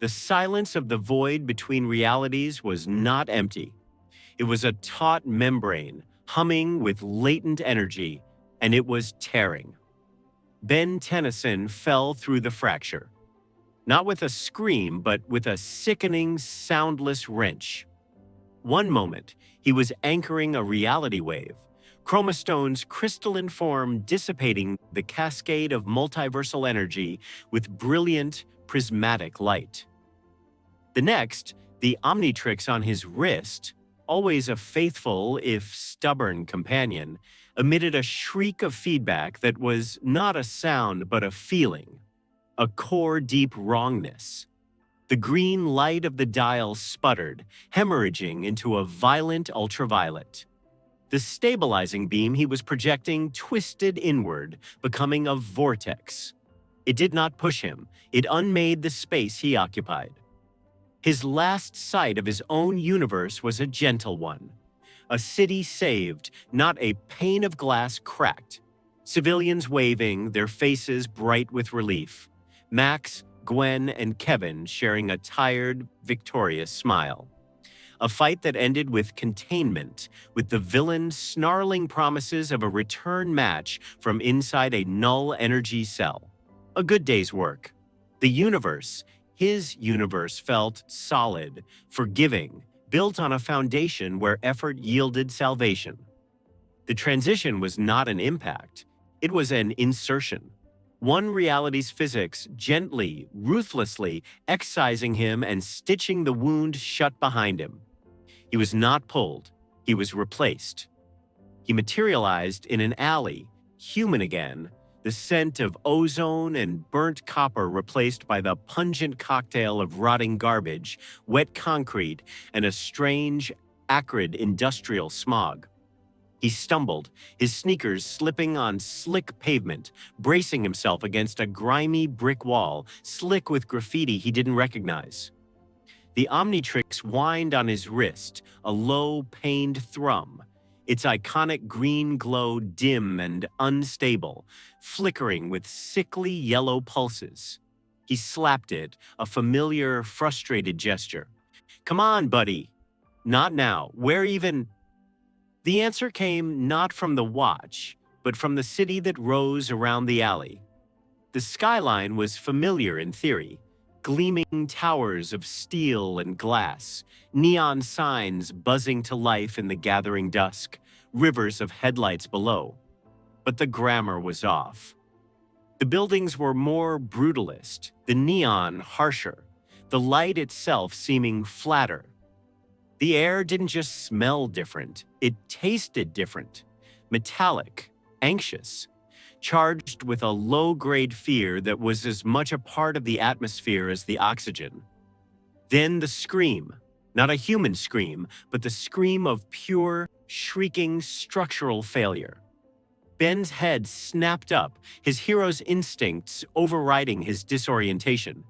The silence of the void between realities was not empty. It was a taut membrane, humming with latent energy, and it was tearing. Ben Tennyson fell through the fracture. Not with a scream, but with a sickening, soundless wrench. One moment, he was anchoring a reality wave, chromostone's crystalline form dissipating the cascade of multiversal energy with brilliant, prismatic light. The next, the omnitrix on his wrist, always a faithful, if stubborn companion, emitted a shriek of feedback that was not a sound but a feeling, a core deep wrongness. The green light of the dial sputtered, hemorrhaging into a violent ultraviolet. The stabilizing beam he was projecting twisted inward, becoming a vortex. It did not push him, it unmade the space he occupied. His last sight of his own universe was a gentle one. A city saved, not a pane of glass cracked. Civilians waving, their faces bright with relief. Max, Gwen, and Kevin sharing a tired, victorious smile. A fight that ended with containment, with the villain snarling promises of a return match from inside a null energy cell. A good day's work. The universe, his universe, felt solid, forgiving, built on a foundation where effort yielded salvation. The transition was not an impact. It was an insertion. One reality's physics gently, ruthlessly excising him and stitching the wound shut behind him. He was not pulled. He was replaced. He materialized in an alley, human again, the scent of ozone and burnt copper replaced by the pungent cocktail of rotting garbage, wet concrete, and a strange, acrid industrial smog. He stumbled, his sneakers slipping on slick pavement, bracing himself against a grimy brick wall, slick with graffiti he didn't recognize. The omnitrix whined on his wrist, a low, pained thrum, its iconic green glow dim and unstable, flickering with sickly yellow pulses. He slapped it, a familiar, frustrated gesture. "Come on, buddy." "Not now. Where even?" The answer came not from the watch, but from the city that rose around the alley. The skyline was familiar in theory. Gleaming towers of steel and glass, neon signs buzzing to life in the gathering dusk, rivers of headlights below. But the grammar was off. The buildings were more brutalist, the neon harsher, the light itself seeming flatter. The air didn't just smell different, it tasted different, metallic, anxious, charged with a low-grade fear that was as much a part of the atmosphere as the oxygen. Then the scream, not a human scream, but the scream of pure, shrieking structural failure. Ben's head snapped up, his hero's instincts overriding his disorientation.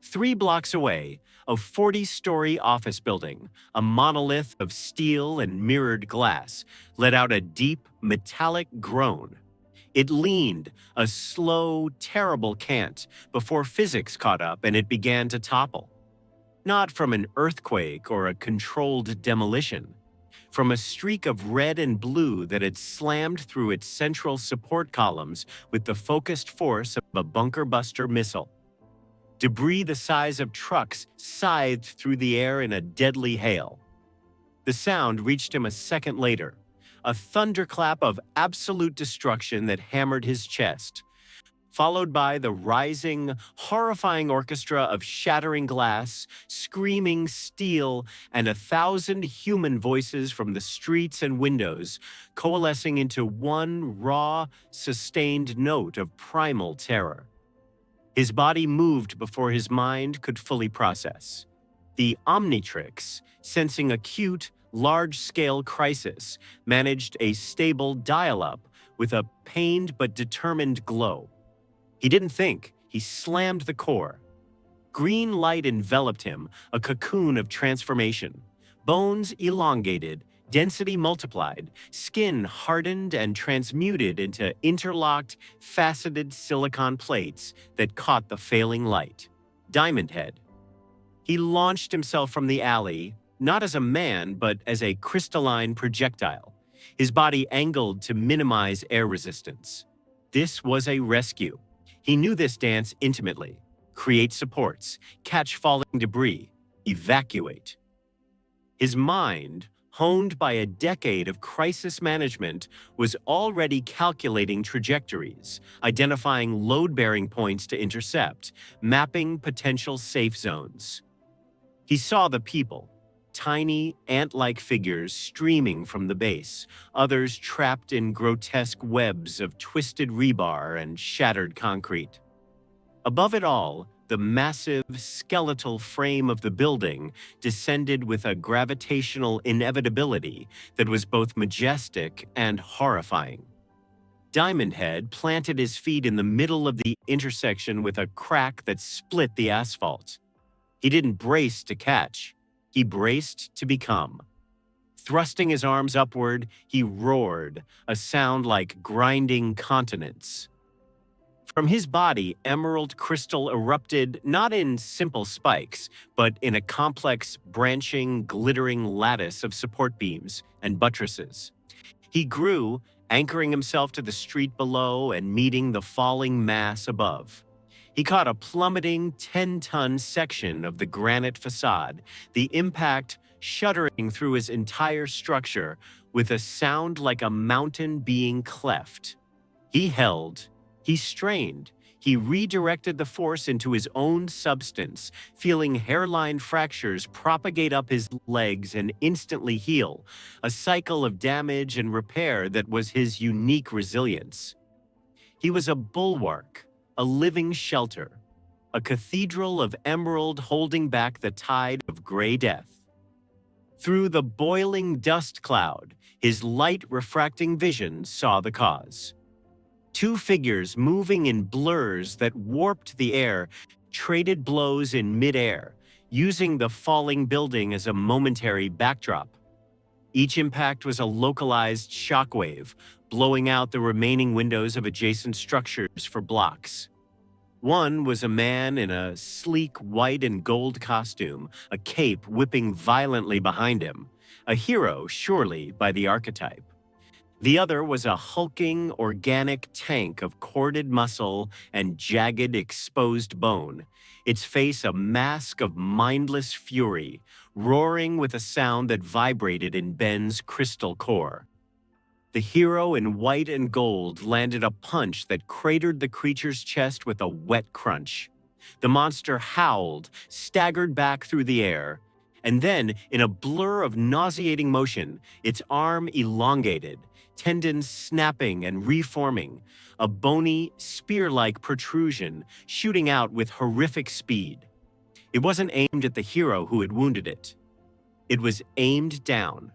3 blocks away, a 40-story office building, a monolith of steel and mirrored glass, let out a deep, metallic groan. It leaned, a slow, terrible cant, before physics caught up and it began to topple. Not from an earthquake or a controlled demolition, from a streak of red and blue that had slammed through its central support columns with the focused force of a bunker-buster missile. Debris the size of trucks scythed through the air in a deadly hail. The sound reached him a second later, a thunderclap of absolute destruction that hammered his chest, followed by the rising, horrifying orchestra of shattering glass, screaming steel, and 1,000 human voices from the streets and windows, coalescing into one raw, sustained note of primal terror. His body moved before his mind could fully process. The omnitrix, sensing acute, large-scale crisis, managed a stable dial-up with a pained but determined glow. He didn't think, he slammed the core. Green light enveloped him, a cocoon of transformation. Bones elongated, density multiplied, skin hardened and transmuted into interlocked, faceted silicon plates that caught the failing light. Diamond Head. He launched himself from the alley, not as a man, but as a crystalline projectile, his body angled to minimize air resistance. This was a rescue. He knew this dance intimately. Create supports, catch falling debris, evacuate. His mind, honed by a decade of crisis management, was already calculating trajectories, identifying load-bearing points to intercept, mapping potential safe zones. He saw the people, tiny, ant-like figures streaming from the base, others trapped in grotesque webs of twisted rebar and shattered concrete. Above it all, the massive, skeletal frame of the building descended with a gravitational inevitability that was both majestic and horrifying. Diamond Head planted his feet in the middle of the intersection with a crack that split the asphalt. He didn't brace to catch. He braced to become. Thrusting his arms upward, he roared, a sound like grinding continents. From his body, emerald crystal erupted not in simple spikes, but in a complex, branching, glittering lattice of support beams and buttresses. He grew, anchoring himself to the street below and meeting the falling mass above. He caught a plummeting 10-ton section of the granite facade, the impact shuddering through his entire structure with a sound like a mountain being cleft. He held. He strained. He redirected the force into his own substance, feeling hairline fractures propagate up his legs and instantly heal, a cycle of damage and repair that was his unique resilience. He was a bulwark, a living shelter, a cathedral of emerald holding back the tide of gray death. Through the boiling dust cloud, his light-refracting vision saw the cause. Two figures moving in blurs that warped the air traded blows in midair, using the falling building as a momentary backdrop. Each impact was a localized shockwave, blowing out the remaining windows of adjacent structures for blocks. One was a man in a sleek white and gold costume, a cape whipping violently behind him, a hero surely by the archetype. The other was a hulking, organic tank of corded muscle and jagged, exposed bone, its face a mask of mindless fury, roaring with a sound that vibrated in Ben's crystal core. The hero in white and gold landed a punch that cratered the creature's chest with a wet crunch. The monster howled, staggered back through the air, and then, in a blur of nauseating motion, its arm elongated, tendons snapping and reforming, a bony, spear-like protrusion shooting out with horrific speed. It wasn't aimed at the hero who had wounded it. It was aimed down.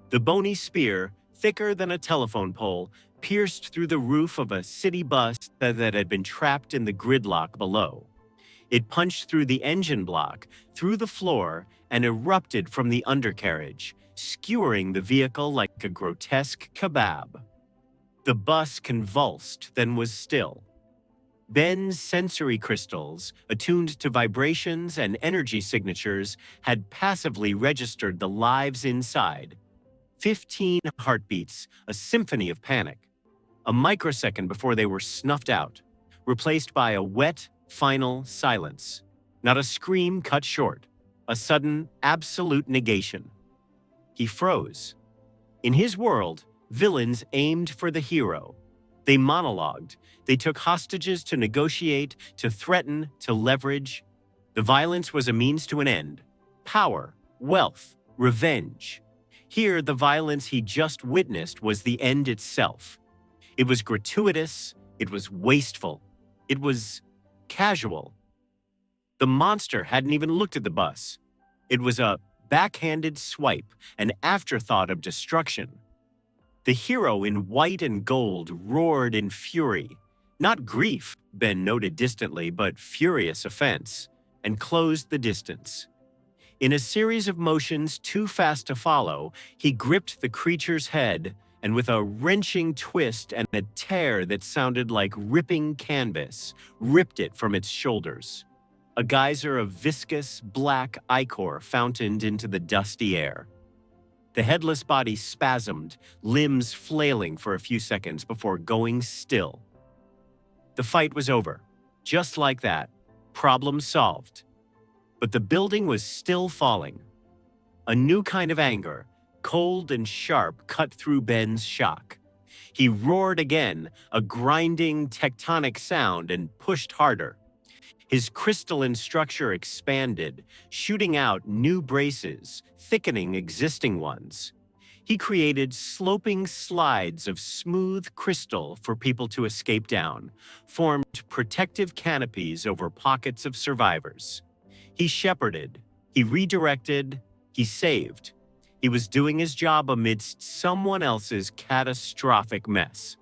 The bony spear, thicker than a telephone pole, pierced through the roof of a city bus that had been trapped in the gridlock below. It punched through the engine block, through the floor, and erupted from the undercarriage, skewering the vehicle like a grotesque kebab. The bus convulsed, then was still. Ben's sensory crystals, attuned to vibrations and energy signatures, had passively registered the lives inside. 15 heartbeats, a symphony of panic. A microsecond before they were snuffed out, replaced by a wet, final silence. Not a scream cut short, a sudden, absolute negation. He froze. In his world, villains aimed for the hero. They monologued. They took hostages to negotiate, to threaten, to leverage. The violence was a means to an end. Power, wealth, revenge. Here, the violence he just witnessed was the end itself. It was gratuitous. It was wasteful. It was casual. The monster hadn't even looked at the bus. It was a backhanded swipe, an afterthought of destruction. The hero in white and gold roared in fury. Not grief, Ben noted distantly, but furious offense, and closed the distance. In a series of motions too fast to follow, he gripped the creature's head, and with a wrenching twist and a tear that sounded like ripping canvas, ripped it from its shoulders. A geyser of viscous, black ichor fountained into the dusty air. The headless body spasmed, limbs flailing for a few seconds before going still. The fight was over. Just like that. Problem solved. But the building was still falling. A new kind of anger, cold and sharp, cut through Ben's shock. He roared again, a grinding, tectonic sound, and pushed harder. His crystalline structure expanded, shooting out new braces, thickening existing ones. He created sloping slides of smooth crystal for people to escape down, formed protective canopies over pockets of survivors. He shepherded, he redirected, he saved. He was doing his job amidst someone else's catastrophic mess.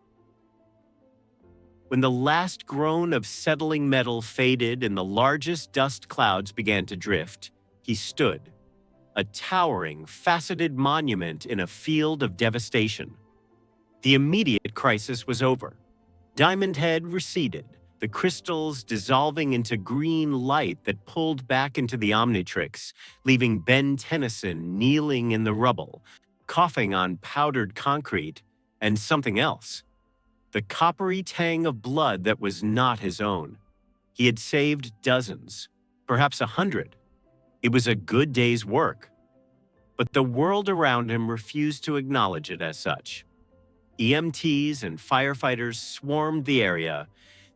When the last groan of settling metal faded and the largest dust clouds began to drift, he stood, a towering, faceted monument in a field of devastation. The immediate crisis was over. Diamond Head receded, the crystals dissolving into green light that pulled back into the Omnitrix, leaving Ben Tennyson kneeling in the rubble, coughing on powdered concrete and something else. The coppery tang of blood that was not his own. He had saved dozens, perhaps 100. It was a good day's work. But the world around him refused to acknowledge it as such. EMTs and firefighters swarmed the area,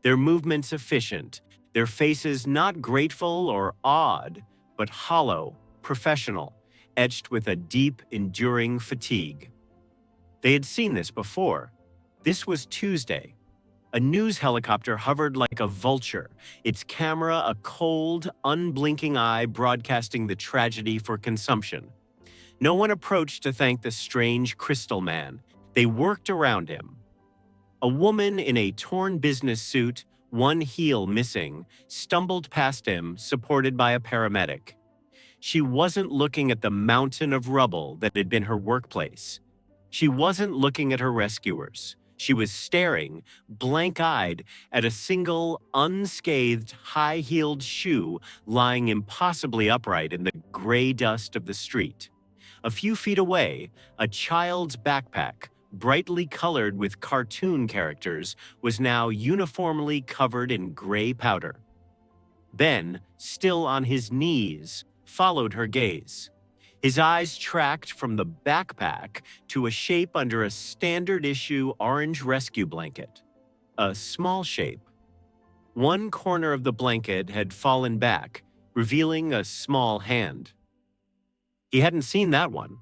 their movements efficient, their faces not grateful or awed, but hollow, professional, etched with a deep, enduring fatigue. They had seen this before. This was Tuesday. A news helicopter hovered like a vulture, its camera a cold, unblinking eye broadcasting the tragedy for consumption. No one approached to thank the strange crystal man. They worked around him. A woman in a torn business suit, one heel missing, stumbled past him, supported by a paramedic. She wasn't looking at the mountain of rubble that had been her workplace. She wasn't looking at her rescuers. She was staring, blank-eyed, at a single, unscathed, high-heeled shoe lying impossibly upright in the gray dust of the street. A few feet away, a child's backpack, brightly colored with cartoon characters, was now uniformly covered in gray powder. Ben, still on his knees, followed her gaze. His eyes tracked from the backpack to a shape under a standard-issue orange rescue blanket. A small shape. One corner of the blanket had fallen back, revealing a small hand. He hadn't seen that one.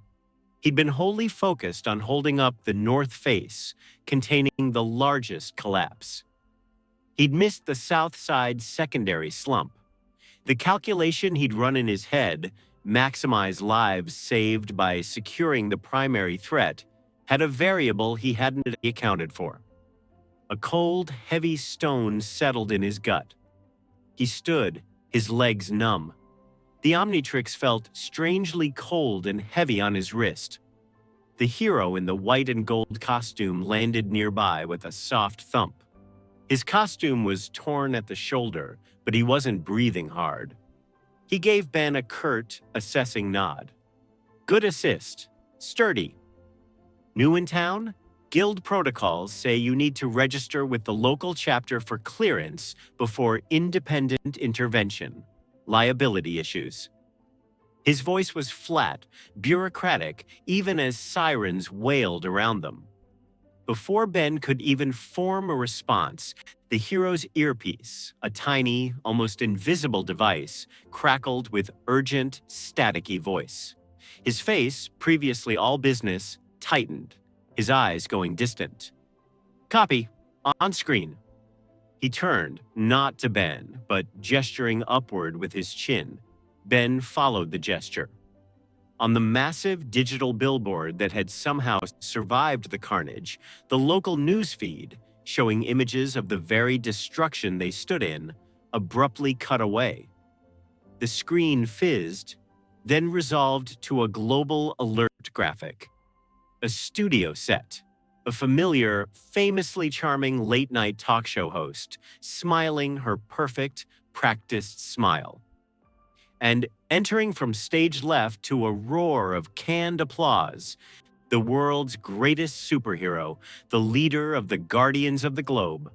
He'd been wholly focused on holding up the north face, containing the largest collapse. He'd missed the south side secondary slump. The calculation he'd run in his head, maximize lives saved by securing the primary threat, had a variable he hadn't accounted for. A cold, heavy stone settled in his gut. He stood, his legs numb. The Omnitrix felt strangely cold and heavy on his wrist. The hero in the white and gold costume landed nearby with a soft thump. His costume was torn at the shoulder, but he wasn't breathing hard. He gave Ben a curt, assessing nod. Good assist. Sturdy. New in town? Guild protocols say you need to register with the local chapter for clearance before independent intervention. Liability issues. His voice was flat, bureaucratic, even as sirens wailed around them. Before Ben could even form a response, the hero's earpiece, a tiny, almost invisible device, crackled with urgent, staticky voice. His face, previously all business, tightened, his eyes going distant. Copy. On screen. He turned, not to Ben, but gesturing upward with his chin. Ben followed the gesture. On the massive digital billboard that had somehow survived the carnage, the local news feed, showing images of the very destruction they stood in, abruptly cut away. The screen fizzed, then resolved to a global alert graphic. A studio set. A familiar, famously charming late-night talk show host, smiling her perfect, practiced smile. And entering from stage left to a roar of canned applause, the world's greatest superhero, the leader of the Guardians of the Globe,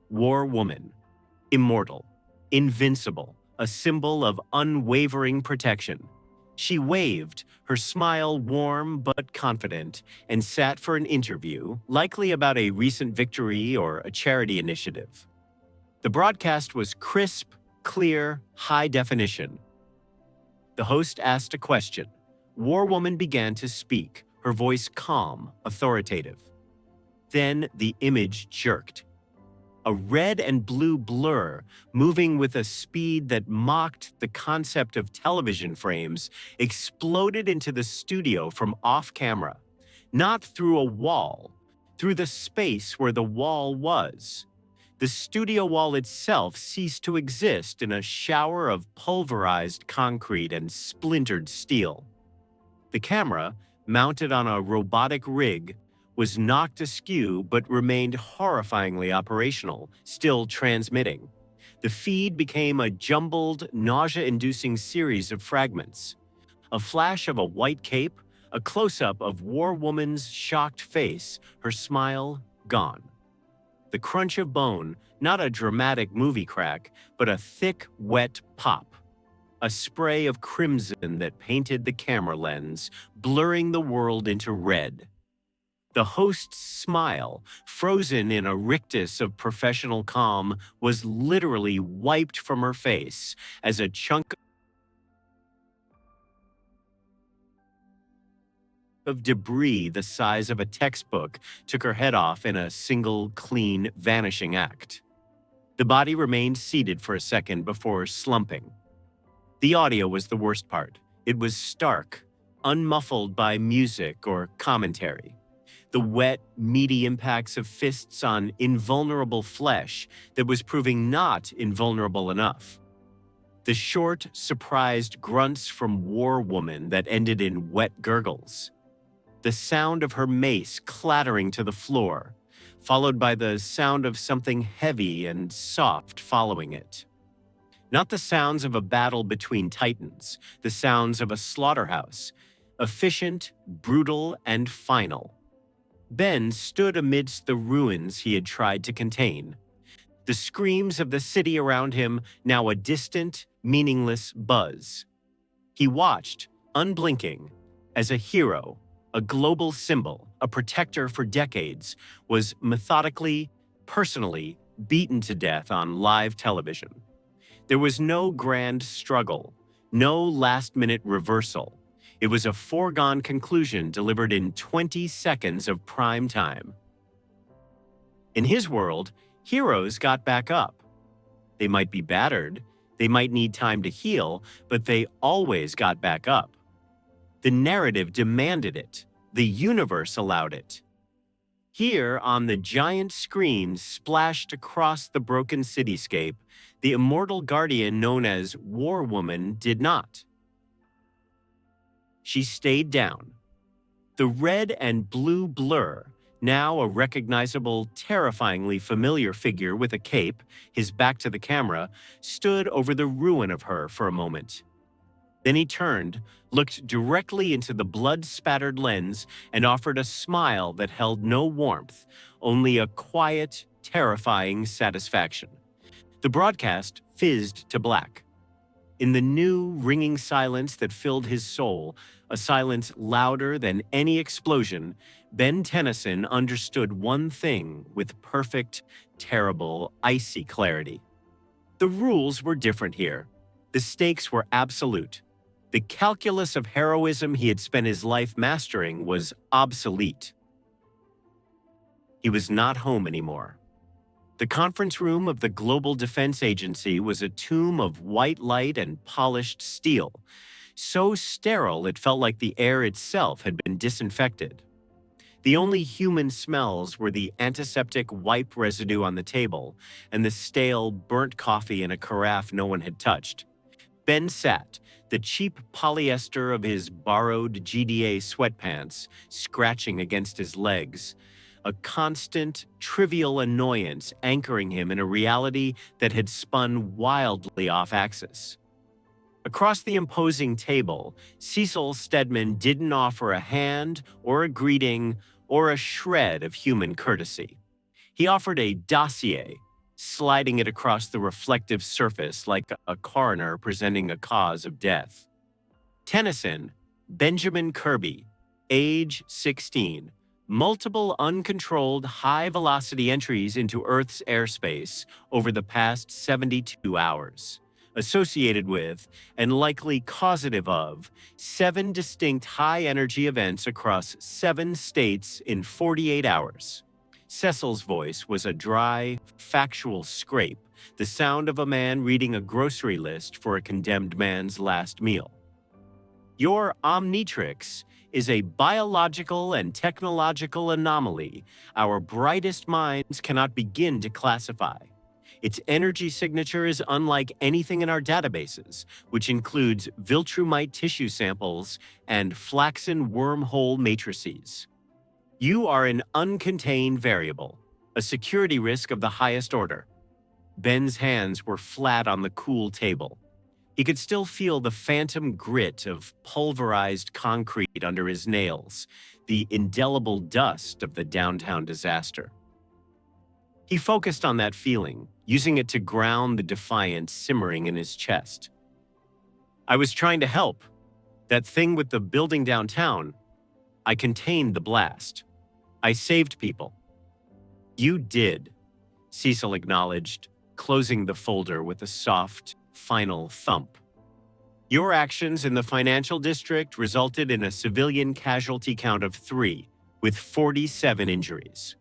War Woman, immortal, invincible, a symbol of unwavering protection. She waved, her smile warm but confident, and sat for an interview, likely about a recent victory or a charity initiative. The broadcast was crisp, clear, high definition. The host asked a question. War Woman began to speak, her voice calm, authoritative. Then the image jerked. A red and blue blur, moving with a speed that mocked the concept of television frames, exploded into the studio from off-camera, not through a wall, through the space where the wall was. The studio wall itself ceased to exist in a shower of pulverized concrete and splintered steel. The camera, mounted on a robotic rig, was knocked askew but remained horrifyingly operational, still transmitting. The feed became a jumbled, nausea-inducing series of fragments. A flash of a white cape, a close-up of War Woman's shocked face, her smile gone. The crunch of bone, not a dramatic movie crack, but a thick, wet pop. A spray of crimson that painted the camera lens, blurring the world into red. The host's smile, frozen in a rictus of professional calm, was literally wiped from her face as a chunk of debris the size of a textbook took her head off in a single, clean, vanishing act. The body remained seated for a second before slumping. The audio was the worst part. It was stark, unmuffled by music or commentary. The wet, meaty impacts of fists on invulnerable flesh that was proving not invulnerable enough. The short, surprised grunts from War Woman that ended in wet gurgles. The sound of her mace clattering to the floor, followed by the sound of something heavy and soft following it. Not the sounds of a battle between titans, the sounds of a slaughterhouse, efficient, brutal, and final. Ben stood amidst the ruins he had tried to contain. The screams of the city around him, now a distant, meaningless buzz. He watched, unblinking, as a hero, a global symbol, a protector for decades, was methodically, personally beaten to death on live television. There was no grand struggle, no last-minute reversal. It was a foregone conclusion delivered in 20 seconds of prime time. In his world, heroes got back up. They might be battered, they might need time to heal, but they always got back up. The narrative demanded it. The universe allowed it. Here, on the giant screen splashed across the broken cityscape, the immortal guardian known as War Woman did not. She stayed down. The red and blue blur, now a recognizable, terrifyingly familiar figure with a cape, his back to the camera, stood over the ruin of her for a moment. Then he turned, looked directly into the blood-spattered lens, and offered a smile that held no warmth, only a quiet, terrifying satisfaction. The broadcast fizzed to black. In the new, ringing silence that filled his soul, a silence louder than any explosion, Ben Tennyson understood one thing with perfect, terrible, icy clarity. The rules were different here. The stakes were absolute. The calculus of heroism he had spent his life mastering was obsolete. He was not home anymore. The conference room of the Global Defense Agency was a tomb of white light and polished steel, so sterile it felt like the air itself had been disinfected. The only human smells were the antiseptic wipe residue on the table and the stale, burnt coffee in a carafe no one had touched. Ben sat, the cheap polyester of his borrowed GDA sweatpants scratching against his legs, a constant, trivial annoyance anchoring him in a reality that had spun wildly off axis. Across the imposing table, Cecil Stedman didn't offer a hand or a greeting or a shred of human courtesy. He offered a dossier, sliding it across the reflective surface like a coroner presenting a cause of death. Tennyson, Benjamin Kirby, age 16, multiple uncontrolled high-velocity entries into Earth's airspace over the past 72 hours, associated with, and likely causative of, 7 distinct high-energy events across 7 states in 48 hours. Cecil's voice was a dry, factual scrape, the sound of a man reading a grocery list for a condemned man's last meal. Your omnitrix is a biological and technological anomaly our brightest minds cannot begin to classify. Its energy signature is unlike anything in our databases, which includes viltrumite tissue samples and flaxen wormhole matrices. You are an uncontained variable, a security risk of the highest order. Ben's hands were flat on the cool table. He could still feel the phantom grit of pulverized concrete under his nails, the indelible dust of the downtown disaster. He focused on that feeling, using it to ground the defiance simmering in his chest. I was trying to help. That thing with the building downtown, I contained the blast. I saved people. You did, Cecil acknowledged, closing the folder with a soft, final thump. Your actions in the financial district resulted in a civilian casualty count of 3, with 47 injuries.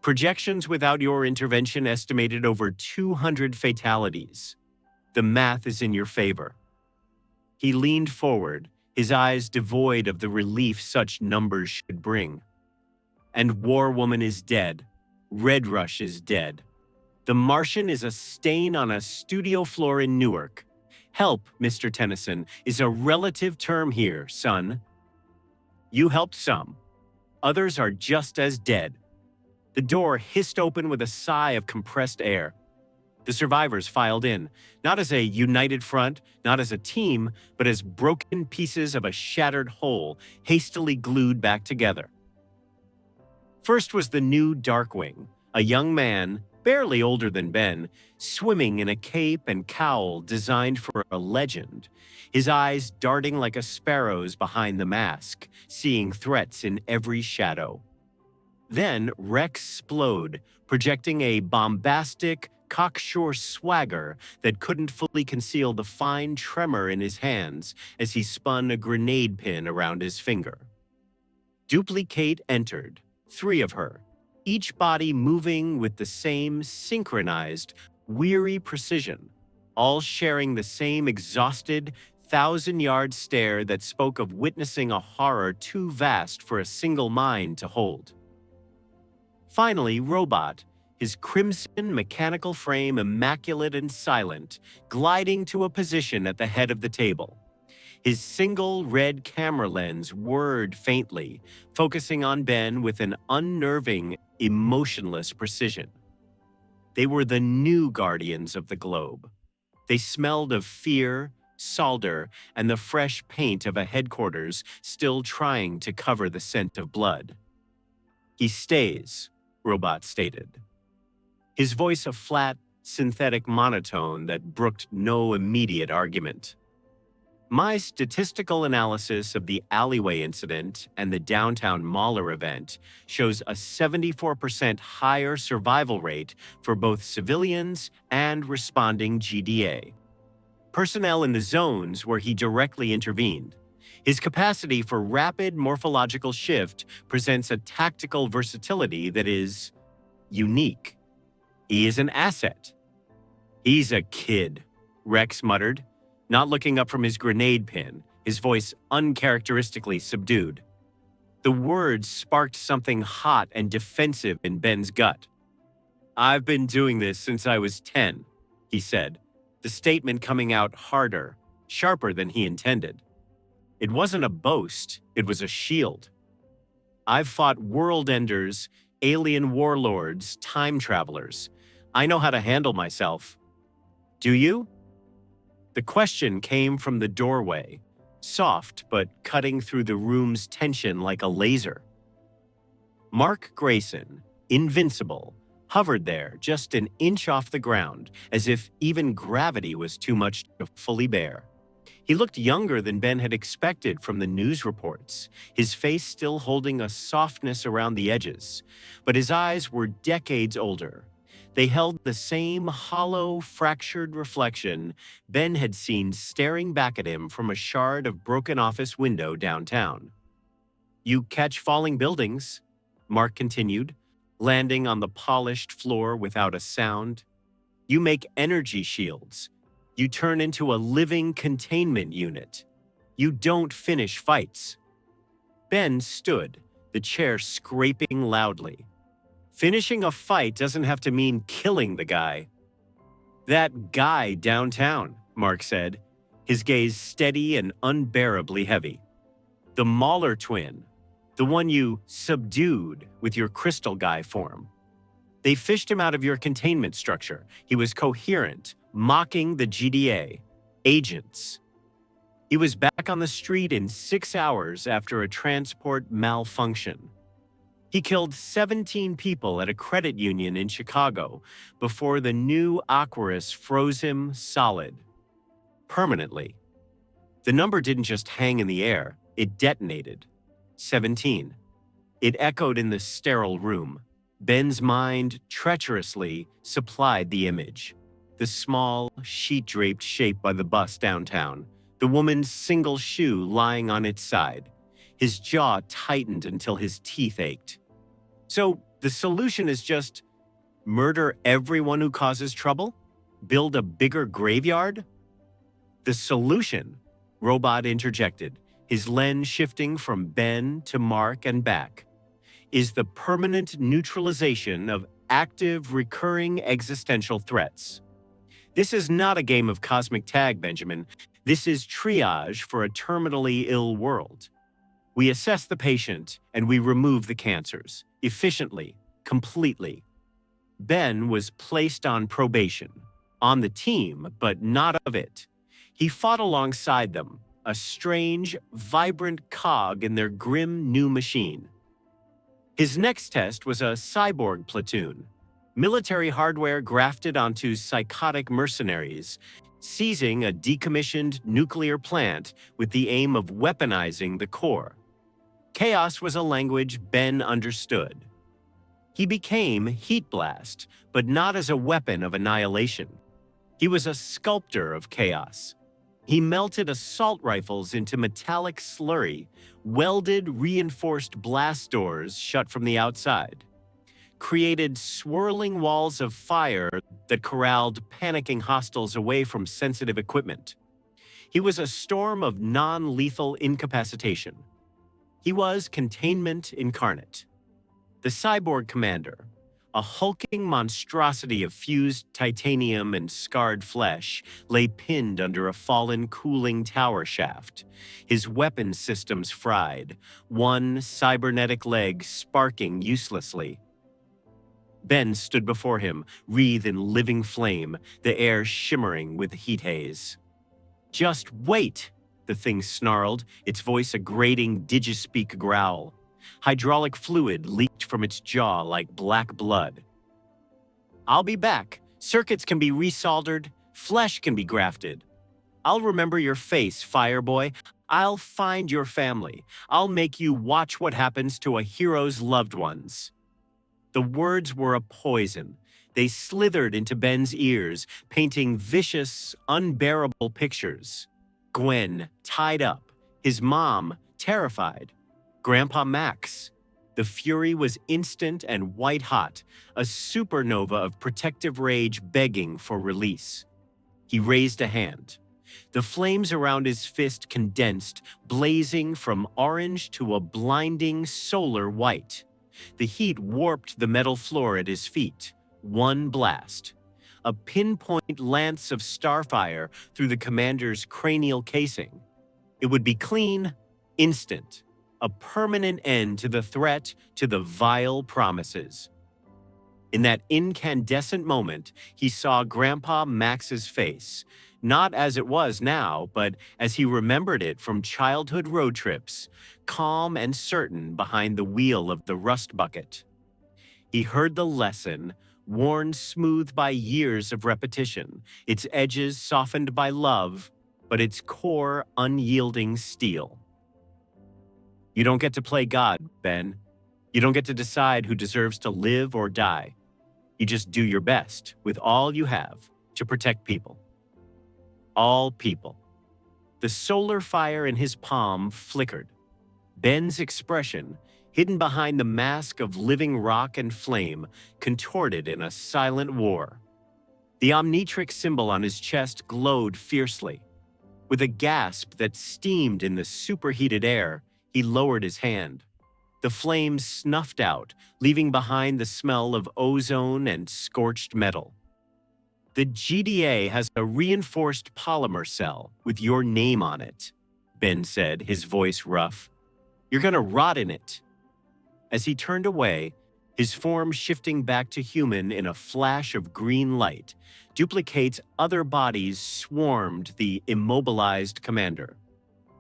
Projections without your intervention estimated over 200 fatalities. The math is in your favor. He leaned forward, his eyes devoid of the relief such numbers should bring. And War Woman is dead. Red Rush is dead. The Martian is a stain on a studio floor in Newark. Help, Mr. Tennyson, is a relative term here, son. You helped some. Others are just as dead. The door hissed open with a sigh of compressed air. The survivors filed in, not as a united front, not as a team, but as broken pieces of a shattered whole, hastily glued back together. First was the new Darkwing, a young man, barely older than Ben, swimming in a cape and cowl designed for a legend, his eyes darting like a sparrow's behind the mask, seeing threats in every shadow. Then Rex Splode, projecting a bombastic, cocksure swagger that couldn't fully conceal the fine tremor in his hands as he spun a grenade pin around his finger. Duplicate entered, 3 of her, each body moving with the same synchronized, weary precision, all sharing the same exhausted, 1,000-yard stare that spoke of witnessing a horror too vast for a single mind to hold. Finally, Robot, his crimson mechanical frame immaculate and silent, gliding to a position at the head of the table. His single red camera lens whirred faintly, focusing on Ben with an unnerving, emotionless precision. They were the new guardians of the globe. They smelled of fear, solder, and the fresh paint of a headquarters still trying to cover the scent of blood. He stays, Robot stated. His voice a flat, synthetic monotone that brooked no immediate argument. My statistical analysis of the alleyway incident and the downtown Mahler event shows a 74% higher survival rate for both civilians and responding GDA. Personnel in the zones where he directly intervened. His capacity for rapid morphological shift presents a tactical versatility that is unique. He is an asset. He's a kid, Rex muttered, not looking up from his grenade pin, his voice uncharacteristically subdued. The words sparked something hot and defensive in Ben's gut. I've been doing this since I was 10, he said, the statement coming out harder, sharper than he intended. It wasn't a boast, it was a shield. I've fought world enders, alien warlords, time travelers. I know how to handle myself. Do you? The question came from the doorway, soft but cutting through the room's tension like a laser. Mark Grayson, Invincible, hovered there just an inch off the ground, as if even gravity was too much to fully bear. He looked younger than Ben had expected from the news reports, his face still holding a softness around the edges, but his eyes were decades older. They held the same hollow, fractured reflection Ben had seen staring back at him from a shard of broken office window downtown. You catch falling buildings, Mark continued, landing on the polished floor without a sound. You make energy shields. You turn into a living containment unit. You don't finish fights. Ben stood, the chair scraping loudly. Finishing a fight doesn't have to mean killing the guy. That guy downtown, Mark said, his gaze steady and unbearably heavy. The Mahler twin, the one you subdued with your crystal guy form. They fished him out of your containment structure. He was coherent, mocking the GDA, agents. He was back on the street in 6 hours after a transport malfunction. He killed 17 people at a credit union in Chicago before the new Aquarius froze him solid. Permanently. The number didn't just hang in the air, it detonated. 17. It echoed in the sterile room. Ben's mind treacherously supplied the image. The small, sheet-draped shape by the bus downtown, the woman's single shoe lying on its side. His jaw tightened until his teeth ached. So the solution is just murder everyone who causes trouble? Build a bigger graveyard? The solution, Robot interjected, his lens shifting from Ben to Mark and back, is the permanent neutralization of active, recurring existential threats. This is not a game of cosmic tag, Benjamin. This is triage for a terminally ill world. We assess the patient and we remove the cancers, efficiently, completely. Ben was placed on probation, on the team, but not of it. He fought alongside them, a strange, vibrant cog in their grim new machine. His next test was a cyborg platoon, military hardware grafted onto psychotic mercenaries, seizing a decommissioned nuclear plant with the aim of weaponizing the core. Chaos was a language Ben understood. He became Heat Blast, but not as a weapon of annihilation. He was a sculptor of chaos. He melted assault rifles into metallic slurry, welded reinforced blast doors shut from the outside, created swirling walls of fire that corralled panicking hostiles away from sensitive equipment. He was a storm of non-lethal incapacitation. He was containment incarnate. The cyborg commander, a hulking monstrosity of fused titanium and scarred flesh, lay pinned under a fallen cooling tower shaft, his weapon systems fried, one cybernetic leg sparking uselessly. Ben stood before him, wreathed in living flame, the air shimmering with heat haze. "Just wait," the thing snarled, its voice a grating digispeak growl. Hydraulic fluid leaked from its jaw like black blood. "I'll be back. Circuits can be resoldered. Flesh can be grafted. I'll remember your face, Fireboy. I'll find your family. I'll make you watch what happens to a hero's loved ones." The words were a poison. They slithered into Ben's ears, painting vicious, unbearable pictures. Gwen, tied up. His mom, terrified. Grandpa Max. The fury was instant and white-hot, a supernova of protective rage begging for release. He raised a hand. The flames around his fist condensed, blazing from orange to a blinding solar white. The heat warped the metal floor at his feet. One blast. A pinpoint lance of starfire through the commander's cranial casing. It would be clean, instant. a permanent end to the threat, to the vile promises. In that incandescent moment, he saw Grandpa Max's face, not as it was now, but as he remembered it from childhood road trips, calm and certain behind the wheel of the rust bucket. He heard the lesson, worn smooth by years of repetition, its edges softened by love, but its core unyielding steel. You don't get to play God, Ben. You don't get to decide who deserves to live or die. You just do your best with all you have to protect people. All people. The solar fire in his palm flickered. Ben's expression, hidden behind the mask of living rock and flame, contorted in a silent war. The omnitric symbol on his chest glowed fiercely. With a gasp that steamed in the superheated air, he lowered his hand. The flames snuffed out, leaving behind the smell of ozone and scorched metal. The GDA has a reinforced polymer cell with your name on it, Ben said, his voice rough. You're gonna rot in it. As he turned away, his form shifting back to human in a flash of green light, duplicates other bodies swarmed the immobilized commander.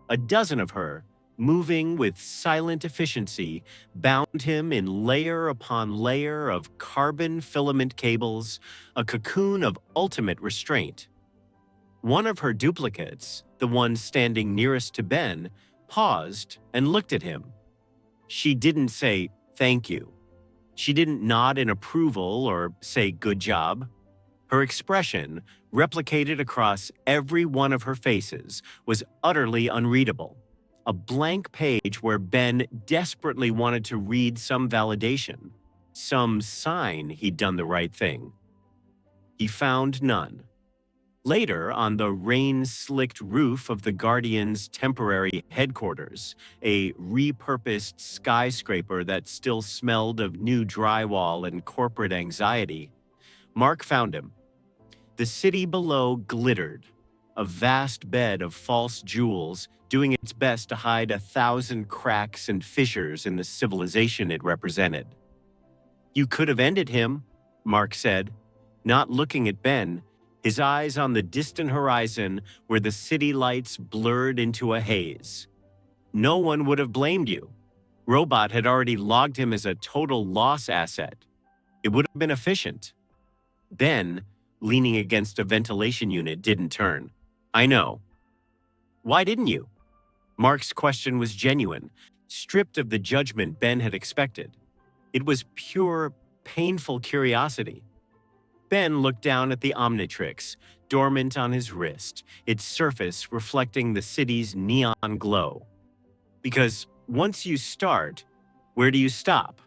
A dozen of her, moving with silent efficiency, bound him in layer upon layer of carbon filament cables, a cocoon of ultimate restraint. One of her duplicates, the one standing nearest to Ben, paused and looked at him. She didn't say, "Thank you." She didn't nod in approval or say, "Good job." Her expression, replicated across every one of her faces, was utterly unreadable. A blank page where Ben desperately wanted to read some validation, some sign he'd done the right thing. He found none. Later, on the rain-slicked roof of the Guardian's temporary headquarters, a repurposed skyscraper that still smelled of new drywall and corporate anxiety, Mark found him. The city below glittered, a vast bed of false jewels doing its best to hide 1,000 cracks and fissures in the civilization it represented. You could have ended him, Mark said, not looking at Ben, his eyes on the distant horizon where the city lights blurred into a haze. No one would have blamed you. Robot had already logged him as a total loss asset. It would have been efficient. Ben, leaning against a ventilation unit, didn't turn. I know. Why didn't you? Mark's question was genuine, stripped of the judgment Ben had expected. It was pure, painful curiosity. Ben looked down at the Omnitrix, dormant on his wrist, its surface reflecting the city's neon glow. Because once you start, where do you stop?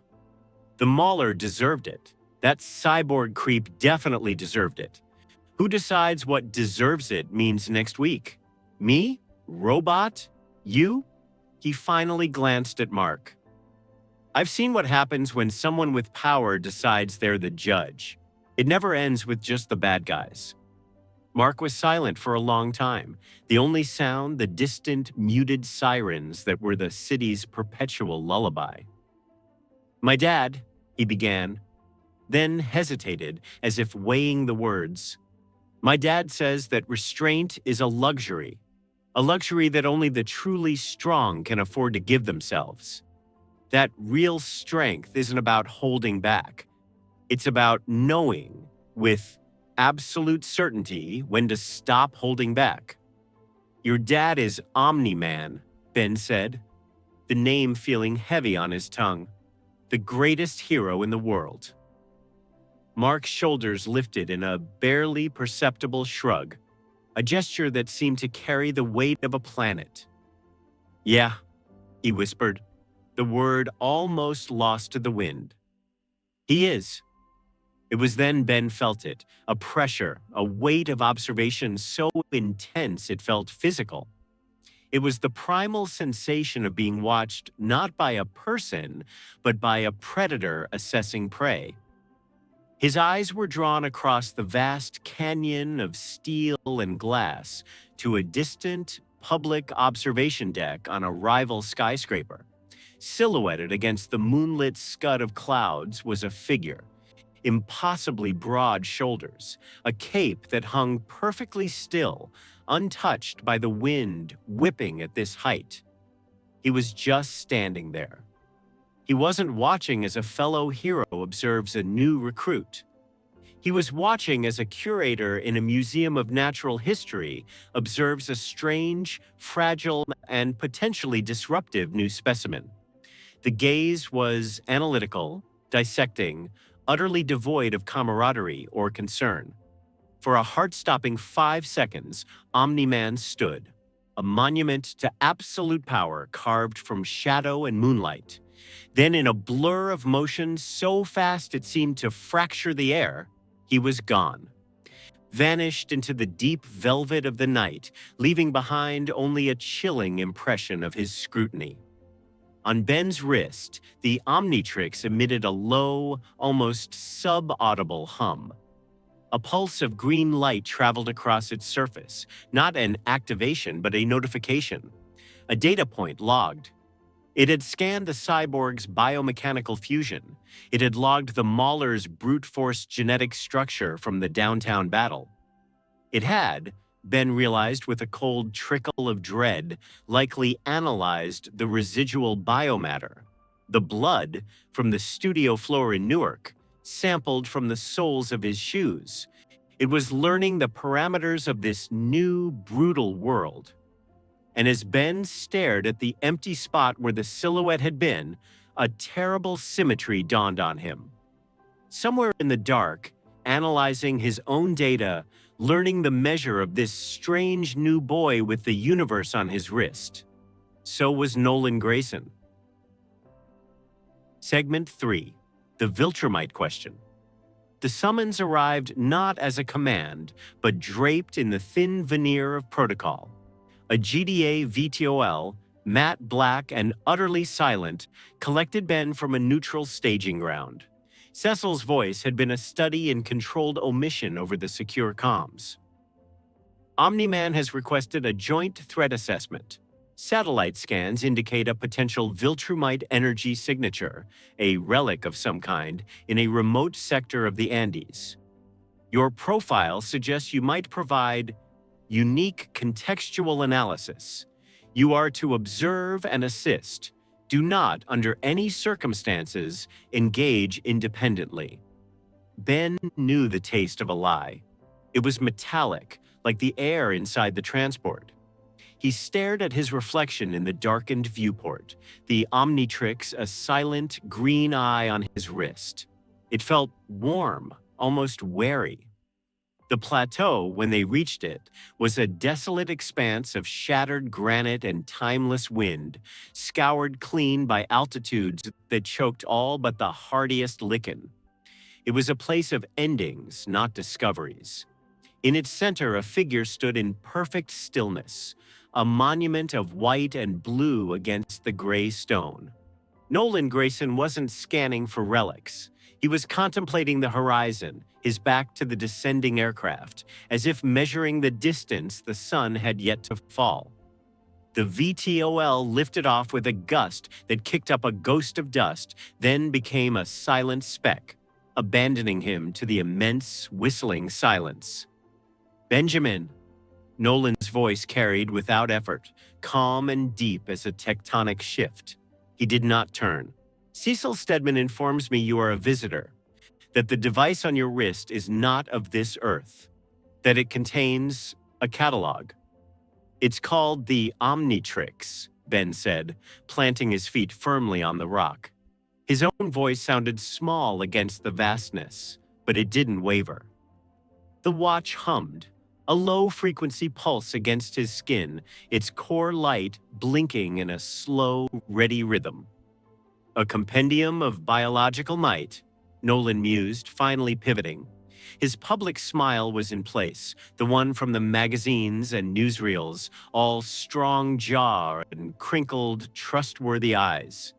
The Mauler deserved it. That cyborg creep definitely deserved it. Who decides what deserves it means next week? Me? Robot? You? He finally glanced at Mark. I've seen what happens when someone with power decides they're the judge. It never ends with just the bad guys. Mark was silent for a long time, the only sound the distant, muted sirens that were the city's perpetual lullaby. My dad, he began, then hesitated as if weighing the words. My dad says that restraint is a luxury that only the truly strong can afford to give themselves. That real strength isn't about holding back. It's about knowing with absolute certainty when to stop holding back. Your dad is Omni-Man, Ben said, the name feeling heavy on his tongue. The greatest hero in the world. Mark's shoulders lifted in a barely perceptible shrug, a gesture that seemed to carry the weight of a planet. Yeah, he whispered, the word almost lost to the wind. He is. It was then Ben felt it, a pressure, a weight of observation so intense it felt physical. It was the primal sensation of being watched not by a person, but by a predator assessing prey. His eyes were drawn across the vast canyon of steel and glass to a distant, public observation deck on a rival skyscraper, Silhouetted against the moonlit scud of clouds was a figure, impossibly broad shoulders, a cape that hung perfectly still, untouched by the wind whipping at this height. He was just standing there. He wasn't watching as a fellow hero observes a new recruit. He was watching as a curator in a museum of natural history observes a strange, fragile, and potentially disruptive new specimen. The gaze was analytical, dissecting, utterly devoid of camaraderie or concern. For a heart-stopping 5 seconds, Omni-Man stood, a monument to absolute power carved from shadow and moonlight. Then, in a blur of motion so fast it seemed to fracture the air, he was gone. Vanished into the deep velvet of the night, leaving behind only a chilling impression of his scrutiny. On Ben's wrist, the Omnitrix emitted a low, almost sub-audible hum. A pulse of green light traveled across its surface, not an activation but a notification. A data point logged. It had scanned the cyborg's biomechanical fusion. It had logged the Mauler's brute force genetic structure from the downtown battle. It had, Ben realized with a cold trickle of dread, likely analyzed the residual biomatter, the blood from the studio floor in Newark, sampled from the soles of his shoes. It was learning the parameters of this new, brutal world. And as Ben stared at the empty spot where the silhouette had been, a terrible symmetry dawned on him. Somewhere in the dark, analyzing his own data, learning the measure of this strange new boy with the universe on his wrist. So was Nolan Grayson. Segment 3. The Viltrumite Question. The summons arrived not as a command, but draped in the thin veneer of protocol. A GDA VTOL, matte black and utterly silent, collected Ben from a neutral staging ground. Cecil's voice had been a study in controlled omission over the secure comms. Omni-Man has requested a joint threat assessment. Satellite scans indicate a potential Viltrumite energy signature, a relic of some kind, in a remote sector of the Andes. Your profile suggests you might provide unique contextual analysis. You are to observe and assist. Do not, under any circumstances, engage independently. Ben knew the taste of a lie. It was metallic, like the air inside the transport. He stared at his reflection in the darkened viewport, the Omnitrix a silent green eye on his wrist. It felt warm, almost wary. The plateau, when they reached it, was a desolate expanse of shattered granite and timeless wind, scoured clean by altitudes that choked all but the hardiest lichen. It was a place of endings, not discoveries. In its center, a figure stood in perfect stillness, a monument of white and blue against the gray stone. Nolan Grayson wasn't scanning for relics. He was contemplating the horizon, his back to the descending aircraft, as if measuring the distance the sun had yet to fall. The VTOL lifted off with a gust that kicked up a ghost of dust, then became a silent speck, abandoning him to the immense, whistling silence. "Benjamin," Nolan's voice carried without effort, calm and deep as a tectonic shift. He did not turn. "Cecil Stedman informs me you are a visitor, that the device on your wrist is not of this earth, that it contains a catalog. It's called the Omnitrix," Ben said, planting his feet firmly on the rock. His own voice sounded small against the vastness, but it didn't waver. The watch hummed, a low-frequency pulse against his skin, its core light blinking in a slow, ready rhythm. "A compendium of biological might," Nolan mused, finally pivoting. His public smile was in place, the one from the magazines and newsreels, all strong jaw and crinkled, trustworthy eyes.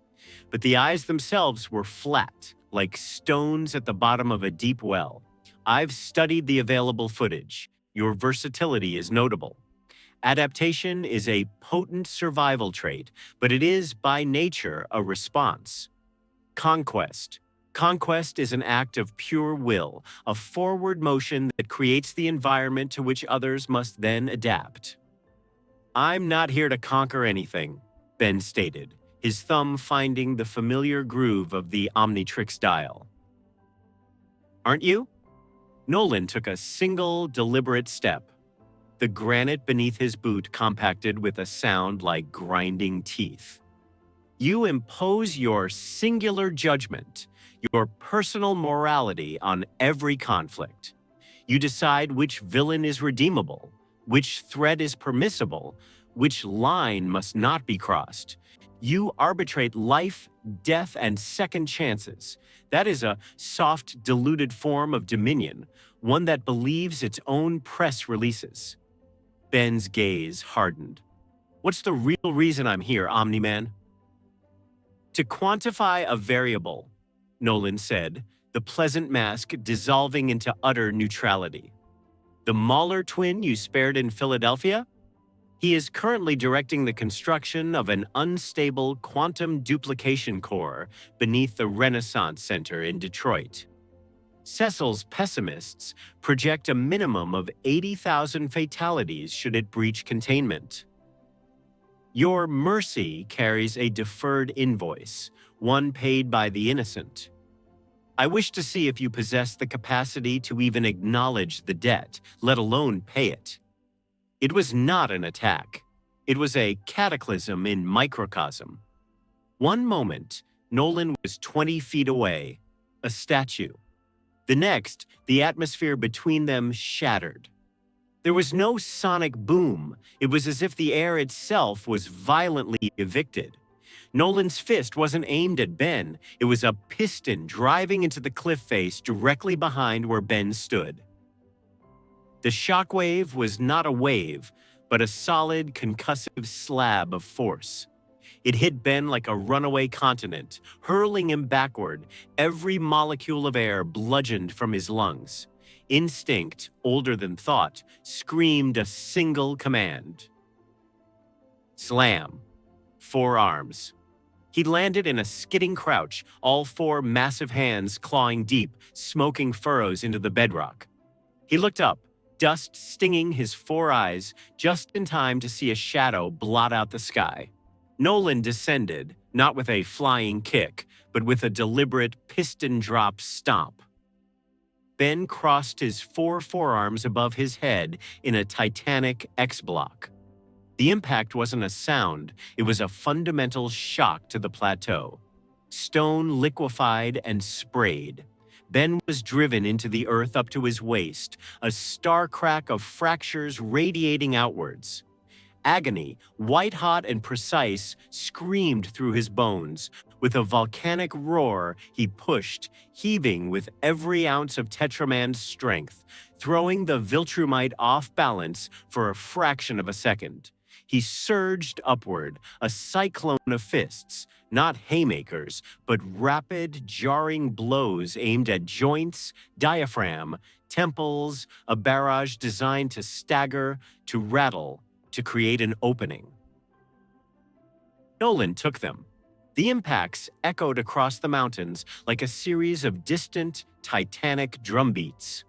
But the eyes themselves were flat, like stones at the bottom of a deep well. "I've studied the available footage. Your versatility is notable. Adaptation is a potent survival trait, but it is by nature a response. Conquest. Conquest is an act of pure will, a forward motion that creates the environment to which others must then adapt. I'm not here to conquer anything, Ben stated, his thumb finding the familiar groove of the Omnitrix dial. Aren't you? Nolan took a single, deliberate step. The granite beneath his boot compacted with a sound like grinding teeth. You impose your singular judgment, your personal morality on every conflict. You decide which villain is redeemable, which threat is permissible, which line must not be crossed. You arbitrate life, death, and second chances. That is a soft, diluted form of dominion, one that believes its own press releases. Ben's gaze hardened. What's the real reason I'm here, Omni-Man? To quantify a variable, Nolan said, the pleasant mask dissolving into utter neutrality. The Mahler twin you spared in Philadelphia? He is currently directing the construction of an unstable quantum duplication core beneath the Renaissance Center in Detroit. Cecil's pessimists project a minimum of 80,000 fatalities should it breach containment. Your mercy carries a deferred invoice, one paid by the innocent. I wish to see if you possess the capacity to even acknowledge the debt, let alone pay it. It was not an attack. It was a cataclysm in microcosm. One moment, Nolan was 20 feet away, a statue. The next, the atmosphere between them shattered. There was no sonic boom. It was as if the air itself was violently evicted. Nolan's fist wasn't aimed at Ben. It was a piston driving into the cliff face directly behind where Ben stood. The shockwave was not a wave, but a solid, concussive slab of force. It hit Ben like a runaway continent, hurling him backward, every molecule of air bludgeoned from his lungs. Instinct, older than thought, screamed a single command. Slam. Forearms. He landed in a skidding crouch, all four massive hands clawing deep, smoking furrows into the bedrock. He looked up, dust stinging his four eyes, just in time to see a shadow blot out the sky. Nolan descended, not with a flying kick, but with a deliberate piston drop stomp. Ben crossed his four forearms above his head in a titanic X-block. The impact wasn't a sound, it was a fundamental shock to the plateau. Stone liquefied and sprayed. Ben was driven into the earth up to his waist, a star crack of fractures radiating outwards. Agony, white-hot and precise, screamed through his bones. With a volcanic roar, he pushed, heaving with every ounce of Tetraman's strength, throwing the Viltrumite off balance for a fraction of a second. He surged upward, a cyclone of fists, not haymakers, but rapid, jarring blows aimed at joints, diaphragm, temples, a barrage designed to stagger, to rattle, to create an opening. Nolan took them. The impacts echoed across the mountains like a series of distant, titanic drumbeats.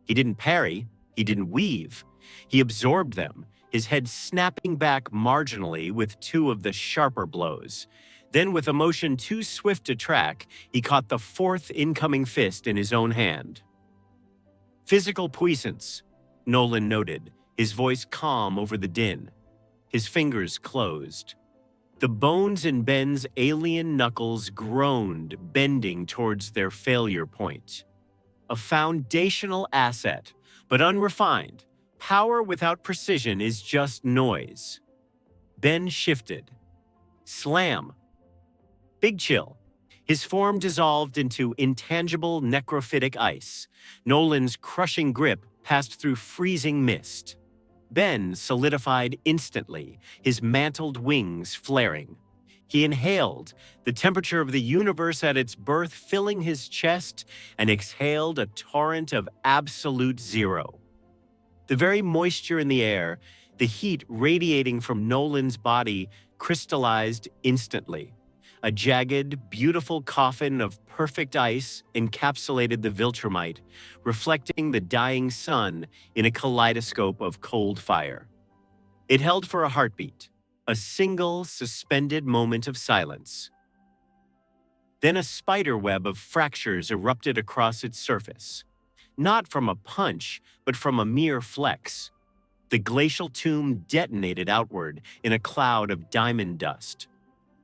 He didn't parry, he didn't weave. He absorbed them, his head snapping back marginally with two of the sharper blows. Then, with a motion too swift to track, he caught the fourth incoming fist in his own hand. Physical puissance, Nolan noted, his voice calm over the din. His fingers closed. The bones in Ben's alien knuckles groaned, bending towards their failure point. A foundational asset, but unrefined. Power without precision is just noise. Ben shifted. Slam. Big chill. His form dissolved into intangible necrophytic ice. Nolan's crushing grip passed through freezing mist. Ben solidified instantly, his mantled wings flaring. He inhaled, the temperature of the universe at its birth filling his chest, and exhaled a torrent of absolute zero. The very moisture in the air, The heat radiating from Nolan's body crystallized instantly. A jagged, beautiful coffin of perfect ice encapsulated the Viltrumite, reflecting the dying sun in a kaleidoscope of cold fire. It held for a heartbeat, a single suspended moment of silence. Then a spider web of fractures erupted across its surface. Not from a punch, but from a mere flex. The glacial tomb detonated outward in a cloud of diamond dust.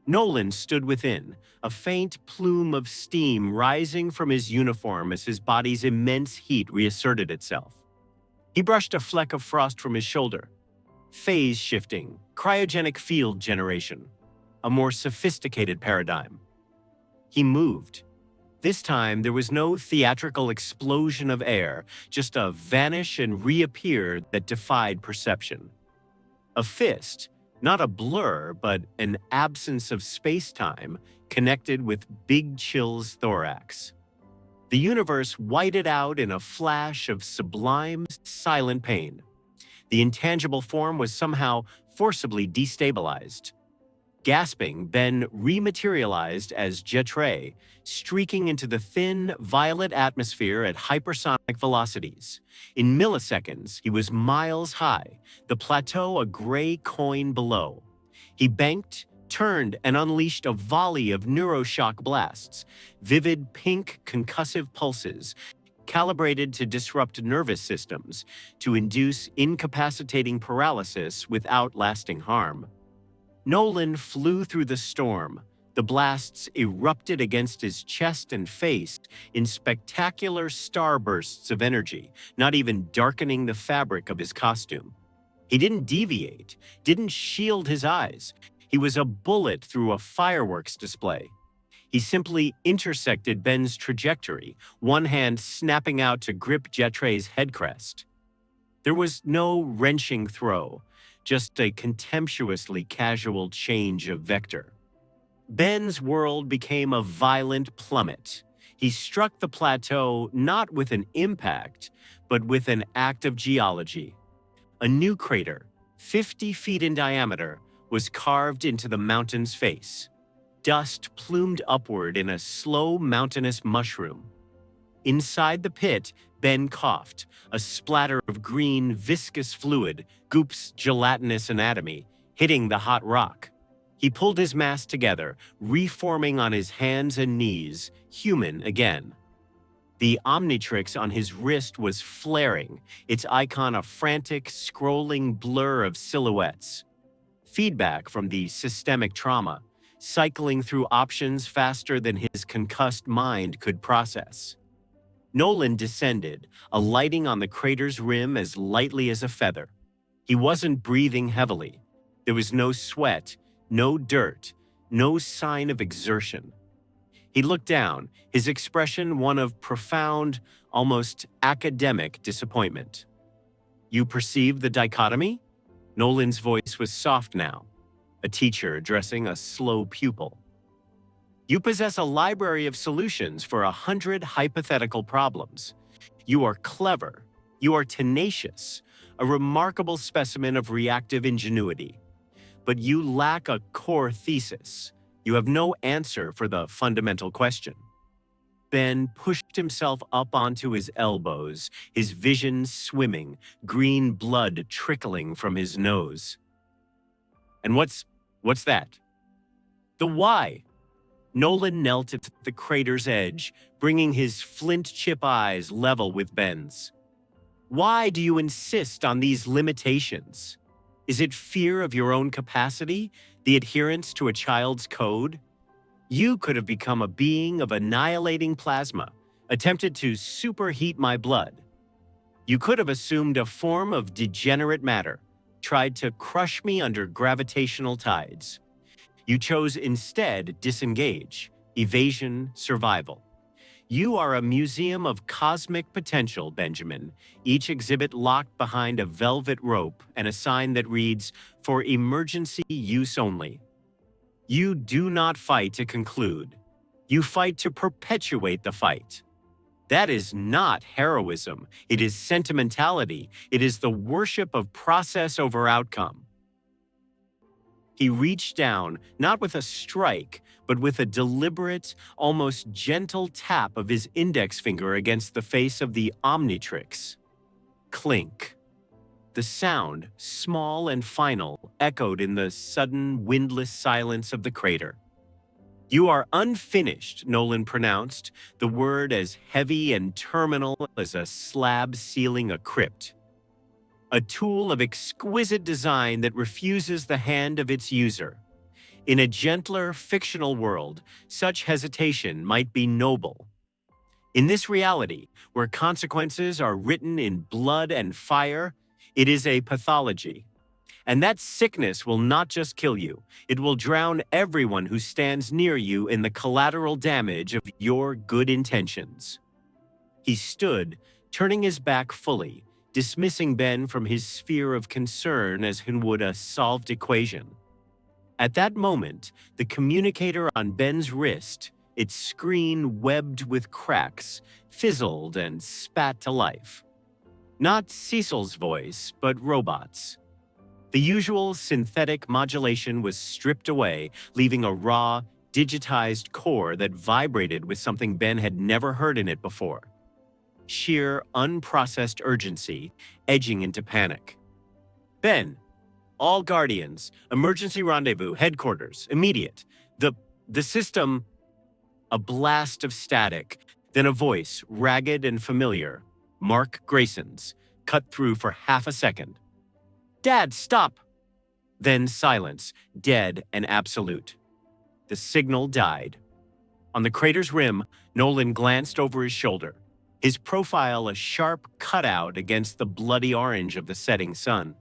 Nolan stood within, a faint plume of steam rising from his uniform as his body's immense heat reasserted itself. He brushed a fleck of frost from his shoulder. Phase shifting, cryogenic field generation, a more sophisticated paradigm. He moved. This time, there was no theatrical explosion of air, just a vanish and reappear that defied perception. A fist, not a blur, but an absence of space-time, connected with Big Chill's thorax. The universe whited out in a flash of sublime, silent pain. The intangible form was somehow forcibly destabilized. Gasping, Ben rematerialized as Jetray, streaking into the thin, violet atmosphere at hypersonic velocities. In milliseconds, he was miles high, the plateau a gray coin below. He banked, turned, and unleashed a volley of neuroshock blasts, vivid pink concussive pulses, calibrated to disrupt nervous systems, to induce incapacitating paralysis without lasting harm. Nolan flew through the storm. The blasts erupted against his chest and face in spectacular starbursts of energy, not even darkening the fabric of his costume. He didn't deviate, didn't shield his eyes. He was a bullet through a fireworks display. He simply intersected Ben's trajectory, one hand snapping out to grip Jetray's head crest. There was no wrenching throw, just a contemptuously casual change of vector. Ben's world became a violent plummet. He struck the plateau not with an impact, but with an act of geology. A new crater, 50 feet in diameter, was carved into the mountain's face. Dust plumed upward in a slow mountainous mushroom. Inside the pit, Ben coughed, a splatter of green, viscous fluid, Goop's gelatinous anatomy, hitting the hot rock. He pulled his mass together, reforming on his hands and knees, human again. The Omnitrix on his wrist was flaring, its icon a frantic, scrolling blur of silhouettes. Feedback from the systemic trauma, cycling through options faster than his concussed mind could process. Nolan descended, alighting on the crater's rim as lightly as a feather. He wasn't breathing heavily. There was no sweat, no dirt, no sign of exertion. He looked down, his expression one of profound, almost academic disappointment. "You perceive the dichotomy?" Nolan's voice was soft now, a teacher addressing a slow pupil. "You possess a library of solutions for 100 hypothetical problems. You are clever. You are tenacious, a remarkable specimen of reactive ingenuity. But you lack a core thesis. You have no answer for the fundamental question." Ben pushed himself up onto his elbows, his vision swimming, green blood trickling from his nose. "And what's that?" "The why." Nolan knelt at the crater's edge, bringing his flint chip eyes level with Ben's. "Why do you insist on these limitations? Is it fear of your own capacity, the adherence to a child's code? You could have become a being of annihilating plasma, attempted to superheat my blood. You could have assumed a form of degenerate matter, tried to crush me under gravitational tides. You chose instead disengage, evasion, survival. You are a museum of cosmic potential, Benjamin, each exhibit locked behind a velvet rope and a sign that reads, "For emergency use only." You do not fight to conclude. You fight to perpetuate the fight. That is not heroism. It is sentimentality. It is the worship of process over outcome. He reached down, not with a strike, but with a deliberate, almost gentle tap of his index finger against the face of the Omnitrix. Clink. The sound, small and final, echoed in the sudden, windless silence of the crater. "You are unfinished," Nolan pronounced, the word as heavy and terminal as a slab sealing a crypt. A tool of exquisite design that refuses the hand of its user. In a gentler, fictional world, such hesitation might be noble. In this reality, where consequences are written in blood and fire, it is a pathology. And that sickness will not just kill you, it will drown everyone who stands near you in the collateral damage of your good intentions. He stood, turning his back fully, dismissing Ben from his sphere of concern as he would a solved equation. At that moment, the communicator on Ben's wrist, its screen webbed with cracks, fizzled and spat to life. Not Cecil's voice, but robots. The usual synthetic modulation was stripped away, leaving a raw, digitized core that vibrated with something Ben had never heard in it before. Sheer, unprocessed urgency, edging into panic. "Ben, all Guardians, emergency rendezvous, headquarters, immediate. The system..." A blast of static, then a voice, ragged and familiar, Mark Grayson's, cut through for half a second. "Dad, stop!" Then silence, dead and absolute. The signal died. On the crater's rim, Nolan glanced over his shoulder, his profile a sharp cutout against the bloody orange of the setting sun.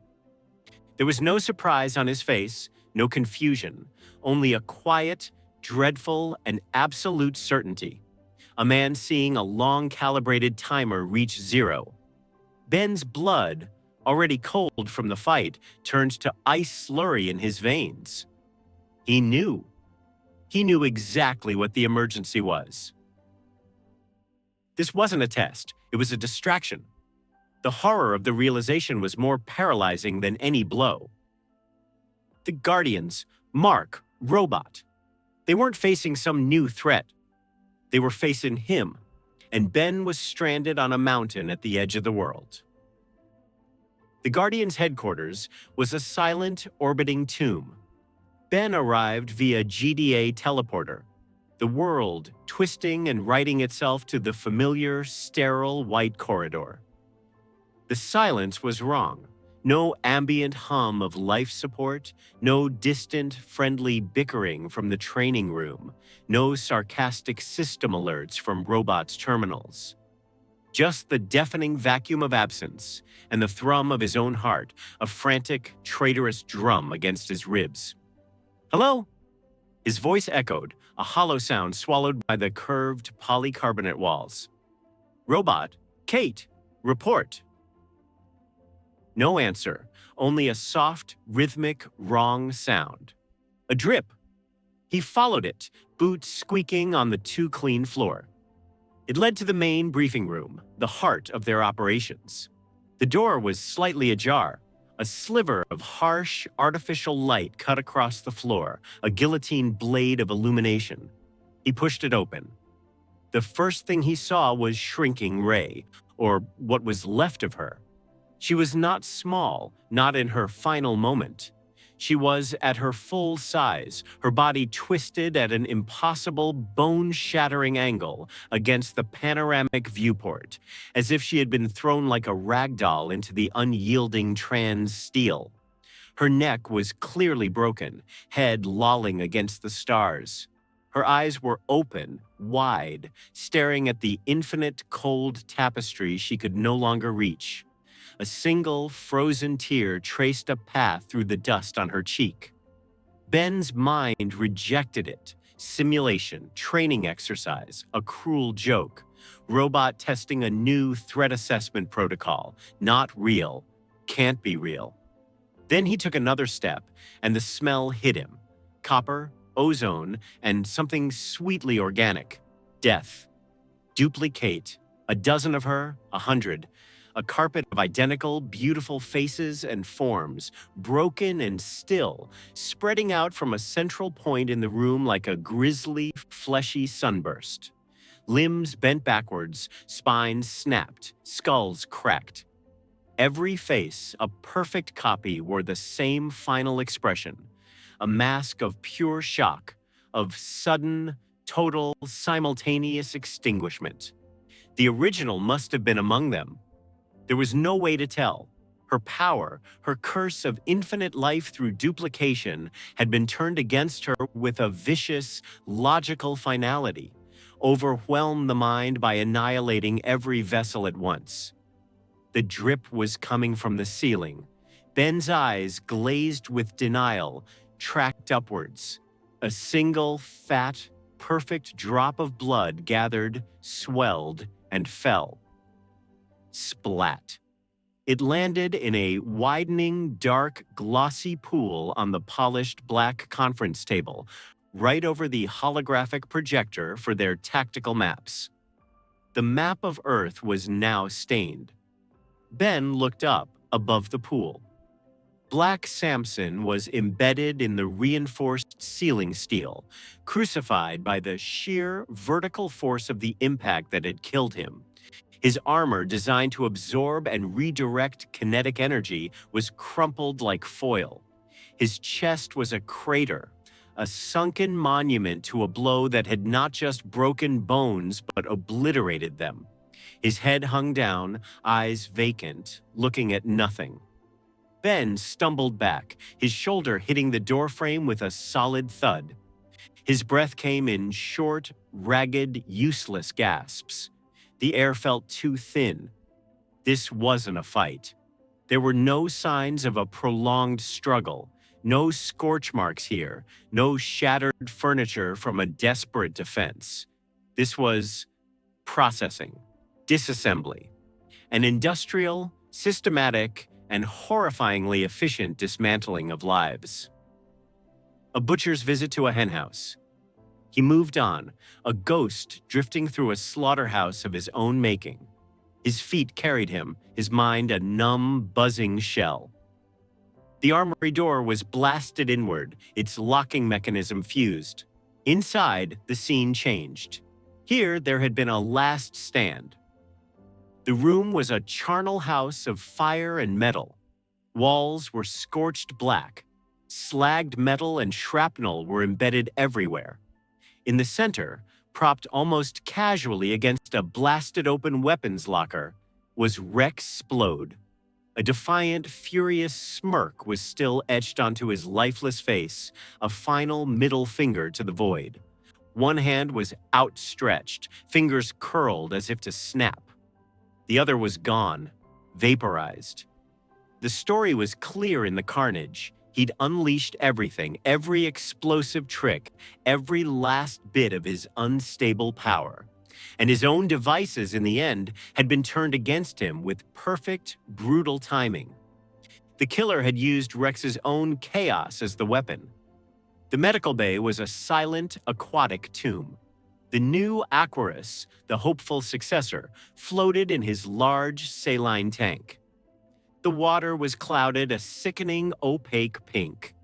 There was no surprise on his face, no confusion, only a quiet, dreadful, and absolute certainty. A man seeing a long-calibrated timer reach zero. Ben's blood, already cold from the fight, turned to ice slurry in his veins. He knew. He knew exactly what the emergency was. This wasn't a test. It was a distraction. The horror of the realization was more paralyzing than any blow. The Guardians, Mark, Robot. They weren't facing some new threat. They were facing him, and Ben was stranded on a mountain at the edge of the world. The Guardians' headquarters was a silent, orbiting tomb. Ben arrived via GDA teleporter, the world twisting and righting itself to the familiar, sterile white corridor. The silence was wrong. No ambient hum of life support, no distant, friendly bickering from the training room, no sarcastic system alerts from robots' terminals. Just the deafening vacuum of absence and the thrum of his own heart, a frantic, traitorous drum against his ribs. "Hello?" His voice echoed, a hollow sound swallowed by the curved polycarbonate walls. "Robot, Kate, report." No answer, only a soft, rhythmic, wrong sound. A drip. He followed it, boots squeaking on the too-clean floor. It led to the main briefing room, the heart of their operations. The door was slightly ajar. A sliver of harsh, artificial light cut across the floor, a guillotine blade of illumination. He pushed it open. The first thing he saw was shrinking Ray, or what was left of her. She was not small, not in her final moment. She was at her full size, her body twisted at an impossible, bone-shattering angle against the panoramic viewport, as if she had been thrown like a rag doll into the unyielding trans steel. Her neck was clearly broken, head lolling against the stars. Her eyes were open, wide, staring at the infinite cold tapestry she could no longer reach. A single frozen tear traced a path through the dust on her cheek. Ben's mind rejected it. Simulation, training exercise, a cruel joke. Robot testing a new threat assessment protocol. Not real. Can't be real. Then he took another step, and the smell hit him. Copper, ozone, and something sweetly organic. Death. Duplicate. A dozen of her, 100, a carpet of identical, beautiful faces and forms, broken and still, spreading out from a central point in the room like a grisly, fleshy sunburst. Limbs bent backwards, spines snapped, skulls cracked. Every face, a perfect copy, wore the same final expression, a mask of pure shock, of sudden, total, simultaneous extinguishment. The original must have been among them. There was no way to tell. Her power, her curse of infinite life through duplication, had been turned against her with a vicious, logical finality, overwhelmed the mind by annihilating every vessel at once. The drip was coming from the ceiling. Ben's eyes, glazed with denial, tracked upwards. A single, fat, perfect drop of blood gathered, swelled, and fell. Splat. It landed in a widening, dark, glossy pool on the polished black conference table, right over the holographic projector for their tactical maps. The map of Earth was now stained. Ben looked up above the pool. Black Samson was embedded in the reinforced ceiling steel, crucified by the sheer vertical force of the impact that had killed him. His armor, designed to absorb and redirect kinetic energy, was crumpled like foil. His chest was a crater, a sunken monument to a blow that had not just broken bones but obliterated them. His head hung down, eyes vacant, looking at nothing. Ben stumbled back, his shoulder hitting the doorframe with a solid thud. His breath came in short, ragged, useless gasps. The air felt too thin. This wasn't a fight. There were no signs of a prolonged struggle, no scorch marks here, no shattered furniture from a desperate defense. This was processing, disassembly, an industrial, systematic, and horrifyingly efficient dismantling of lives. A butcher's visit to a henhouse. He moved on, a ghost drifting through a slaughterhouse of his own making. His feet carried him, his mind a numb, buzzing shell. The armory door was blasted inward, its locking mechanism fused. Inside, the scene changed. Here, there had been a last stand. The room was a charnel house of fire and metal. Walls were scorched black. Slagged metal and shrapnel were embedded everywhere. In the center, propped almost casually against a blasted open weapons locker, was Rex Splode. A defiant, furious smirk was still etched onto his lifeless face, a final middle finger to the void. One hand was outstretched, fingers curled as if to snap. The other was gone, vaporized. The story was clear in the carnage. He'd unleashed everything, every explosive trick, every last bit of his unstable power. And his own devices, in the end, had been turned against him with perfect, brutal timing. The killer had used Rex's own chaos as the weapon. The medical bay was a silent, aquatic tomb. The new Aquarius, the hopeful successor, floated in his large saline tank. The water was clouded a sickening, opaque pink.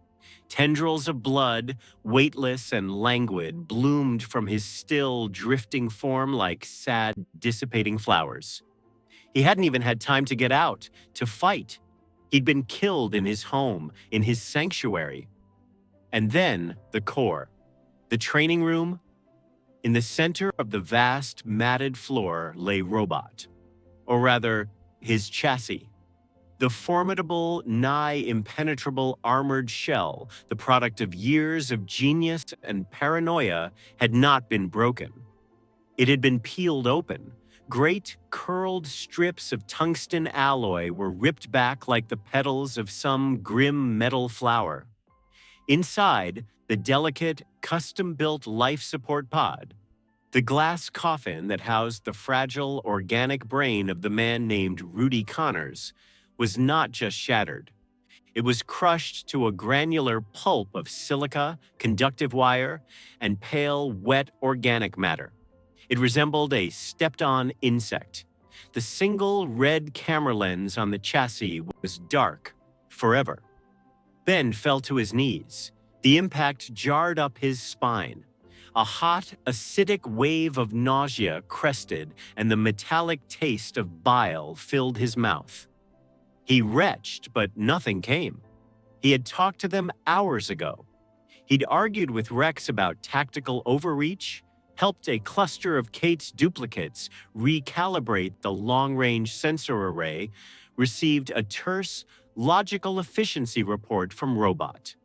Tendrils of blood, weightless and languid, bloomed from his still, drifting form like sad, dissipating flowers. He hadn't even had time to get out, to fight. He'd been killed in his home, in his sanctuary. And then the core, the training room. In the center of the vast, matted floor lay Robot, or rather, his chassis. The formidable, nigh impenetrable armored shell, the product of years of genius and paranoia, had not been broken. It had been peeled open. Great, curled strips of tungsten alloy were ripped back like the petals of some grim metal flower. Inside, the delicate, custom-built life support pod, the glass coffin that housed the fragile, organic brain of the man named Rudy Connors, was not just shattered. It was crushed to a granular pulp of silica, conductive wire, and pale, wet organic matter. It resembled a stepped-on insect. The single red camera lens on the chassis was dark forever. Ben fell to his knees. The impact jarred up his spine. A hot, acidic wave of nausea crested, and the metallic taste of bile filled his mouth. He retched, but nothing came. He had talked to them hours ago. He'd argued with Rex about tactical overreach, helped a cluster of Kate's duplicates recalibrate the long-range sensor array, received a terse, logical efficiency report from Robot.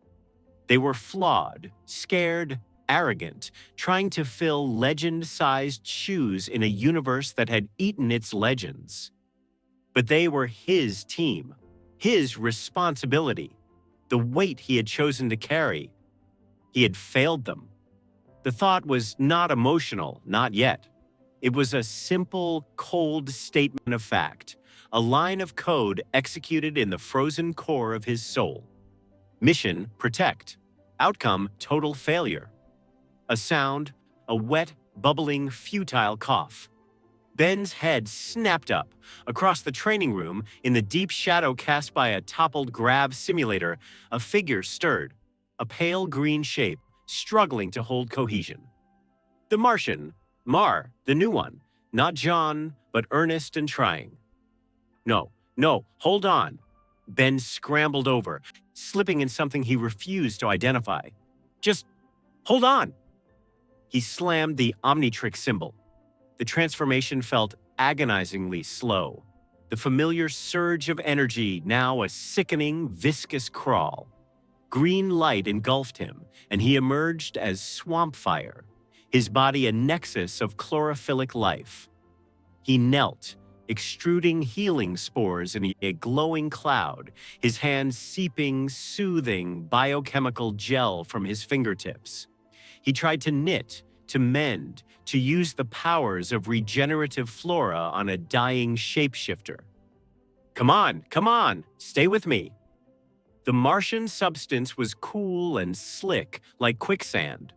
They were flawed, scared, arrogant, trying to fill legend-sized shoes in a universe that had eaten its legends. But they were his team, his responsibility, the weight he had chosen to carry. He had failed them. The thought was not emotional, not yet. It was a simple, cold statement of fact, a line of code executed in the frozen core of his soul. Mission, protect. Outcome, total failure. A sound, a wet, bubbling, futile cough. Ben's head snapped up. Across the training room, in the deep shadow cast by a toppled grav simulator, a figure stirred, a pale green shape, struggling to hold cohesion. The Martian, Mar, the new one, not John, but earnest and trying. No, hold on. Ben scrambled over, slipping in something he refused to identify. Just hold on. He slammed the Omnitrix symbol. The transformation felt agonizingly slow. The familiar surge of energy, now a sickening, viscous crawl. Green light engulfed him, and he emerged as swamp fire, his body a nexus of chlorophyllc life. He knelt, extruding healing spores in a glowing cloud, his hands seeping soothing biochemical gel from his fingertips. He tried to knit, to mend, to use the powers of regenerative flora on a dying shapeshifter. Come on, stay with me. The Martian substance was cool and slick, like quicksand.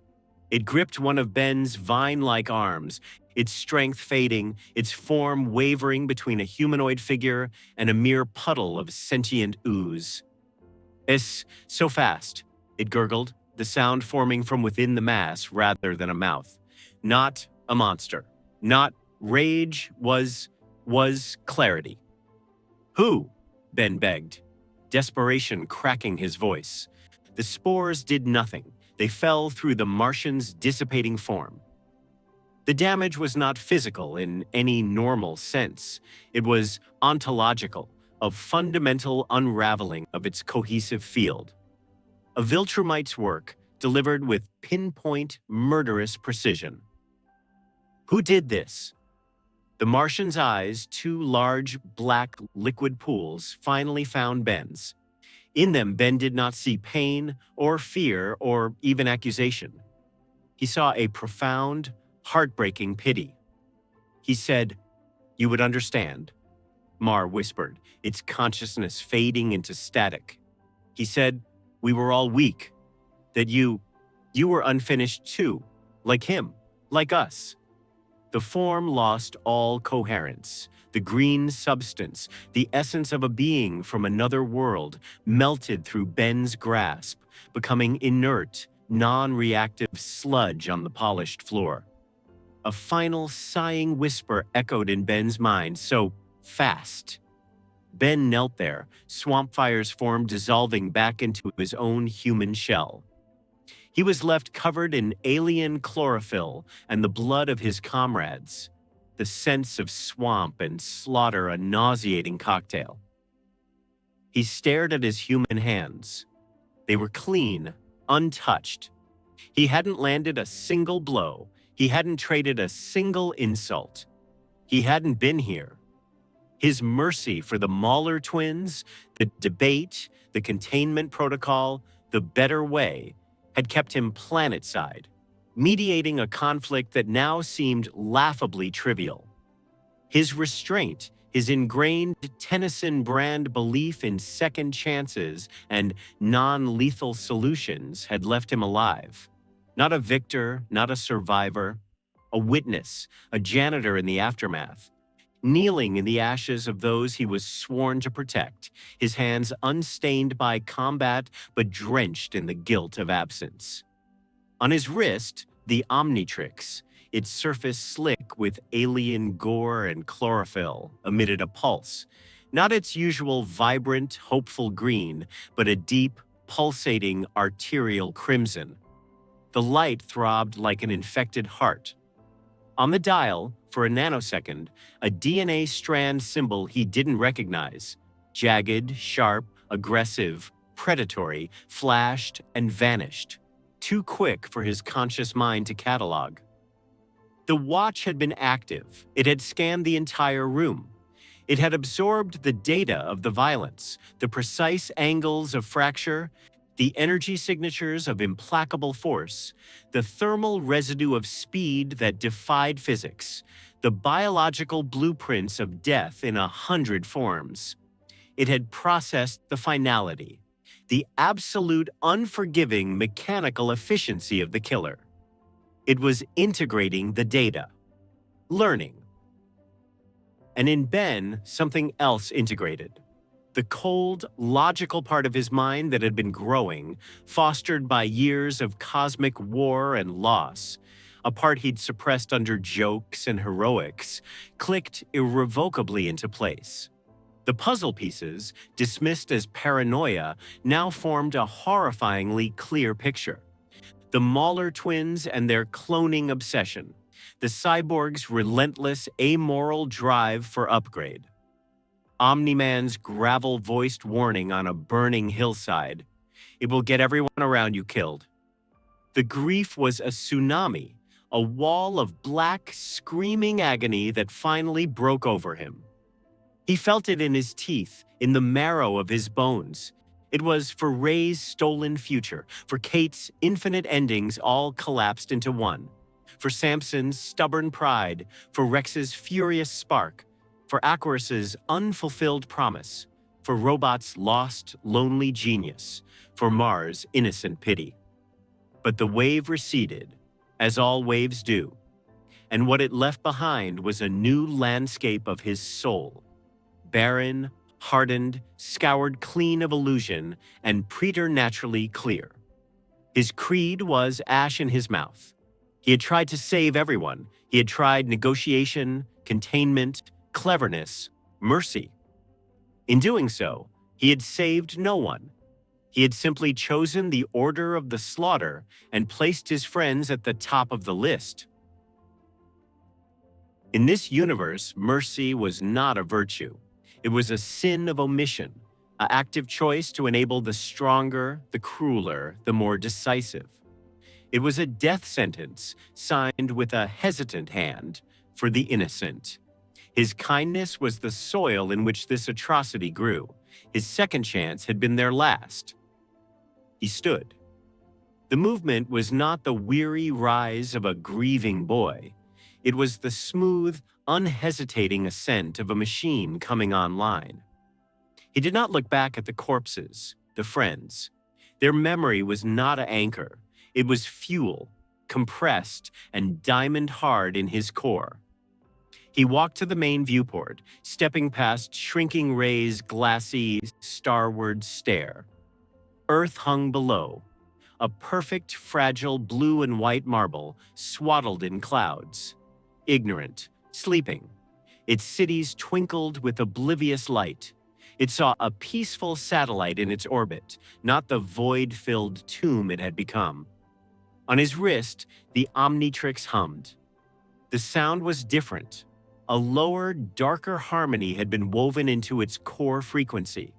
It gripped one of Ben's vine-like arms, its strength fading, its form wavering between a humanoid figure and a mere puddle of sentient ooze. "It's so fast," it gurgled, the sound forming from within the mass rather than a mouth. Not a monster. Not rage, was clarity. "Who?" Ben begged, desperation cracking his voice. The spores did nothing. They fell through the Martian's dissipating form. The damage was not physical in any normal sense. It was ontological, of fundamental unraveling of its cohesive field. A Viltrumite's work delivered with pinpoint, murderous precision. Who did this? The Martian's eyes, two large, black, liquid pools, finally found Ben's. In them, Ben did not see pain or fear or even accusation. He saw a profound, heartbreaking pity. He said, "You would understand," Mar whispered, its consciousness fading into static. He said, "We were all weak, that you were unfinished too, like him, like us." The form lost all coherence. The green substance, the essence of a being from another world, melted through Ben's grasp, becoming inert, non-reactive sludge on the polished floor. A final sighing whisper echoed in Ben's mind, so fast. Ben knelt there, Swampfire's form dissolving back into his own human shell. He was left covered in alien chlorophyll and the blood of his comrades, the sense of swamp and slaughter a nauseating cocktail. He stared at his human hands. They were clean, untouched. He hadn't landed a single blow. He hadn't traded a single insult. He hadn't been here. His mercy for the Mahler twins, the debate, the containment protocol, the better way, had kept him planet-side, mediating a conflict that now seemed laughably trivial. His restraint, his ingrained Tennyson brand belief in second chances and non-lethal solutions had left him alive. Not a victor, not a survivor, a witness, a janitor in the aftermath, kneeling in the ashes of those he was sworn to protect, his hands unstained by combat but drenched in the guilt of absence. On his wrist, the Omnitrix, its surface slick with alien gore and chlorophyll, emitted a pulse. Not its usual vibrant, hopeful green, but a deep, pulsating arterial crimson. The light throbbed like an infected heart. On the dial, for a nanosecond, a DNA strand symbol he didn't recognize, jagged, sharp, aggressive, predatory, flashed and vanished, too quick for his conscious mind to catalog. The watch had been active. It had scanned the entire room. It had absorbed the data of the violence, the precise angles of fracture, the energy signatures of implacable force, the thermal residue of speed that defied physics, the biological blueprints of death in 100 forms. It had processed the finality, the absolute unforgiving mechanical efficiency of the killer. It was integrating the data, learning. And in Ben, something else integrated. The cold, logical part of his mind that had been growing, fostered by years of cosmic war and loss, a part he'd suppressed under jokes and heroics, clicked irrevocably into place. The puzzle pieces, dismissed as paranoia, now formed a horrifyingly clear picture. The Mahler twins and their cloning obsession, the cyborg's relentless, amoral drive for upgrade. Omni-Man's gravel-voiced warning on a burning hillside. It will get everyone around you killed. The grief was a tsunami, a wall of black, screaming agony that finally broke over him. He felt it in his teeth, in the marrow of his bones. It was for Ray's stolen future, for Kate's infinite endings all collapsed into one, for Samson's stubborn pride, for Rex's furious spark, for Aquarius's unfulfilled promise, for Robot's lost, lonely genius, for Mars' innocent pity. But the wave receded, as all waves do, and what it left behind was a new landscape of his soul, barren, hardened, scoured clean of illusion, and preternaturally clear. His creed was ash in his mouth. He had tried to save everyone. He had tried negotiation, containment, cleverness, mercy. In doing so, he had saved no one. He had simply chosen the order of the slaughter and placed his friends at the top of the list. In this universe, mercy was not a virtue. It was a sin of omission, an active choice to enable the stronger, the crueler, the more decisive. It was a death sentence signed with a hesitant hand for the innocent. His kindness was the soil in which this atrocity grew. His second chance had been their last. He stood. The movement was not the weary rise of a grieving boy. It was the smooth, unhesitating ascent of a machine coming online. He did not look back at the corpses, the friends. Their memory was not an anchor. It was fuel, compressed and diamond hard in his core. He walked to the main viewport, stepping past shrinking Ray's glassy, starward stare. Earth hung below, a perfect, fragile blue and white marble swaddled in clouds. Ignorant, sleeping. Its cities twinkled with oblivious light. It saw a peaceful satellite in its orbit, not the void-filled tomb it had become. On his wrist, the Omnitrix hummed. The sound was different. A lower, darker harmony had been woven into its core frequency.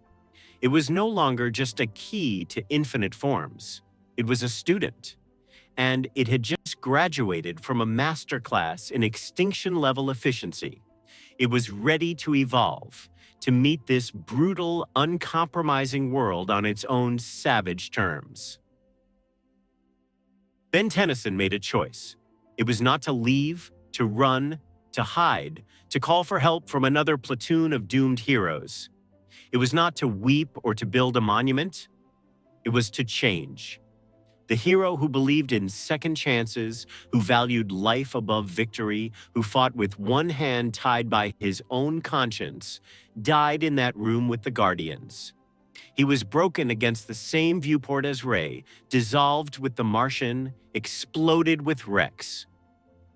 It was no longer just a key to infinite forms. It was a student. And it had just graduated from a masterclass in extinction-level efficiency. It was ready to evolve, to meet this brutal, uncompromising world on its own savage terms. Ben Tennyson made a choice. It was not to leave, to run, to hide, to call for help from another platoon of doomed heroes. It was not to weep or to build a monument. It was to change. The hero who believed in second chances, who valued life above victory, who fought with one hand tied by his own conscience, died in that room with the Guardians. He was broken against the same viewport as Ray, dissolved with the Martian, exploded with Rex.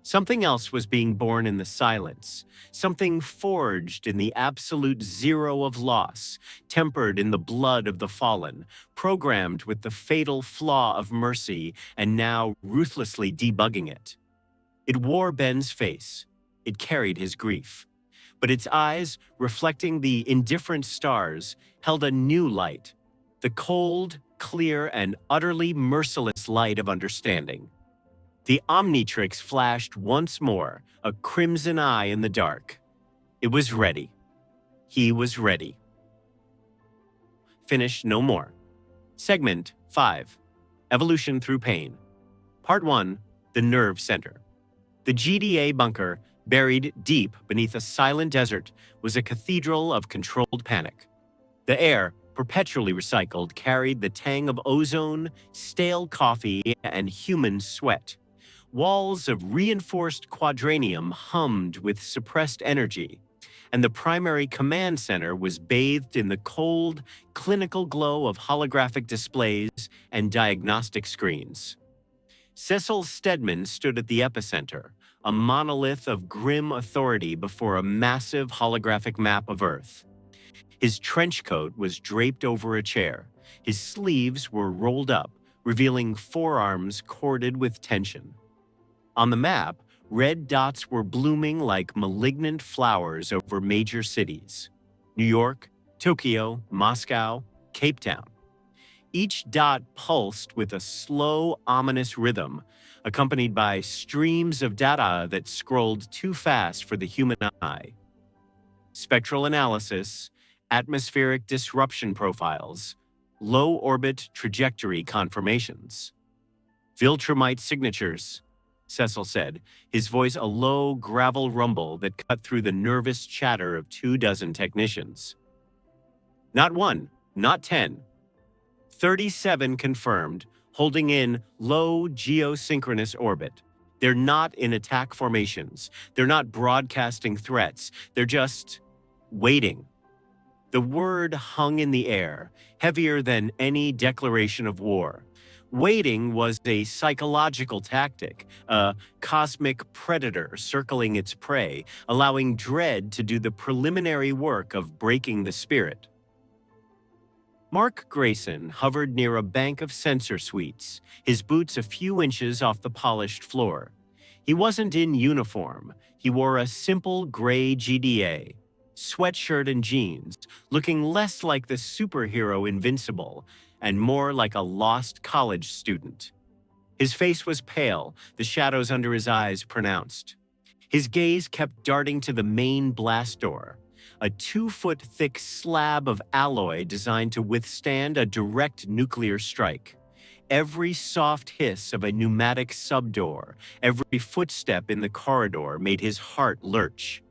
Something else was being born in the silence, something forged in the absolute zero of loss, tempered in the blood of the fallen, programmed with the fatal flaw of mercy, and now ruthlessly debugging it. It wore Ben's face. It carried his grief. But its eyes, reflecting the indifferent stars, held a new light, the cold, clear, and utterly merciless light of understanding. The Omnitrix flashed once more, a crimson eye in the dark. It was ready. He was ready. Finish no more. Segment 5. Evolution Through Pain. Part 1. The Nerve Center. The GDA bunker, buried deep beneath a silent desert, was a cathedral of controlled panic. The air, perpetually recycled, carried the tang of ozone, stale coffee, and human sweat. Walls of reinforced quadranium hummed with suppressed energy, and the primary command center was bathed in the cold, clinical glow of holographic displays and diagnostic screens. Cecil Stedman stood at the epicenter, a monolith of grim authority before a massive holographic map of Earth. His trench coat was draped over a chair. His sleeves were rolled up, revealing forearms corded with tension. On the map, red dots were blooming like malignant flowers over major cities: New York, Tokyo, Moscow, Cape Town. Each dot pulsed with a slow, ominous rhythm, accompanied by streams of data that scrolled too fast for the human eye. Spectral analysis, atmospheric disruption profiles, low-orbit trajectory confirmations. Viltrumite signatures, Cecil said, his voice a low, gravel rumble that cut through the nervous chatter of 24 technicians. Not 1, not 10. 37 confirmed, holding in low geosynchronous orbit. They're not in attack formations. They're not broadcasting threats. They're just waiting. The word hung in the air, heavier than any declaration of war. Waiting was a psychological tactic, a cosmic predator circling its prey, allowing dread to do the preliminary work of breaking the spirit. Mark Grayson hovered near a bank of sensor suites, his boots a few inches off the polished floor. He wasn't in uniform. He wore a simple gray GDA, sweatshirt and jeans, looking less like the superhero Invincible and more like a lost college student. His face was pale, the shadows under his eyes pronounced. His gaze kept darting to the main blast door, a 2-foot-thick slab of alloy designed to withstand a direct nuclear strike. Every soft hiss of a pneumatic subdoor, every footstep in the corridor made his heart lurch.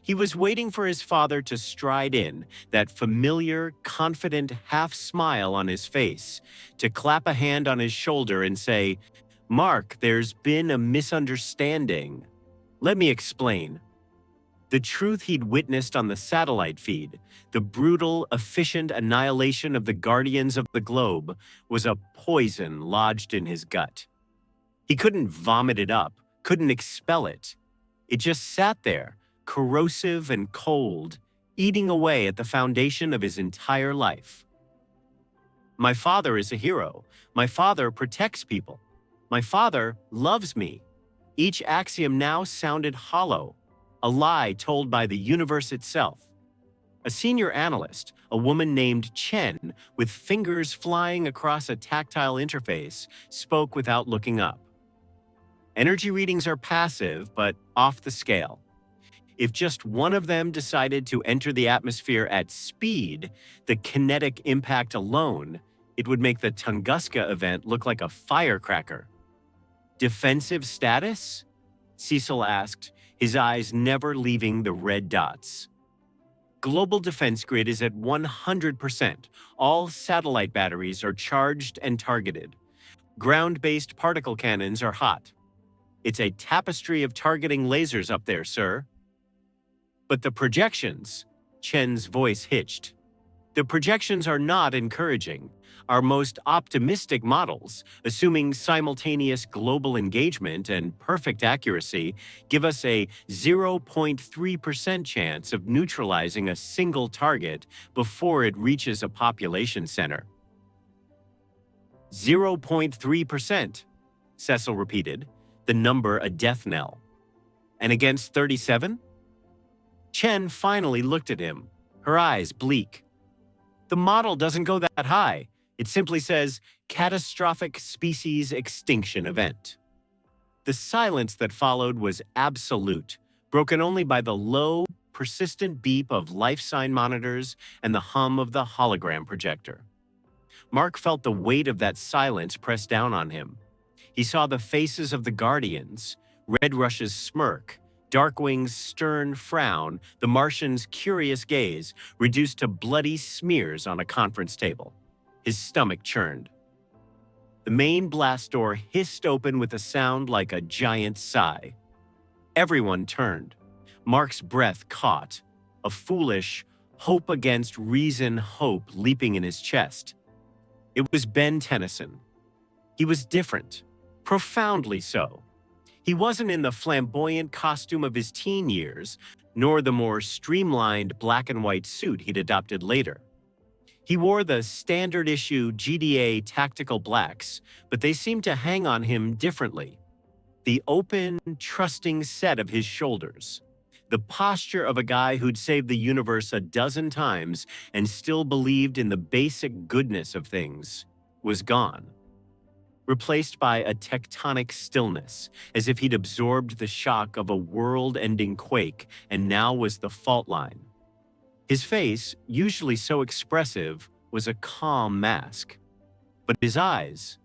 He was waiting for his father to stride in, that familiar, confident half-smile on his face, to clap a hand on his shoulder and say, "Mark, there's been a misunderstanding. Let me explain." The truth he'd witnessed on the satellite feed, the brutal, efficient annihilation of the guardians of the globe, was a poison lodged in his gut. He couldn't vomit it up, couldn't expel it. It just sat there, corrosive and cold, eating away at the foundation of his entire life. My father is a hero. My father protects people. My father loves me. Each axiom now sounded hollow, a lie told by the universe itself. A senior analyst, a woman named Chen, with fingers flying across a tactile interface, spoke without looking up. Energy readings are passive, but off the scale. If just one of them decided to enter the atmosphere at speed, the kinetic impact alone, it would make the Tunguska event look like a firecracker. Defensive status? Cecil asked, his eyes never leaving the red dots. Global defense grid is at 100%. All satellite batteries are charged and targeted. Ground-based particle cannons are hot. It's a tapestry of targeting lasers up there, sir. But the projections, Chen's voice hitched. The projections are not encouraging. Our most optimistic models, assuming simultaneous global engagement and perfect accuracy, give us a 0.3% chance of neutralizing a single target before it reaches a population center. 0.3%, Cecil repeated, the number a death knell. And against 37? Chen finally looked at him, her eyes bleak. The model doesn't go that high. It simply says, catastrophic species extinction event. The silence that followed was absolute, broken only by the low, persistent beep of life sign monitors and the hum of the hologram projector. Mark felt the weight of that silence press down on him. He saw the faces of the Guardians, Red Rush's smirk, Darkwing's stern frown, the Martian's curious gaze, reduced to bloody smears on a conference table. His stomach churned. The main blast door hissed open with a sound like a giant sigh. Everyone turned. Mark's breath caught, a foolish, hope against reason hope leaping in his chest. It was Ben Tennyson. He was different, profoundly so. He wasn't in the flamboyant costume of his teen years, nor the more streamlined black and white suit he'd adopted later. He wore the standard-issue GDA tactical blacks, but they seemed to hang on him differently. The open, trusting set of his shoulders. The posture of a guy who'd saved the universe a dozen times and still believed in the basic goodness of things was gone. Replaced by a tectonic stillness, as if he'd absorbed the shock of a world-ending quake and now was the fault line. His face, usually so expressive, was a calm mask. But his eyes,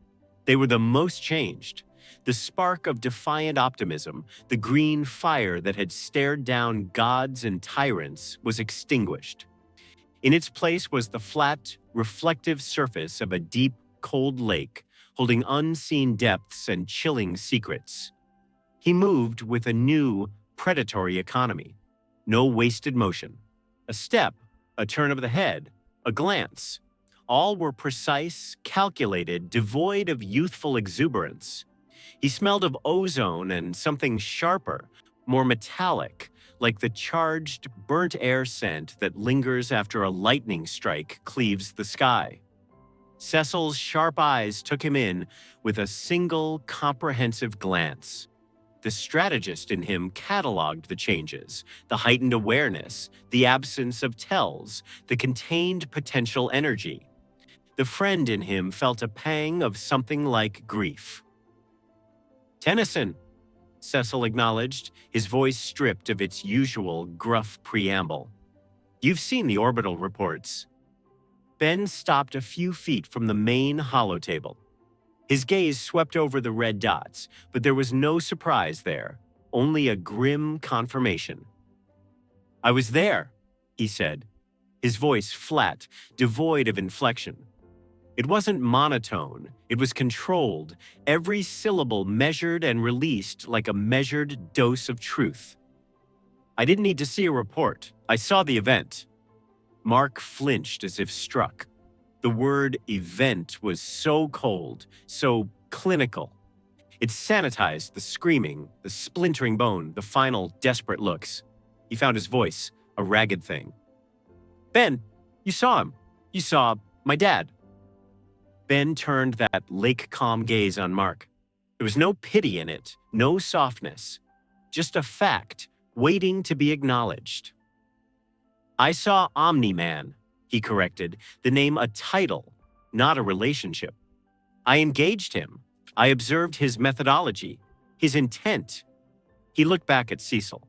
they were the most changed. The spark of defiant optimism, the green fire that had stared down gods and tyrants, was extinguished. In its place was the flat, reflective surface of a deep, cold lake, holding unseen depths and chilling secrets. He moved with a new, predatory economy. No wasted motion. A step, a turn of the head, a glance. All were precise, calculated, devoid of youthful exuberance. He smelled of ozone and something sharper, more metallic, like the charged, burnt air scent that lingers after a lightning strike cleaves the sky. Cecil's sharp eyes took him in with a single, comprehensive glance. The strategist in him cataloged the changes, the heightened awareness, the absence of tells, the contained potential energy. The friend in him felt a pang of something like grief. Tennyson, Cecil acknowledged, his voice stripped of its usual gruff preamble. You've seen the orbital reports. Ben stopped a few feet from the main holotable. His gaze swept over the red dots, but there was no surprise there, only a grim confirmation. I was there, he said, his voice flat, devoid of inflection. It wasn't monotone, it was controlled, every syllable measured and released like a measured dose of truth. I didn't need to see a report. I saw the event. Mark flinched as if struck. The word event was so cold, so clinical. It sanitized the screaming, the splintering bone, the final desperate looks. He found his voice, a ragged thing. Ben, you saw him. You saw my dad. Ben turned that lake-calm gaze on Mark. There was no pity in it, no softness. Just a fact, waiting to be acknowledged. I saw Omni-Man, he corrected, the name a title, not a relationship. I engaged him. I observed his methodology, his intent. He looked back at Cecil.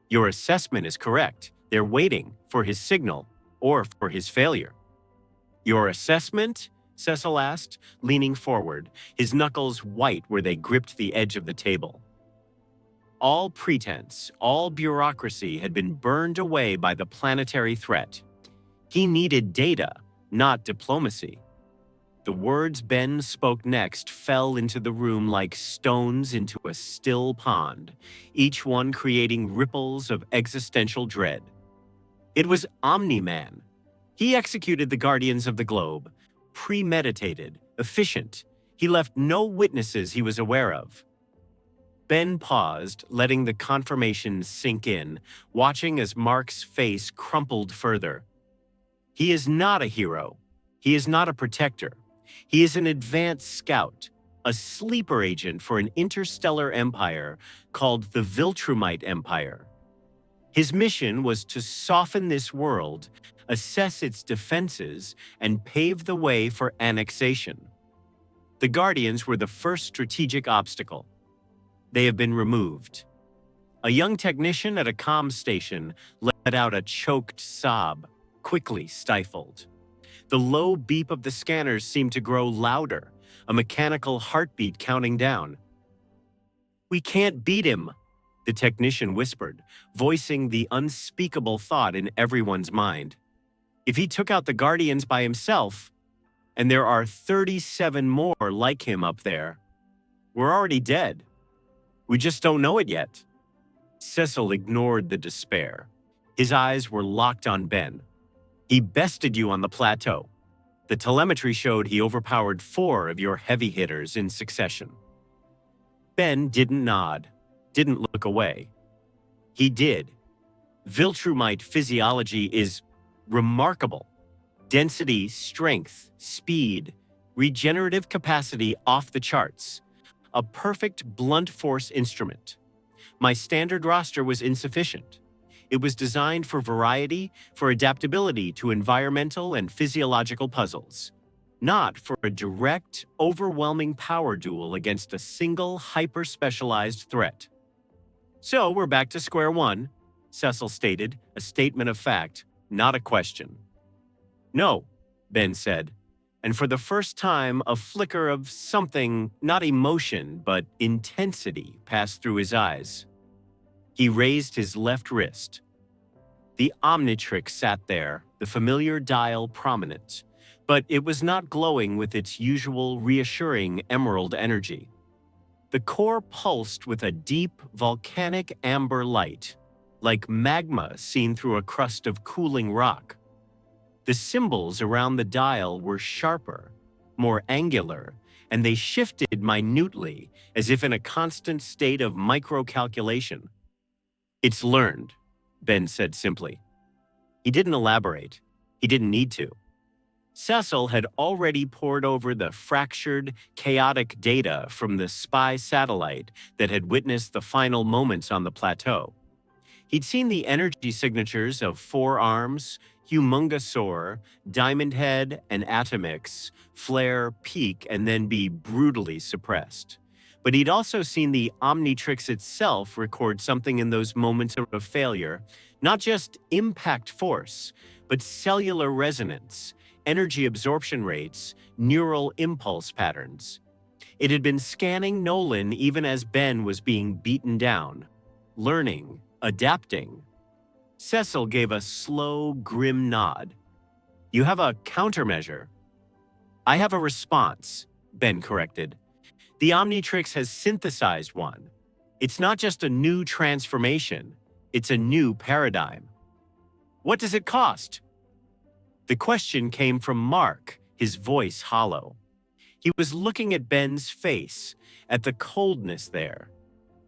Your assessment is correct. They're waiting for his signal or for his failure. Your assessment? Cecil asked, leaning forward, his knuckles white where they gripped the edge of the table. All pretense, all bureaucracy had been burned away by the planetary threat. He needed data, not diplomacy. The words Ben spoke next fell into the room like stones into a still pond, each one creating ripples of existential dread. It was Omni-Man. He executed the Guardians of the Globe, premeditated, efficient. He left no witnesses he was aware of. Ben paused, letting the confirmation sink in, watching as Mark's face crumpled further. He is not a hero. He is not a protector. He is an advanced scout, a sleeper agent for an interstellar empire called the Viltrumite Empire. His mission was to soften this world, assess its defenses, and pave the way for annexation. The Guardians were the first strategic obstacle. They have been removed. A young technician at a comm station let out a choked sob, quickly stifled. The low beep of the scanners seemed to grow louder, a mechanical heartbeat counting down. "We can't beat him," the technician whispered, voicing the unspeakable thought in everyone's mind. "If he took out the Guardians by himself, and there are 37 more like him up there, we're already dead. We just don't know it yet." Cecil ignored the despair. His eyes were locked on Ben. "He bested you on the plateau. The telemetry showed he overpowered 4 of your heavy hitters in succession." Ben didn't nod, didn't look away. He did. Viltrumite physiology is remarkable. Density, strength, speed, regenerative capacity off the charts. A perfect blunt force instrument. My standard roster was insufficient. It was designed for variety, for adaptability to environmental and physiological puzzles, not for a direct, overwhelming power duel against a single hyper-specialized threat. "So we're back to square one," Cecil stated, a statement of fact, not a question. "No," Ben said, and for the first time a flicker of something, not emotion, but intensity passed through his eyes. He raised his left wrist. The Omnitrix sat there, the familiar dial prominent, but it was not glowing with its usual reassuring emerald energy. The core pulsed with a deep, volcanic amber light, like magma seen through a crust of cooling rock. The symbols around the dial were sharper, more angular, and they shifted minutely, as if in a constant state of microcalculation. "It's learned," Ben said simply. He didn't elaborate. He didn't need to. Cecil had already pored over the fractured, chaotic data from the spy satellite that had witnessed the final moments on the plateau. He'd seen the energy signatures of 4 arms, Humongousaur, Diamond Head, and Atomix flare, peak, and then be brutally suppressed. But he'd also seen the Omnitrix itself record something in those moments of failure, not just impact force, but cellular resonance, energy absorption rates, neural impulse patterns. It had been scanning Nolan even as Ben was being beaten down, learning, adapting. Cecil gave a slow, grim nod. "You have a countermeasure." "I have a response," Ben corrected. "The Omnitrix has synthesized one. It's not just a new transformation, it's a new paradigm." "What does it cost?" The question came from Mark, his voice hollow. He was looking at Ben's face, at the coldness there.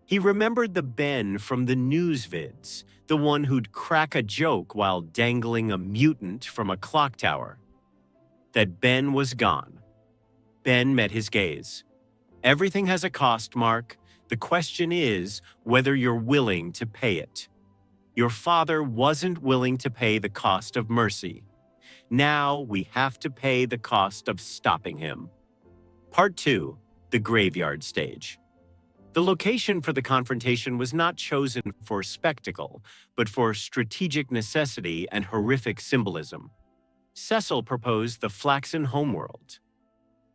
He remembered the Ben from the news vids, the one who'd crack a joke while dangling a mutant from a clock tower. That Ben was gone. Ben met his gaze. "Everything has a cost, Mark. The question is whether you're willing to pay it. Your father wasn't willing to pay the cost of mercy. Now we have to pay the cost of stopping him." Part 2, the graveyard stage. The location for the confrontation was not chosen for spectacle, but for strategic necessity and horrific symbolism. Cecil proposed the Flaxen homeworld.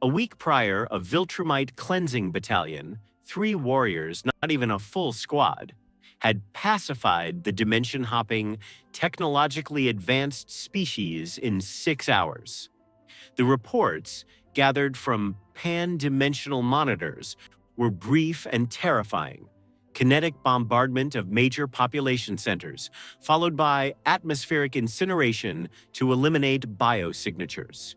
A week prior, a Viltrumite cleansing battalion, 3 warriors, not even a full squad, had pacified the dimension-hopping, technologically advanced species in 6 hours. The reports, gathered from pan-dimensional monitors, were brief and terrifying. Kinetic bombardment of major population centers, followed by atmospheric incineration to eliminate biosignatures.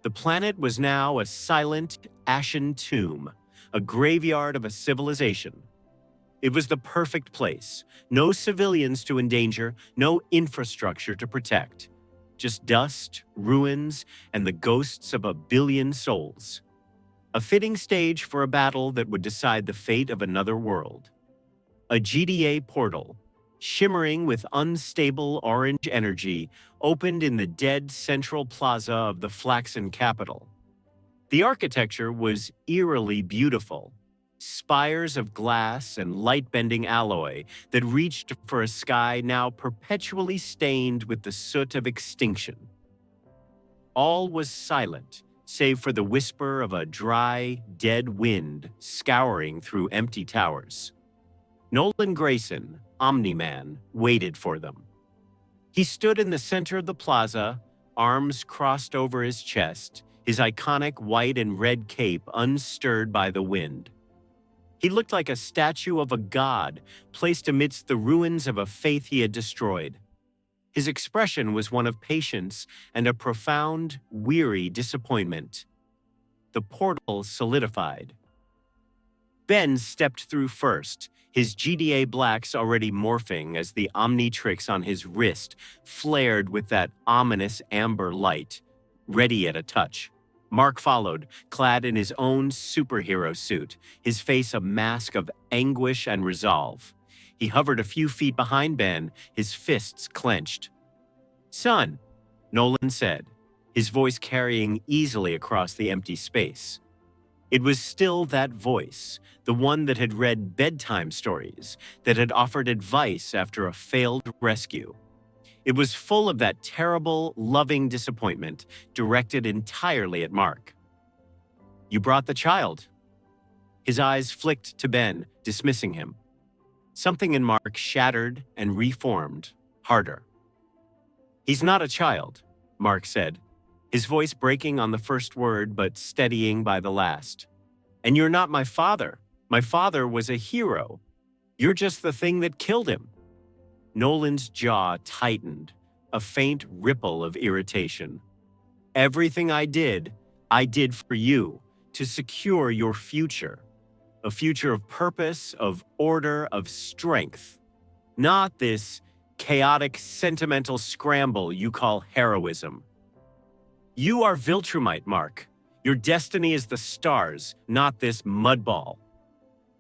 The planet was now a silent, ashen tomb, a graveyard of a civilization. It was the perfect place. No civilians to endanger, no infrastructure to protect. Just dust, ruins, and the ghosts of a billion souls. A fitting stage for a battle that would decide the fate of another world. A GDA portal, shimmering with unstable orange energy, opened in the dead central plaza of the Flaxen capital. The architecture was eerily beautiful. Spires of glass and light-bending alloy that reached for a sky now perpetually stained with the soot of extinction. All was silent, save for the whisper of a dry, dead wind scouring through empty towers. Nolan Grayson, Omni-Man, waited for them. He stood in the center of the plaza, arms crossed over his chest, his iconic white and red cape unstirred by the wind. He looked like a statue of a god placed amidst the ruins of a faith he had destroyed. His expression was one of patience and a profound, weary disappointment. The portal solidified. Ben stepped through first, his GDA blacks already morphing as the Omnitrix on his wrist flared with that ominous amber light, ready at a touch. Mark followed, clad in his own superhero suit, his face a mask of anguish and resolve. He hovered a few feet behind Ben, his fists clenched. "Son," Nolan said, his voice carrying easily across the empty space. It was still that voice, the one that had read bedtime stories, that had offered advice after a failed rescue. It was full of that terrible, loving disappointment, directed entirely at Mark. "You brought the child." His eyes flicked to Ben, dismissing him. Something in Mark shattered and reformed, harder. "He's not a child," Mark said, his voice breaking on the first word but steadying by the last. "And you're not my father. My father was a hero. You're just the thing that killed him." Nolan's jaw tightened, a faint ripple of irritation. "Everything I did for you, to secure your future. A future of purpose, of order, of strength. Not this chaotic, sentimental scramble you call heroism. You are Viltrumite, Mark. Your destiny is the stars, not this mudball."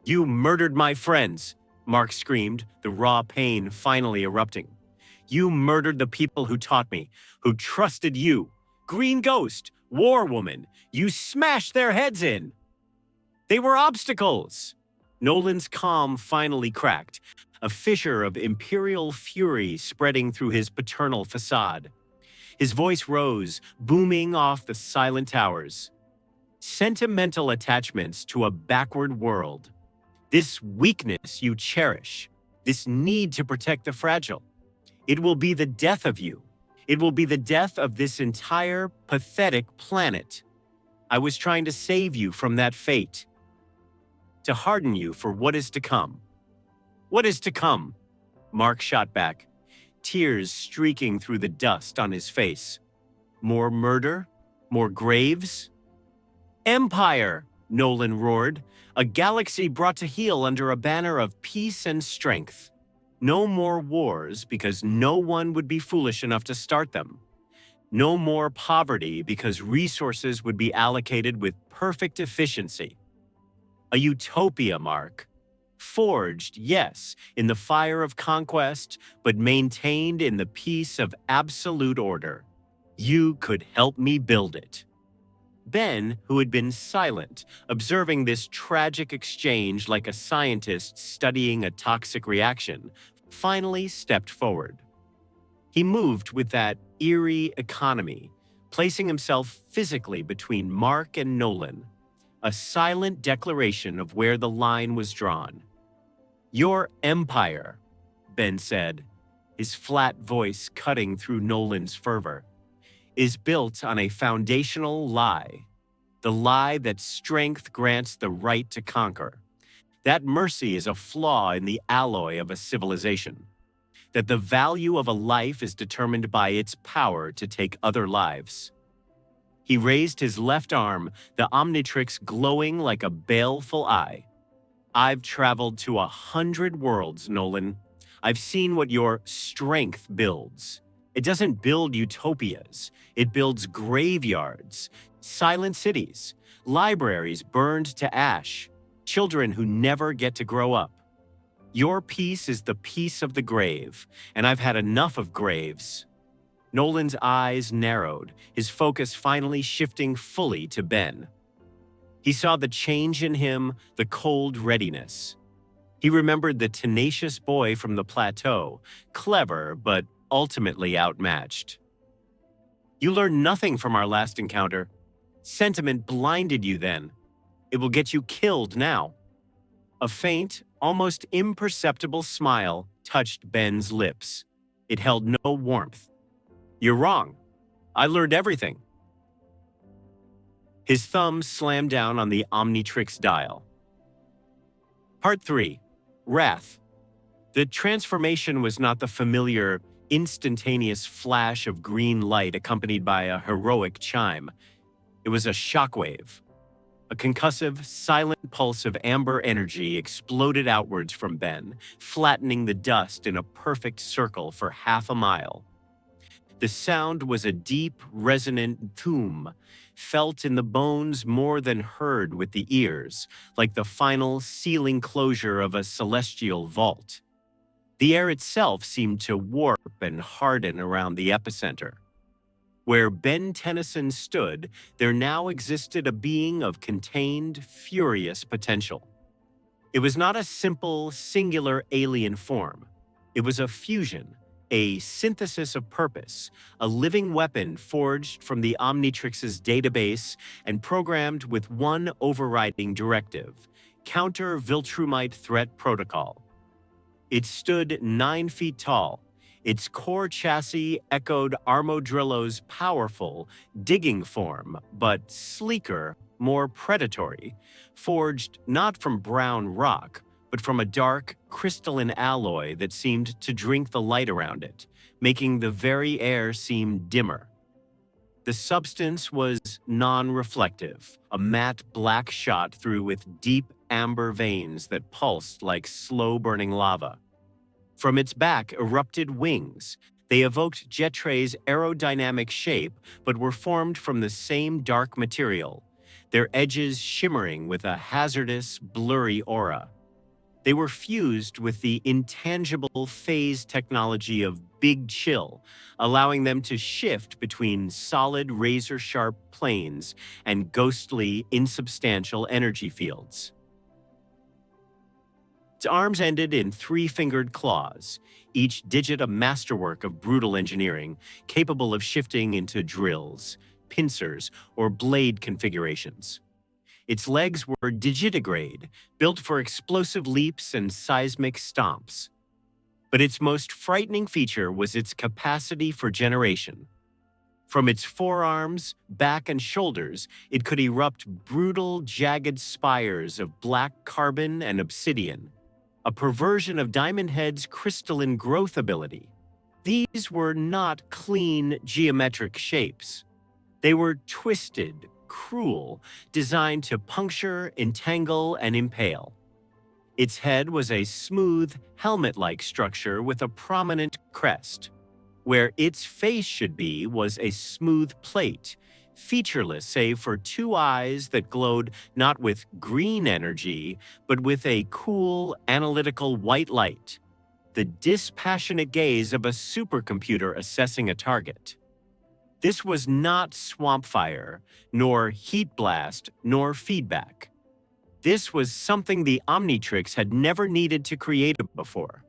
"You murdered my friends," Mark screamed, the raw pain finally erupting. "You murdered the people who taught me, who trusted you. Green Ghost, War Woman, you smashed their heads in." "They were obstacles." Nolan's calm finally cracked, a fissure of imperial fury spreading through his paternal facade. His voice rose, booming off the silent towers. "Sentimental attachments to a backward world. This weakness you cherish, this need to protect the fragile. It will be the death of you. It will be the death of this entire pathetic planet. I was trying to save you from that fate. To harden you for what is to come." "What is to come?" Mark shot back, tears streaking through the dust on his face. "More murder? More graves?" "Empire!" Nolan roared. "A galaxy brought to heel under a banner of peace and strength. No more wars because no one would be foolish enough to start them. No more poverty because resources would be allocated with perfect efficiency. A utopia, Mark. Forged, yes, in the fire of conquest, but maintained in the peace of absolute order. You could help me build it." Ben, who had been silent, observing this tragic exchange like a scientist studying a toxic reaction, finally stepped forward. He moved with that eerie economy, placing himself physically between Mark and Nolan, a silent declaration of where the line was drawn. "Your empire," Ben said, his flat voice cutting through Nolan's fervor, "is built on a foundational lie. the lie that strength grants the right to conquer, that mercy is a flaw in the alloy of a civilization, that the value of a life is determined by its power to take other lives. He raised his left arm, the Omnitrix glowing like a baleful eye. I've traveled to 100 worlds, Nolan. I've seen what your strength builds. It doesn't build utopias. It builds graveyards, silent cities, libraries burned to ash, children who never get to grow up. Your peace is the peace of the grave, and I've had enough of graves. Nolan's eyes narrowed, his focus finally shifting fully to Ben. He saw the change in him, the cold readiness. He remembered the tenacious boy from the plateau, clever but ultimately outmatched. You learned nothing from our last encounter. Sentiment blinded you then. It will get you killed now. A faint, almost imperceptible smile touched Ben's lips. It held no warmth. You're wrong. I learned everything. His thumb slammed down on the Omnitrix dial. Part 3. Wrath. The transformation was not the familiar, instantaneous flash of green light accompanied by a heroic chime. It was a shockwave. A concussive, silent pulse of amber energy exploded outwards from Ben, flattening the dust in a perfect circle for half a mile. The sound was a deep, resonant thum, felt in the bones more than heard with the ears, like the final sealing closure of a celestial vault. The air itself seemed to warp and harden around the epicenter. Where Ben Tennyson stood, there now existed a being of contained, furious potential. It was not a simple, singular alien form. It was a fusion, a synthesis of purpose, a living weapon forged from the Omnitrix's database and programmed with one overriding directive: counter Viltrumite threat protocol. It stood 9 feet tall. Its core chassis echoed Armodrillo's powerful, digging form, but sleeker, more predatory, forged not from brown rock, but from a dark, crystalline alloy that seemed to drink the light around it, making the very air seem dimmer. The substance was non-reflective, a matte black shot through with deep amber veins that pulsed like slow-burning lava. From its back erupted wings. They evoked Jetray's aerodynamic shape, but were formed from the same dark material, their edges shimmering with a hazardous, blurry aura. They were fused with the intangible phase technology of Big Chill, allowing them to shift between solid razor-sharp planes and ghostly, insubstantial energy fields. Its arms ended in 3-fingered claws, each digit a masterwork of brutal engineering, capable of shifting into drills, pincers, or blade configurations. Its legs were digitigrade, built for explosive leaps and seismic stomps. But its most frightening feature was its capacity for generation. From its forearms, back, and shoulders, it could erupt brutal, jagged spires of black carbon and obsidian, a perversion of Diamond Head's crystalline growth ability. These were not clean, geometric shapes. They were twisted, cruel, designed to puncture, entangle, and impale. Its head was a smooth, helmet-like structure with a prominent crest. Where its face should be was a smooth plate, featureless save for 2 eyes that glowed not with green energy, but with a cool, analytical white light, the dispassionate gaze of a supercomputer assessing a target. This was not swamp fire, nor heat blast, nor feedback. This was something the Omnitrix had never needed to create before.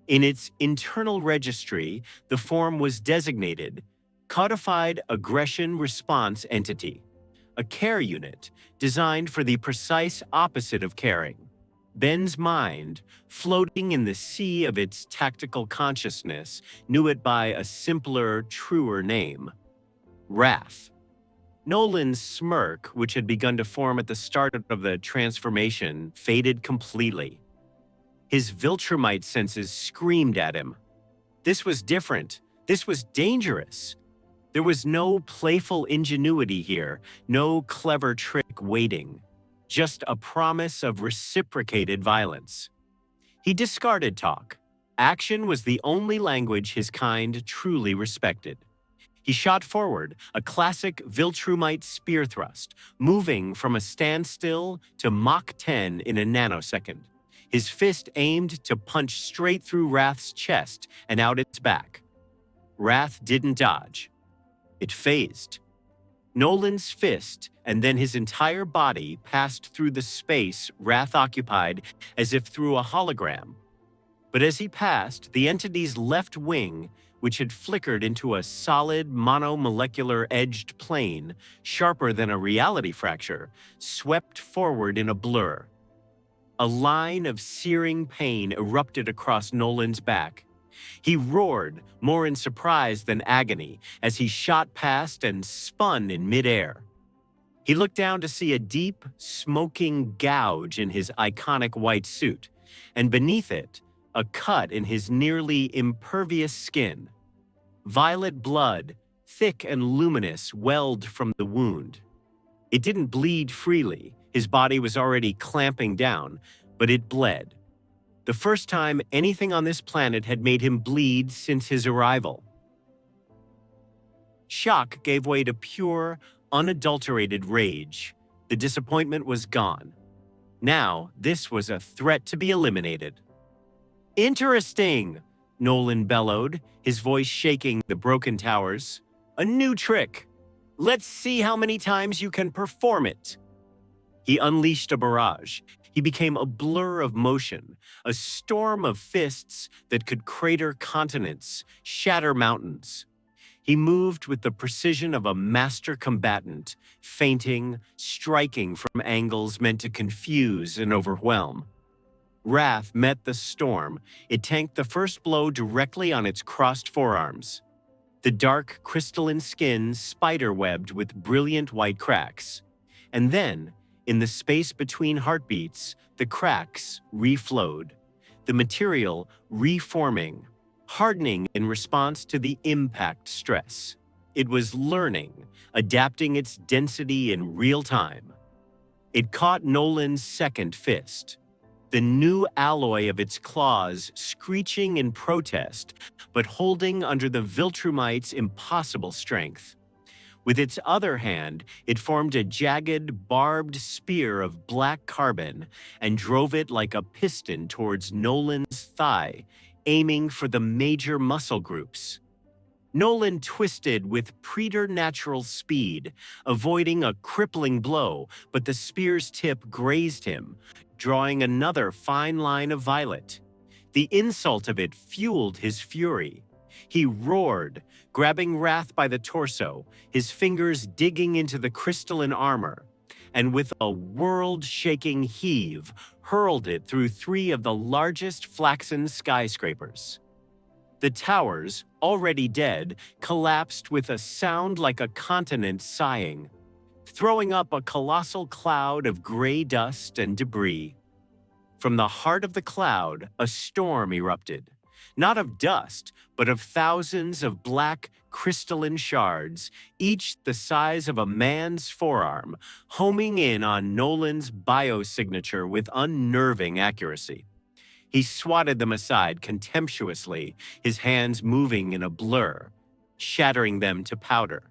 In its internal registry, the form was designated Codified Aggression Response Entity, a care unit designed for the precise opposite of caring. Ben's mind, floating in the sea of its tactical consciousness, knew it by a simpler, truer name: Wrath. Nolan's smirk, which had begun to form at the start of the transformation, faded completely. His Viltrumite senses screamed at him. This was different. This was dangerous. There was no playful ingenuity here, no clever trick waiting, just a promise of reciprocated violence. He discarded talk. Action was the only language his kind truly respected. He shot forward, a classic Viltrumite spear thrust, moving from a standstill to Mach 10 in a nanosecond. His fist aimed to punch straight through Wrath's chest and out its back. Wrath didn't dodge. It phased. Nolan's fist and then his entire body passed through the space Wrath occupied as if through a hologram. But as he passed, the entity's left wing, which had flickered into a solid monomolecular edged plane, sharper than a reality fracture, swept forward in a blur. A line of searing pain erupted across Nolan's back. He roared, more in surprise than agony, as he shot past and spun in midair. He looked down to see a deep, smoking gouge in his iconic white suit, and beneath it, a cut in his nearly impervious skin. Violet blood, thick and luminous, welled from the wound. It didn't bleed freely. His body was already clamping down, but it bled. The first time anything on this planet had made him bleed since his arrival. Shock gave way to pure, unadulterated rage. The disappointment was gone. Now, this was a threat to be eliminated. "Interesting," Nolan bellowed, his voice shaking the broken towers. "A new trick. Let's see how many times you can perform it." He unleashed a barrage. He became a blur of motion, a storm of fists that could crater continents, shatter mountains. He moved with the precision of a master combatant, feinting, striking from angles meant to confuse and overwhelm. Wrath met the storm. It tanked the first blow directly on its crossed forearms. The dark, crystalline skin spider-webbed with brilliant white cracks. And then, in the space between heartbeats, the cracks reflowed, the material reforming, hardening in response to the impact stress. It was learning, adapting its density in real time. It caught Nolan's second fist, the new alloy of its claws screeching in protest, but holding under the Viltrumite's impossible strength. With its other hand, it formed a jagged, barbed spear of black carbon and drove it like a piston towards Nolan's thigh, aiming for the major muscle groups. Nolan twisted with preternatural speed, avoiding a crippling blow, but the spear's tip grazed him, drawing another fine line of violet. The insult of it fueled his fury. He roared, grabbing Wrath by the torso, his fingers digging into the crystalline armor, and with a world-shaking heave, hurled it through 3 of the largest flaxen skyscrapers. The towers, already dead, collapsed with a sound like a continent sighing, throwing up a colossal cloud of gray dust and debris. From the heart of the cloud, a storm erupted. Not of dust, but of thousands of black, crystalline shards, each the size of a man's forearm, homing in on Nolan's biosignature with unnerving accuracy. He swatted them aside contemptuously, his hands moving in a blur, shattering them to powder.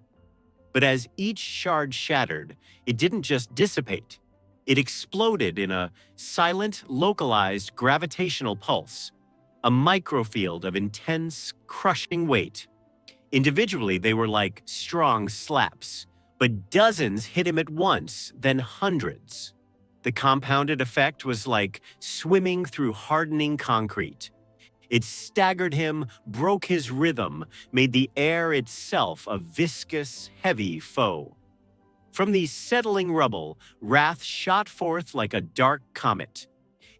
But as each shard shattered, it didn't just dissipate. It exploded in a silent, localized gravitational pulse, a microfield of intense, crushing weight. Individually, they were like strong slaps, but dozens hit him at once, then hundreds. The compounded effect was like swimming through hardening concrete. It staggered him, broke his rhythm, made the air itself a viscous, heavy foe. From the settling rubble, Wrath shot forth like a dark comet.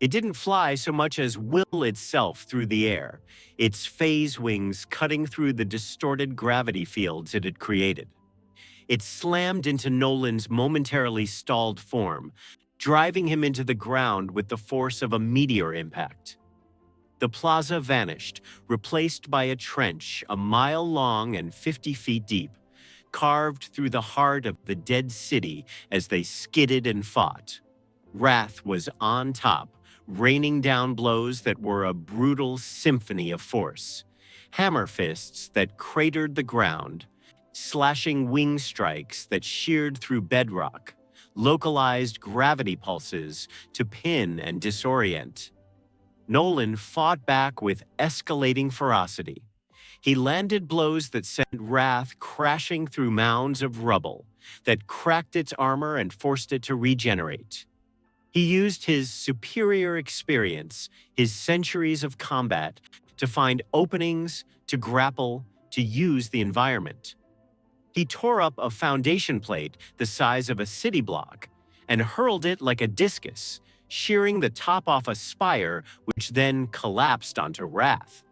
It didn't fly so much as will itself through the air, its phase wings cutting through the distorted gravity fields it had created. It slammed into Nolan's momentarily stalled form, driving him into the ground with the force of a meteor impact. The plaza vanished, replaced by a trench a mile long and 50 feet deep, carved through the heart of the dead city as they skidded and fought. Wrath was on top, raining down blows that were a brutal symphony of force. Hammer fists that cratered the ground, slashing wing strikes that sheared through bedrock, localized gravity pulses to pin and disorient. Nolan fought back with escalating ferocity. He landed blows that sent Wrath crashing through mounds of rubble, that cracked its armor and forced it to regenerate. He used his superior experience, his centuries of combat, to find openings, to grapple, to use the environment. He tore up a foundation plate the size of a city block and hurled it like a discus, shearing the top off a spire, which then collapsed onto Wrath.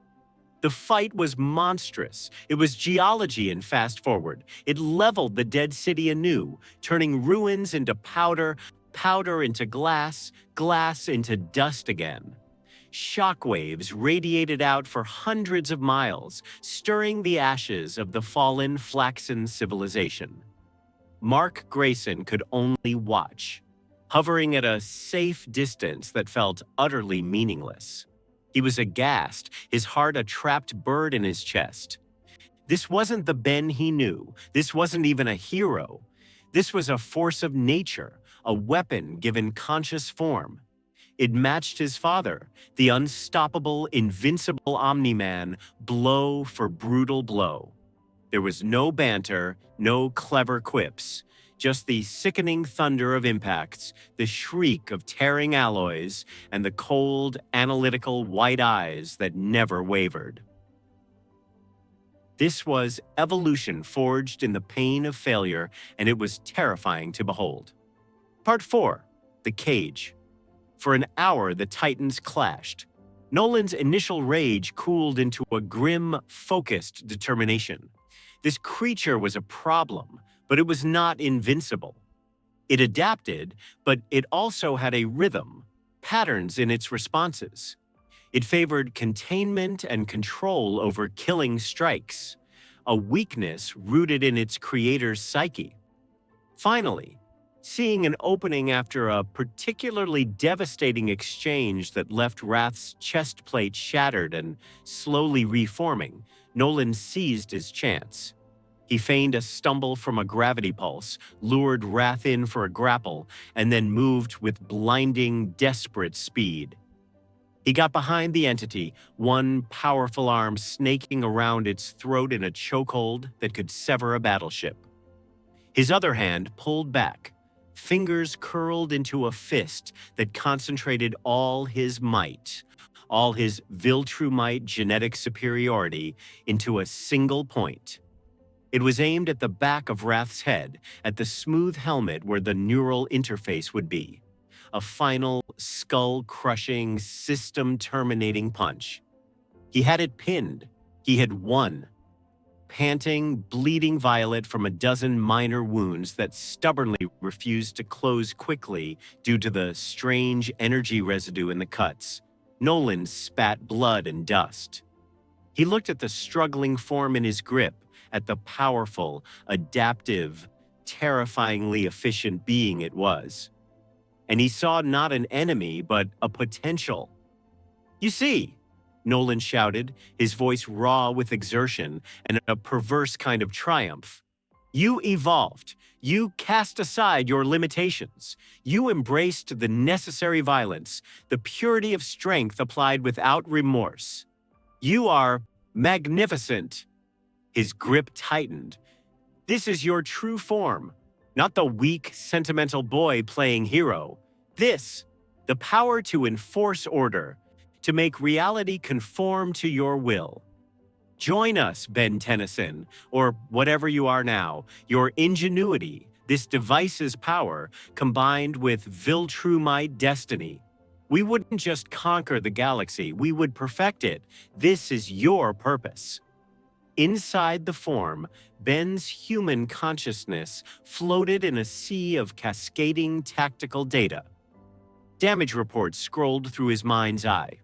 The fight was monstrous. It was geology in fast forward. It leveled the dead city anew, turning ruins into powder, powder into glass, glass into dust again. Shockwaves radiated out for hundreds of miles, stirring the ashes of the fallen flaxen civilization. Mark Grayson could only watch, hovering at a safe distance that felt utterly meaningless. He was aghast, his heart a trapped bird in his chest. This wasn't the Ben he knew. This wasn't even a hero. This was a force of nature, a weapon given conscious form. It matched his father, the unstoppable, invincible Omni-Man, blow for brutal blow. There was no banter, no clever quips, just the sickening thunder of impacts, the shriek of tearing alloys, and the cold, analytical white eyes that never wavered. This was evolution forged in the pain of failure, and it was terrifying to behold. Part 4. The Cage. For an hour, the titans clashed. Nolan's initial rage cooled into a grim, focused determination. This creature was a problem, but it was not invincible. It adapted, but it also had a rhythm, patterns in its responses. It favored containment and control over killing strikes, a weakness rooted in its creator's psyche. Finally, seeing an opening after a particularly devastating exchange that left Wrath's chest plate shattered and slowly reforming, Nolan seized his chance. He feigned a stumble from a gravity pulse, lured Wrath in for a grapple, and then moved with blinding, desperate speed. He got behind the entity, one powerful arm snaking around its throat in a chokehold that could sever a battleship. His other hand pulled back, fingers curled into a fist that concentrated all his might, all his Viltrumite genetic superiority, into a single point. It was aimed at the back of Wrath's head, at the smooth helmet where the neural interface would be. A final, skull-crushing, system-terminating punch. He had it pinned. He had won. Panting, bleeding violet from a dozen minor wounds that stubbornly refused to close quickly due to the strange energy residue in the cuts, Nolan spat blood and dust. He looked at the struggling form in his grip, at the powerful, adaptive, terrifyingly efficient being it was. And he saw not an enemy, but a potential. "You see," Nolan shouted, his voice raw with exertion and a perverse kind of triumph. "You evolved. You cast aside your limitations. You embraced the necessary violence, the purity of strength applied without remorse. You are magnificent." His grip tightened. "This is your true form, not the weak, sentimental boy playing hero. This, the power to enforce order, to make reality conform to your will. Join us, Ben Tennyson, or whatever you are now. Your ingenuity, this device's power, combined with Viltrumite destiny. We wouldn't just conquer the galaxy, we would perfect it. This is your purpose." Inside the form, Ben's human consciousness floated in a sea of cascading tactical data. Damage reports scrolled through his mind's eye.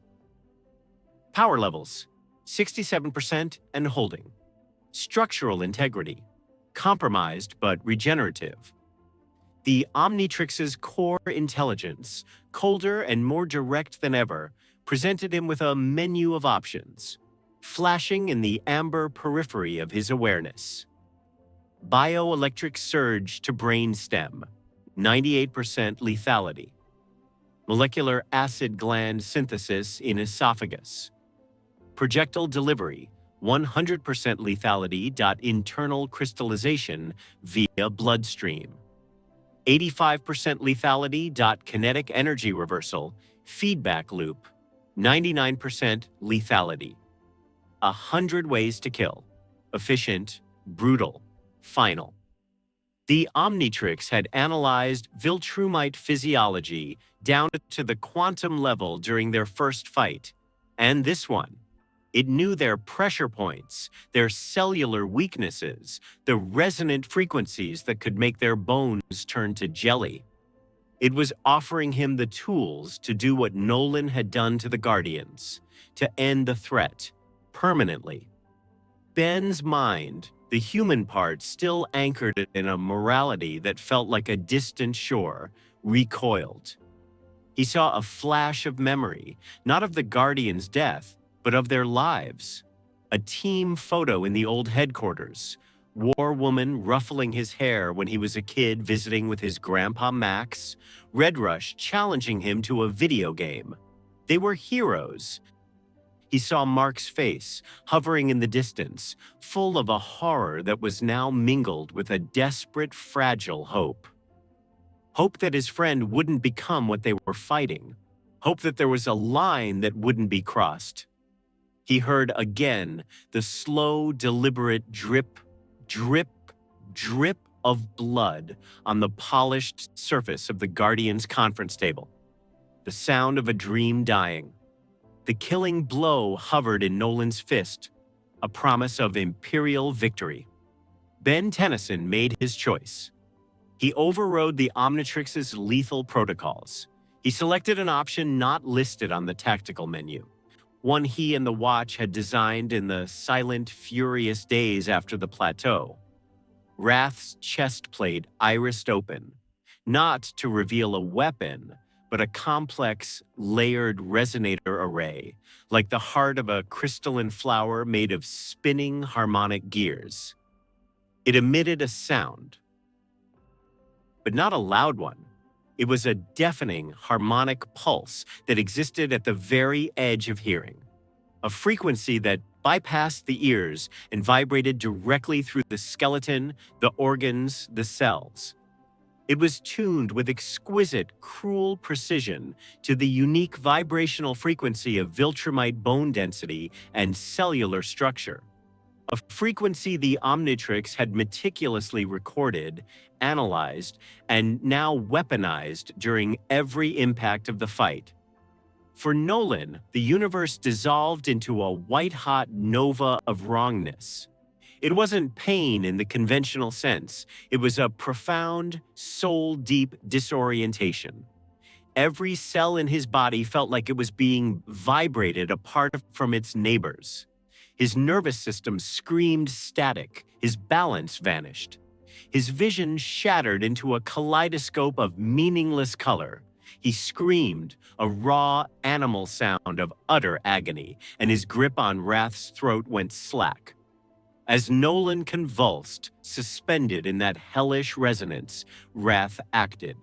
Power levels, 67% and holding. Structural integrity, compromised but regenerative. The Omnitrix's core intelligence, colder and more direct than ever, presented him with a menu of options, flashing in the amber periphery of his awareness. Bioelectric surge to brainstem, 98% lethality. Molecular acid gland synthesis in esophagus. Projectile delivery, 100% lethality. Internal crystallization via bloodstream. 85% lethality. Kinetic energy reversal, feedback loop, 99% lethality. 100 ways to kill, efficient, brutal, final. The Omnitrix had analyzed Viltrumite physiology down to the quantum level during their first fight, and this one. It knew their pressure points, their cellular weaknesses, the resonant frequencies that could make their bones turn to jelly. It was offering him the tools to do what Nolan had done to the Guardians, to end the threat, permanently. Ben's mind, the human part still anchored in a morality that felt like a distant shore, recoiled. He saw a flash of memory, not of the Guardians' death, but of their lives. A team photo in the old headquarters, War Woman ruffling his hair when he was a kid visiting with his grandpa Max, Red Rush challenging him to a video game. They were heroes. He saw Mark's face, hovering in the distance, full of a horror that was now mingled with a desperate, fragile hope. Hope that his friend wouldn't become what they were fighting. Hope that there was a line that wouldn't be crossed. He heard again the slow, deliberate drip, drip, drip of blood on the polished surface of the Guardian's conference table. The sound of a dream dying. The killing blow hovered in Nolan's fist, a promise of imperial victory. Ben Tennyson made his choice. He overrode the Omnitrix's lethal protocols. He selected an option not listed on the tactical menu, one he and the Watch had designed in the silent, furious days after the plateau. Wrath's chest plate irised open, not to reveal a weapon, but a complex, layered resonator array, like the heart of a crystalline flower made of spinning harmonic gears. It emitted a sound, but not a loud one. It was a deafening harmonic pulse that existed at the very edge of hearing, a frequency that bypassed the ears and vibrated directly through the skeleton, the organs, the cells. It was tuned with exquisite, cruel precision to the unique vibrational frequency of Viltrumite bone density and cellular structure, a frequency the Omnitrix had meticulously recorded, analyzed, and now weaponized during every impact of the fight. For Nolan, the universe dissolved into a white-hot nova of wrongness. It wasn't pain in the conventional sense. It was a profound, soul-deep disorientation. Every cell in his body felt like it was being vibrated apart from its neighbors. His nervous system screamed static. His balance vanished. His vision shattered into a kaleidoscope of meaningless color. He screamed, a raw animal sound of utter agony, and his grip on Wrath's throat went slack. As Nolan convulsed, suspended in that hellish resonance, Wrath acted.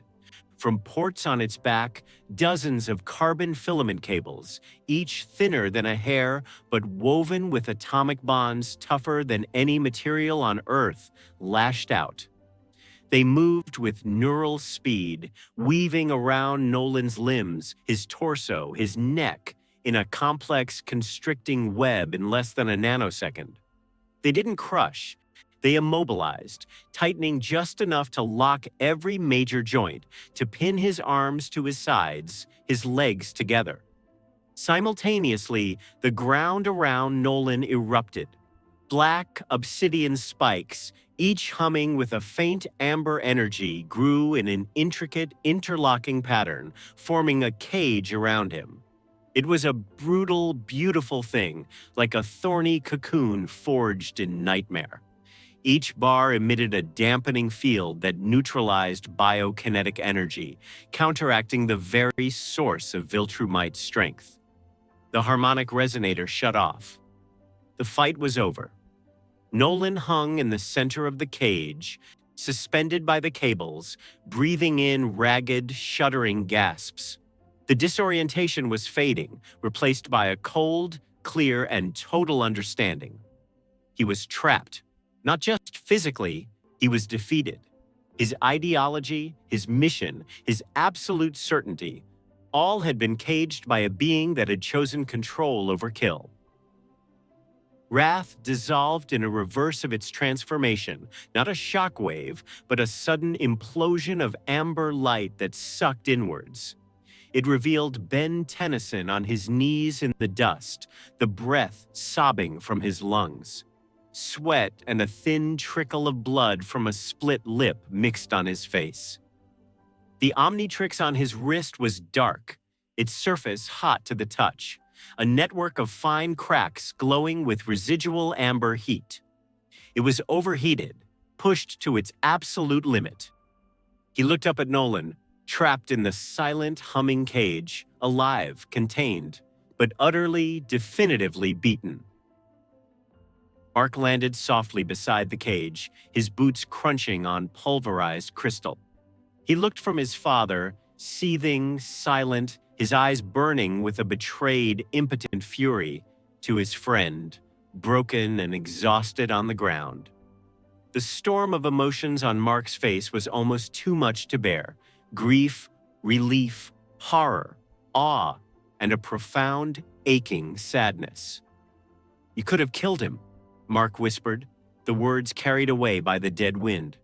From ports on its back, dozens of carbon filament cables, each thinner than a hair but woven with atomic bonds tougher than any material on Earth, lashed out. They moved with neural speed, weaving around Nolan's limbs, his torso, his neck, in a complex, constricting web in less than a nanosecond. They didn't crush. They immobilized, tightening just enough to lock every major joint, to pin his arms to his sides, his legs together. Simultaneously, the ground around Nolan erupted. Black obsidian spikes, each humming with a faint amber energy, grew in an intricate, interlocking pattern, forming a cage around him. It was a brutal, beautiful thing, like a thorny cocoon forged in nightmare. Each bar emitted a dampening field that neutralized biokinetic energy, counteracting the very source of Viltrumite's strength. The harmonic resonator shut off. The fight was over. Nolan hung in the center of the cage, suspended by the cables, breathing in ragged, shuddering gasps. The disorientation was fading, replaced by a cold, clear, and total understanding. He was trapped. Not just physically, he was defeated. His ideology, his mission, his absolute certainty, all had been caged by a being that had chosen control over kill. Wrath dissolved in a reverse of its transformation, not a shockwave, but a sudden implosion of amber light that sucked inwards. It revealed Ben Tennyson on his knees in the dust, the breath sobbing from his lungs. Sweat and a thin trickle of blood from a split lip mixed on his face. The Omnitrix on his wrist was dark, its surface hot to the touch, a network of fine cracks glowing with residual amber heat. It was overheated, pushed to its absolute limit. He looked up at Nolan, trapped in the silent, humming cage, alive, contained, but utterly, definitively beaten. Mark landed softly beside the cage, his boots crunching on pulverized crystal. He looked from his father, seething, silent, his eyes burning with a betrayed, impotent fury, to his friend, broken and exhausted on the ground. The storm of emotions on Mark's face was almost too much to bear. Grief, relief, horror, awe, and a profound, aching sadness. "You could have killed him," Mark whispered, the words carried away by the dead wind.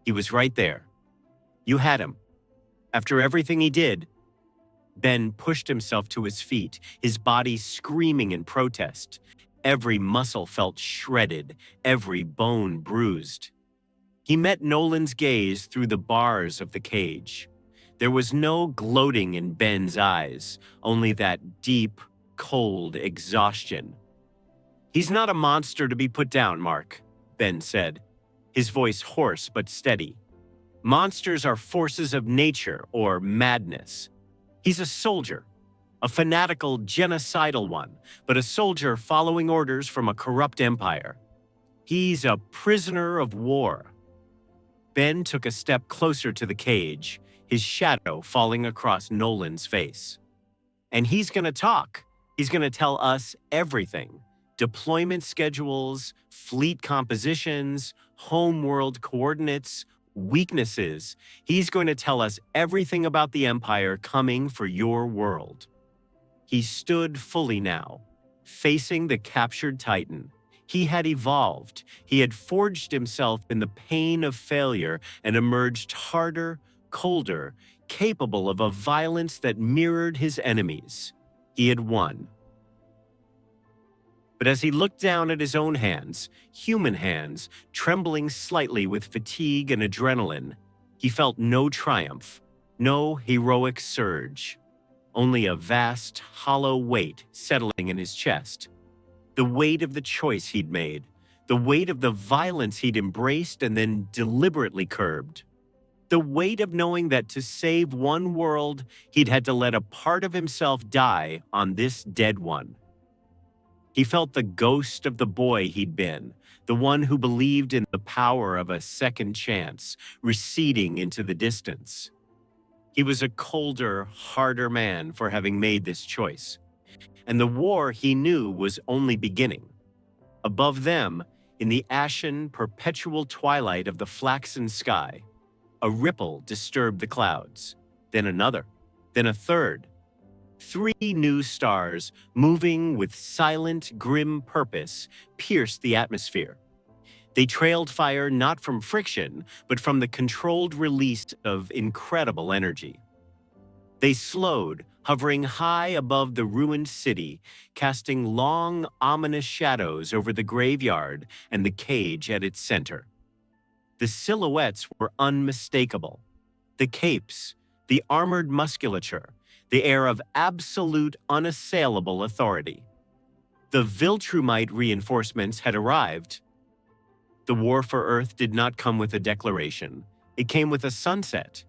"He was right there. You had him. After everything he did." Ben pushed himself to his feet, his body screaming in protest. Every muscle felt shredded, every bone bruised. He met Nolan's gaze through the bars of the cage. There was no gloating in Ben's eyes, only that deep, cold exhaustion. "He's not a monster to be put down, Mark," Ben said, his voice hoarse but steady. "Monsters are forces of nature or madness. He's a soldier, a fanatical, genocidal one, but a soldier following orders from a corrupt empire. He's a prisoner of war." Ben took a step closer to the cage, his shadow falling across Nolan's face. "And he's going to talk. He's going to tell us everything. Deployment schedules, fleet compositions, homeworld coordinates, weaknesses. He's going to tell us everything about the Empire coming for your world." He stood fully now, facing the captured Titan. He had evolved. He had forged himself in the pain of failure and emerged harder, colder, capable of a violence that mirrored his enemies. He had won. But as he looked down at his own hands, human hands, trembling slightly with fatigue and adrenaline, he felt no triumph, no heroic surge, only a vast, hollow weight settling in his chest. The weight of the choice he'd made, the weight of the violence he'd embraced and then deliberately curbed. The weight of knowing that to save one world, he'd had to let a part of himself die on this dead one. He felt the ghost of the boy he'd been, the one who believed in the power of a second chance, receding into the distance. He was a colder, harder man for having made this choice. And the war, he knew, was only beginning. Above them, in the ashen, perpetual twilight of the flaxen sky, a ripple disturbed the clouds, then another, then a third. 3 new stars, moving with silent, grim purpose, pierced the atmosphere. They trailed fire not from friction, but from the controlled release of incredible energy. They slowed, hovering high above the ruined city, casting long, ominous shadows over the graveyard and the cage at its center. The silhouettes were unmistakable. The capes, the armored musculature, the air of absolute, unassailable authority. The Viltrumite reinforcements had arrived. The war for Earth did not come with a declaration. It came with a sunset,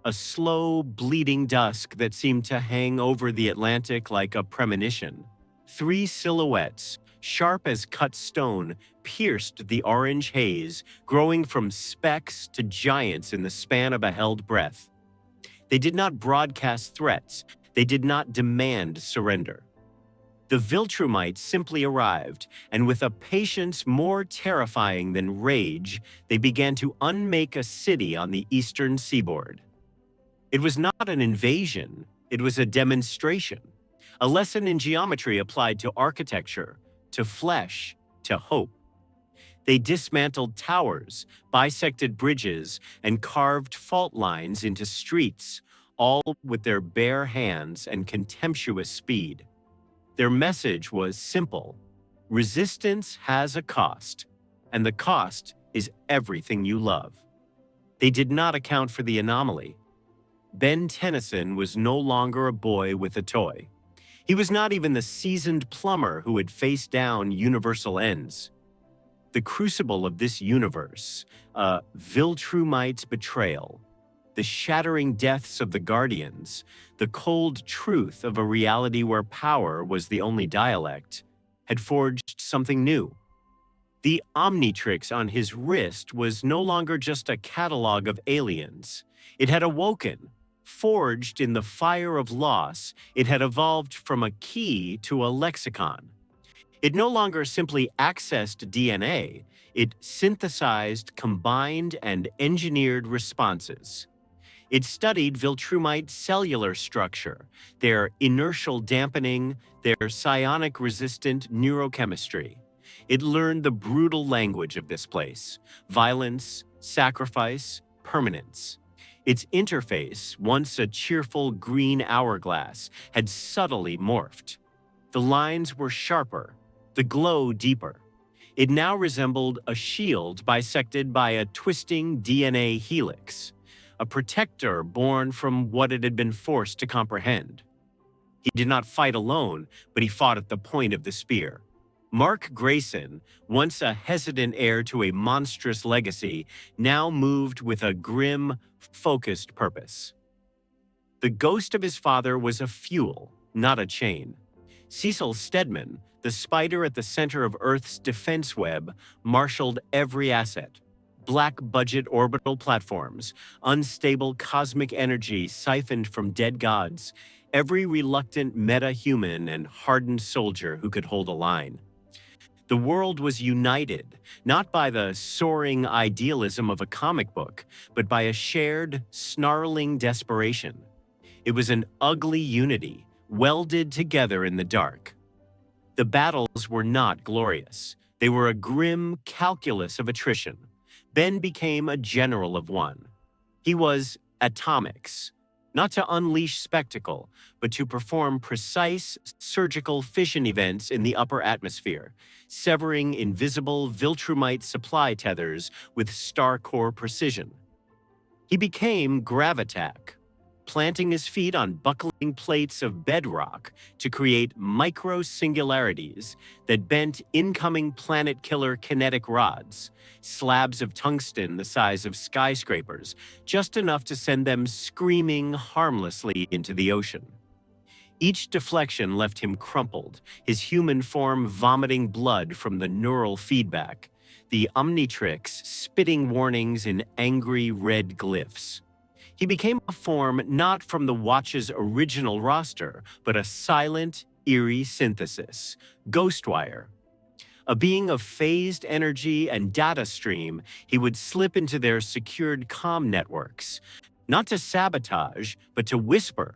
a slow, bleeding dusk that seemed to hang over the Atlantic like a premonition. 3 silhouettes, sharp as cut stone, pierced the orange haze, growing from specks to giants in the span of a held breath. They did not broadcast threats. They did not demand surrender. The Viltrumites simply arrived, and with a patience more terrifying than rage, they began to unmake a city on the eastern seaboard. It was not an invasion, it was a demonstration, a lesson in geometry applied to architecture, to flesh, to hope. They dismantled towers, bisected bridges, and carved fault lines into streets, all with their bare hands and contemptuous speed. Their message was simple: resistance has a cost, and the cost is everything you love. They did not account for the anomaly. Ben Tennyson was no longer a boy with a toy. He was not even the seasoned plumber who had faced down universal ends. The crucible of this universe, a Viltrumite's betrayal, the shattering deaths of the Guardians, the cold truth of a reality where power was the only dialect, had forged something new. The Omnitrix on his wrist was no longer just a catalog of aliens. It had awoken. Forged in the fire of loss, it had evolved from a key to a lexicon. It no longer simply accessed DNA, it synthesized, combined, and engineered responses. It studied Viltrumite cellular structure, their inertial dampening, their psionic-resistant neurochemistry. It learned the brutal language of this place: violence, sacrifice, permanence. Its interface, once a cheerful green hourglass, had subtly morphed. The lines were sharper, the glow deeper. It now resembled a shield bisected by a twisting DNA helix, a protector born from what it had been forced to comprehend. He did not fight alone, but he fought at the point of the spear. Mark Grayson, once a hesitant heir to a monstrous legacy, now moved with a grim, focused purpose. The ghost of his father was a fuel, not a chain. Cecil Stedman, the spider at the center of Earth's defense web, marshaled every asset: black-budget orbital platforms, unstable cosmic energy siphoned from dead gods, every reluctant meta-human and hardened soldier who could hold a line. The world was united, not by the soaring idealism of a comic book, but by a shared, snarling desperation. It was an ugly unity, welded together in the dark. The battles were not glorious. They were a grim calculus of attrition. Ben became a general of one. He was atomics, not to unleash spectacle, but to perform precise surgical fission events in the upper atmosphere, severing invisible Viltrumite supply tethers with star-core precision. He became Gravitac, planting his feet on buckling plates of bedrock to create micro-singularities that bent incoming planet-killer kinetic rods, slabs of tungsten the size of skyscrapers, just enough to send them screaming harmlessly into the ocean. Each deflection left him crumpled, his human form vomiting blood from the neural feedback, the Omnitrix spitting warnings in angry red glyphs. He became a form not from the Watch's original roster, but a silent, eerie synthesis, Ghostwire. A being of phased energy and data stream, he would slip into their secured comm networks, not to sabotage, but to whisper.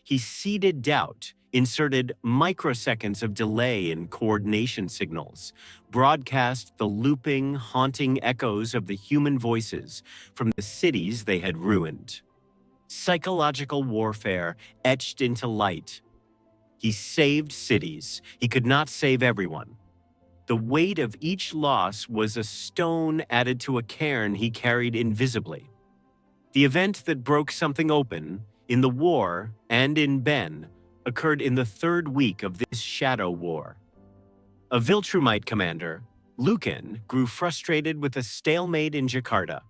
He seeded doubt, inserted microseconds of delay in coordination signals, broadcast the looping, haunting echoes of the human voices from the cities they had ruined. psychological warfare etched into light. He saved cities. He could not save everyone. The weight of each loss was a stone added to a cairn he carried invisibly. The event that broke something open, in the war and in Ben, occurred in the third week of this shadow war. A Viltrumite commander, Lucan, grew frustrated with a stalemate in Jakarta.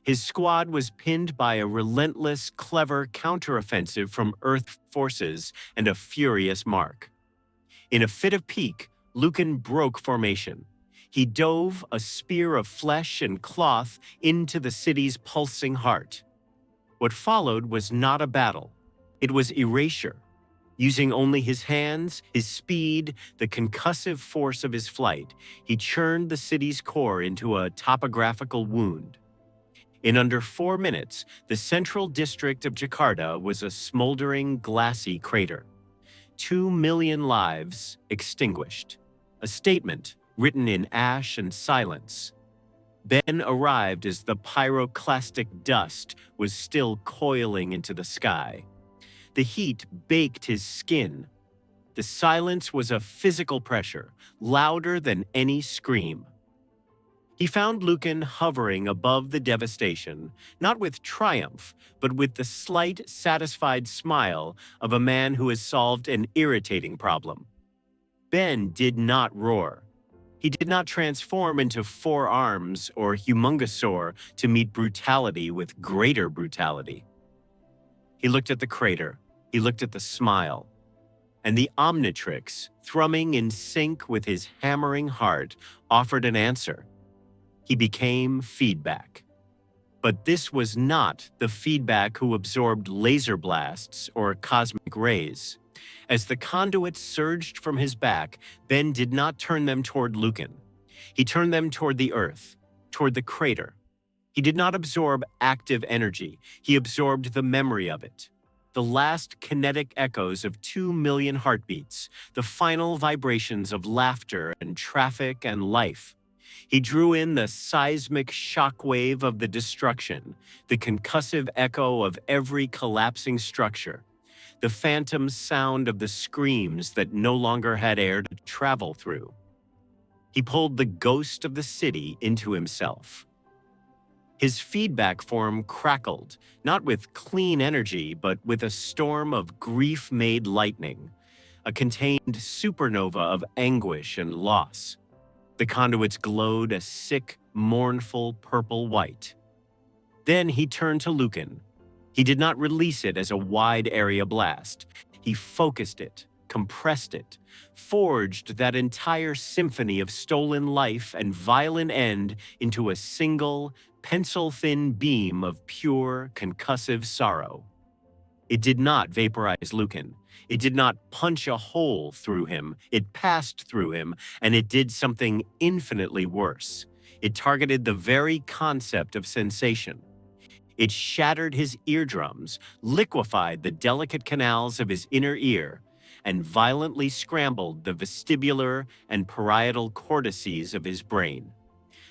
His squad was pinned by a relentless, clever counteroffensive from Earth forces and a furious Mark. In a fit of pique, Lucan broke formation. He dove, a spear of flesh and cloth, into the city's pulsing heart. What followed was not a battle. It was erasure. Using only his hands, his speed, the concussive force of his flight, he churned the city's core into a topographical wound. In under 4 minutes, the central district of Jakarta was a smoldering, glassy crater. 2 million lives extinguished. A statement written in ash and silence. Ben arrived as the pyroclastic dust was still coiling into the sky. The heat baked his skin. The silence was a physical pressure, louder than any scream. He found Lucan hovering above the devastation, not with triumph, but with the slight, satisfied smile of a man who has solved an irritating problem. Ben did not roar. He did not transform into 4 arms or humongosaur to meet brutality with greater brutality. He looked at the crater. He looked at the smile. And the Omnitrix, thrumming in sync with his hammering heart, offered an answer. He became feedback. But this was not the feedback who absorbed laser blasts or cosmic rays. As the conduits surged from his back, Ben did not turn them toward Lucan. He turned them toward the Earth, toward the crater. He did not absorb active energy. He absorbed the memory of it. The last kinetic echoes of 2 million heartbeats, the final vibrations of laughter and traffic and life. He drew in the seismic shockwave of the destruction, the concussive echo of every collapsing structure, the phantom sound of the screams that no longer had air to travel through. He pulled the ghost of the city into himself. His feedback form crackled, not with clean energy, but with a storm of grief-made lightning, a contained supernova of anguish and loss. The conduits glowed a sick, mournful purple-white. Then he turned to Lucan. He did not release it as a wide-area blast. He focused it, compressed it, forged that entire symphony of stolen life and violent end into a single, pencil-thin beam of pure, concussive sorrow. It did not vaporize Lucan. It did not punch a hole through him. It passed through him, and it did something infinitely worse. It targeted the very concept of sensation. It shattered his eardrums, liquefied the delicate canals of his inner ear, and violently scrambled the vestibular and parietal cortices of his brain,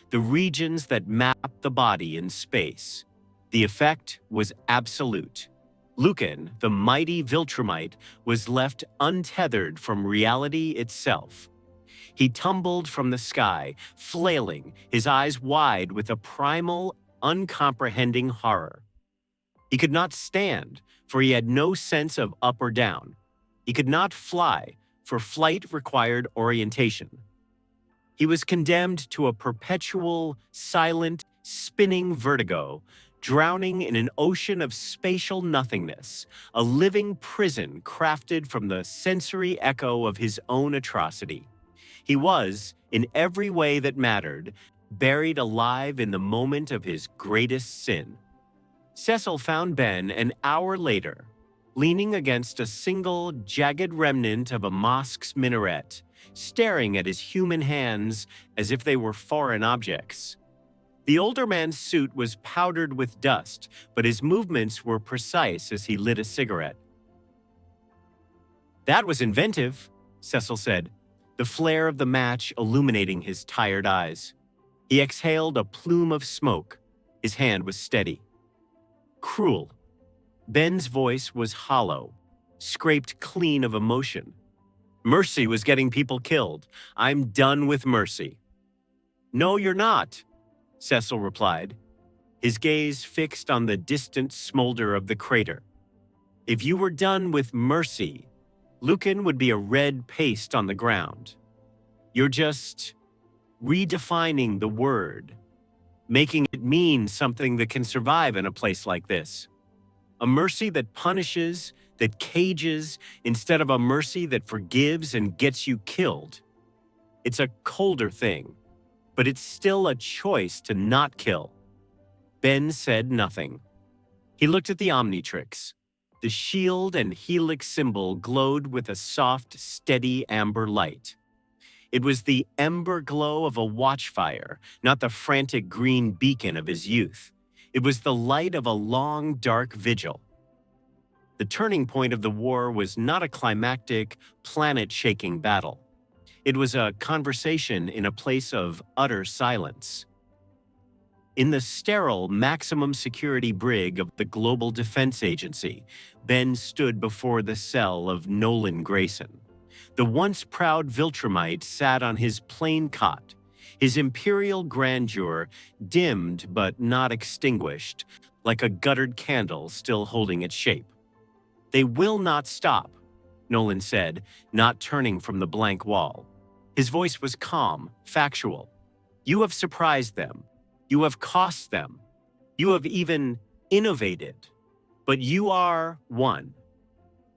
the regions that map the body in space. The effect was absolute. Lucan, the mighty Viltrumite, was left untethered from reality itself. He tumbled from the sky, flailing, his eyes wide with a primal, uncomprehending horror. He could not stand, for he had no sense of up or down. He could not fly, for flight required orientation. He was condemned to a perpetual, silent, spinning vertigo, drowning in an ocean of spatial nothingness, a living prison crafted from the sensory echo of his own atrocity. He was, in every way that mattered, buried alive in the moment of his greatest sin. Cecil found Ben an hour later, leaning against a single, jagged remnant of a mosque's minaret, staring at his human hands as if they were foreign objects. The older man's suit was powdered with dust, but his movements were precise as he lit a cigarette. "That was inventive," Cecil said, the flare of the match illuminating his tired eyes. He exhaled a plume of smoke. His hand was steady. "Cruel." Ben's voice was hollow, scraped clean of emotion. Mercy was getting people killed. I'm done with mercy. No, you're not, Cecil replied, his gaze fixed on the distant smolder of the crater. If you were done with mercy, Lucan would be a red paste on the ground. You're just redefining the word, making it mean something that can survive in a place like this. A mercy that punishes, that cages, instead of a mercy that forgives and gets you killed. It's a colder thing, but it's still a choice to not kill. Ben said nothing. He looked at the Omnitrix. The shield and helix symbol glowed with a soft, steady amber light. It was the ember glow of a watchfire, not the frantic green beacon of his youth. It was the light of a long, dark vigil. The turning point of the war was not a climactic, planet-shaking battle. It was a conversation in a place of utter silence. In the sterile, maximum security brig of the Global Defense Agency, Ben stood before the cell of Nolan Grayson. The once proud Viltrumite sat on his plain cot, his imperial grandeur dimmed but not extinguished, like a guttered candle still holding its shape. They will not stop, Nolan said, not turning from the blank wall. His voice was calm, factual. You have surprised them. You have cost them. You have even innovated. But you are one.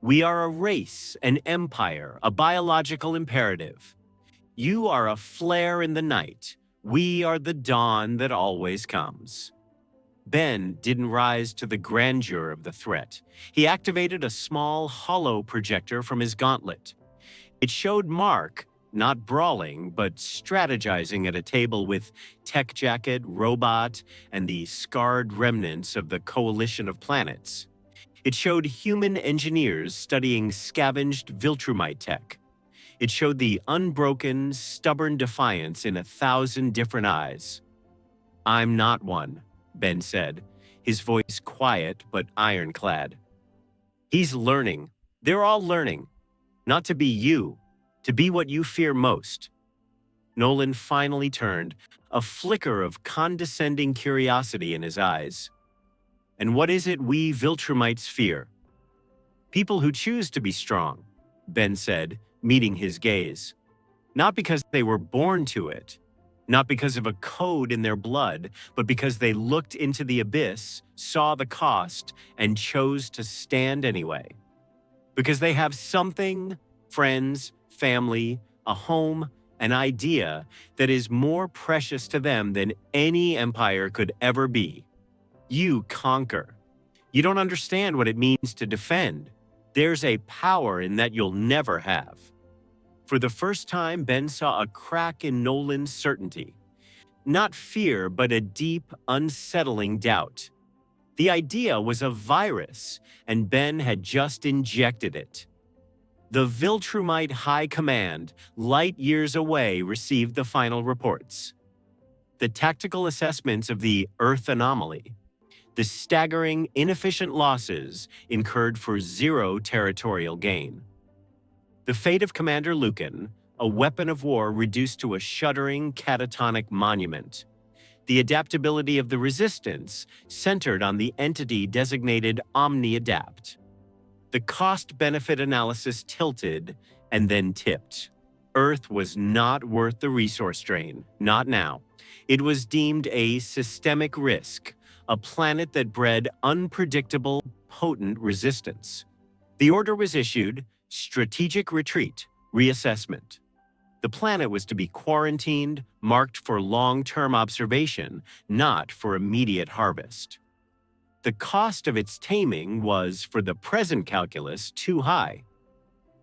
We are a race, an empire, a biological imperative. You are a flare in the night. We are the dawn that always comes. Ben didn't rise to the grandeur of the threat. He activated a small, hollow projector from his gauntlet. It showed Mark, not brawling, but strategizing at a table with Tech Jacket, Robot, and the scarred remnants of the coalition of planets. It showed human engineers studying scavenged Viltrumite tech. It showed the unbroken, stubborn defiance in 1,000 different eyes. I'm not one, Ben said, his voice quiet but ironclad. He's learning. They're all learning. Not to be you, to be what you fear most. Nolan finally turned, a flicker of condescending curiosity in his eyes. And what is it we Viltrumites fear? People who choose to be strong, Ben said, meeting his gaze. Not because they were born to it, not because of a code in their blood, but because they looked into the abyss, saw the cost, and chose to stand anyway. Because they have something, friends, family, a home, an idea that is more precious to them than any empire could ever be. You conquer. You don't understand what it means to defend. There's a power in that you'll never have. For the first time, Ben saw a crack in Nolan's certainty. Not fear, but a deep, unsettling doubt. The idea was a virus, and Ben had just injected it. The Viltrumite High Command, light years away, received the final reports. The tactical assessments of the Earth anomaly. The staggering, inefficient losses incurred for zero territorial gain. The fate of Commander Lucan, a weapon of war reduced to a shuddering, catatonic monument. The adaptability of the resistance centered on the entity designated Omni-Adapt. The cost-benefit analysis tilted and then tipped. Earth was not worth the resource drain, not now. It was deemed a systemic risk, a planet that bred unpredictable, potent resistance. The order was issued: strategic retreat, reassessment. The planet was to be quarantined, marked for long-term observation, not for immediate harvest. The cost of its taming was, for the present calculus, too high.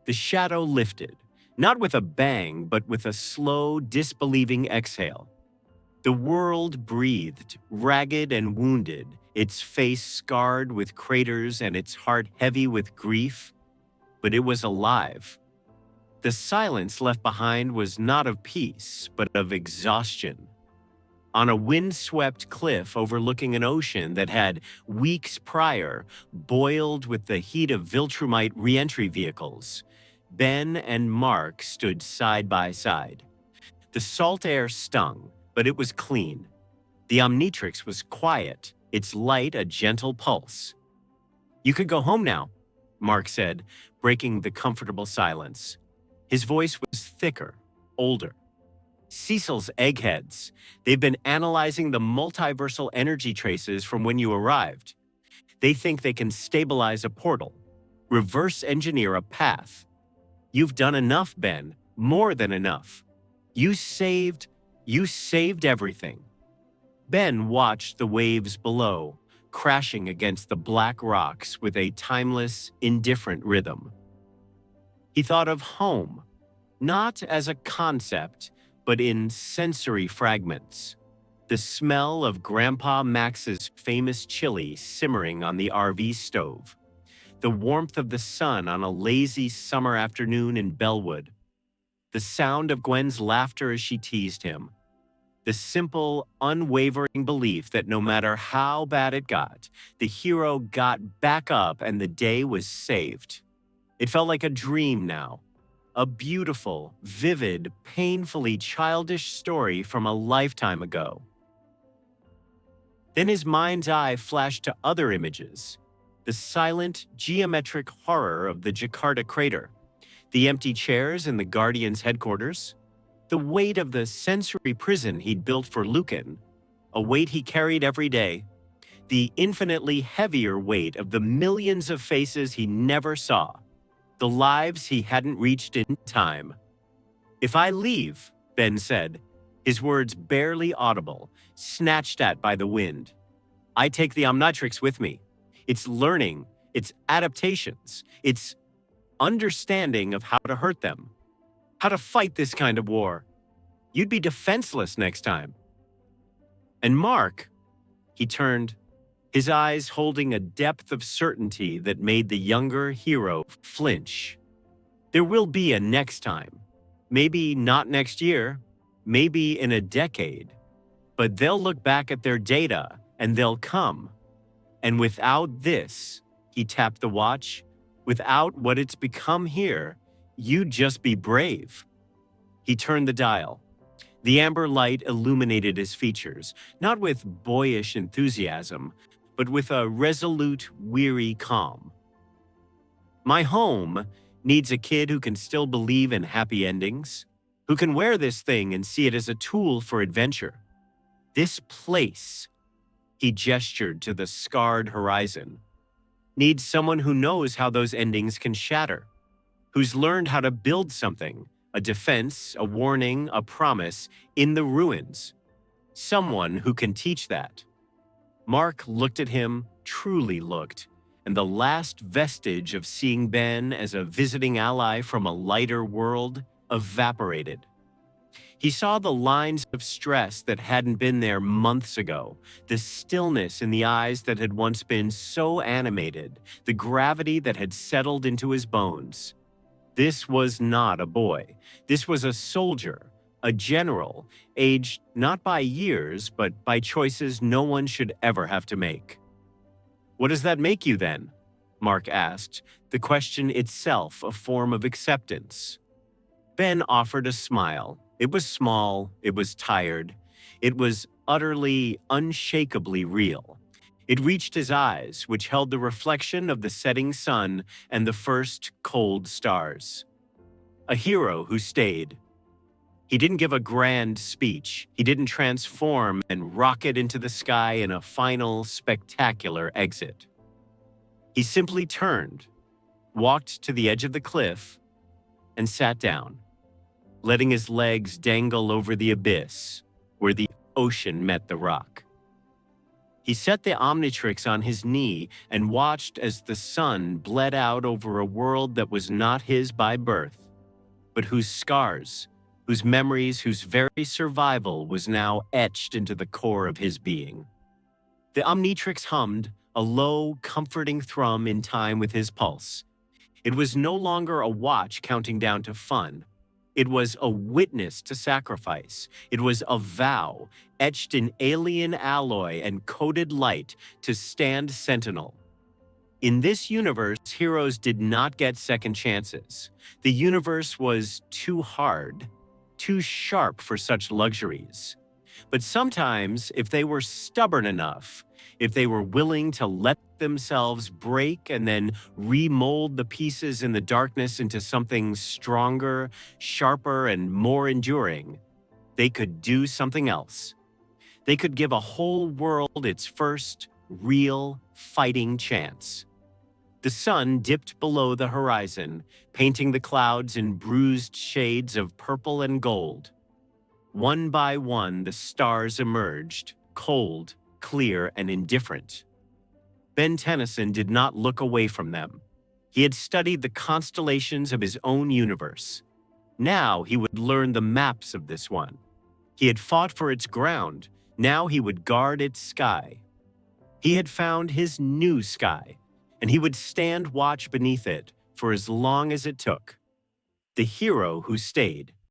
The shadow lifted, not with a bang, but with a slow, disbelieving exhale. The world breathed, ragged and wounded, its face scarred with craters and its heart heavy with grief. But it was alive. The silence left behind was not of peace, but of exhaustion. On a windswept cliff overlooking an ocean that had, weeks prior, boiled with the heat of Viltrumite reentry vehicles, Ben and Mark stood side by side. The salt air stung, but it was clean. The Omnitrix was quiet, its light a gentle pulse. "You could go home now," Mark said, breaking the comfortable silence. His voice was thicker, older. "Cecil's eggheads. They've been analyzing the multiversal energy traces from when you arrived. They think they can stabilize a portal, reverse engineer a path. You've done enough, Ben, more than enough. You saved everything." Ben watched the waves below, crashing against the black rocks with a timeless, indifferent rhythm. He thought of home, not as a concept, but in sensory fragments. The smell of Grandpa Max's famous chili simmering on the RV stove. The warmth of the sun on a lazy summer afternoon in Bellwood. The sound of Gwen's laughter as she teased him. The simple, unwavering belief that no matter how bad it got, the hero got back up and the day was saved. It felt like a dream now. A beautiful, vivid, painfully childish story from a lifetime ago. Then his mind's eye flashed to other images. The silent, geometric horror of the Jakarta crater. The empty chairs in the Guardian's headquarters. The weight of the sensory prison he'd built for Lucan, a weight he carried every day, the infinitely heavier weight of the millions of faces he never saw, the lives he hadn't reached in time. "If I leave," Ben said, his words barely audible, snatched at by the wind, "I take the Omnitrix with me. Its learning, its adaptations, its understanding of how to hurt them. How to fight this kind of war. You'd be defenseless next time." And Mark, he turned, his eyes holding a depth of certainty that made the younger hero flinch. "There will be a next time. Maybe not next year, maybe in a decade. But they'll look back at their data and they'll come. And without this," he tapped the watch, "without what it's become here, you'd just be brave." He turned the dial. The amber light illuminated his features, not with boyish enthusiasm, but with a resolute, weary calm. "My home needs a kid who can still believe in happy endings, who can wear this thing and see it as a tool for adventure. This place," he gestured to the scarred horizon, "needs someone who knows how those endings can shatter, who's learned how to build something, a defense, a warning, a promise, in the ruins. Someone who can teach that." Mark looked at him, truly looked, and the last vestige of seeing Ben as a visiting ally from a lighter world evaporated. He saw the lines of stress that hadn't been there months ago, the stillness in the eyes that had once been so animated, the gravity that had settled into his bones. This was not a boy. This was a soldier, a general, aged not by years, but by choices no one should ever have to make. "What does that make you then?" Mark asked, the question itself a form of acceptance. Ben offered a smile. It was small, it was tired, it was utterly, unshakably real. It reached his eyes, which held the reflection of the setting sun and the first cold stars. A hero who stayed. He didn't give a grand speech. He didn't transform and rocket into the sky in a final, spectacular exit. He simply turned, walked to the edge of the cliff, and sat down, letting his legs dangle over the abyss where the ocean met the rock. He set the Omnitrix on his knee and watched as the sun bled out over a world that was not his by birth, but whose scars, whose memories, whose very survival was now etched into the core of his being. The Omnitrix hummed, a low, comforting thrum in time with his pulse. It was no longer a watch counting down to fun. It was a witness to sacrifice. It was a vow, etched in alien alloy and coated light to stand sentinel. In this universe, heroes did not get second chances. The universe was too hard, too sharp for such luxuries. But sometimes, if they were stubborn enough, if they were willing to let themselves break and then remold the pieces in the darkness into something stronger, sharper, and more enduring, they could do something else. They could give a whole world its first real fighting chance. The sun dipped below the horizon, painting the clouds in bruised shades of purple and gold. One by one, the stars emerged, cold, clear, and indifferent. Ben Tennyson did not look away from them. He had studied the constellations of his own universe. Now he would learn the maps of this one. He had fought for its ground. Now he would guard its sky. He had found his new sky, and he would stand watch beneath it for as long as it took. The hero who stayed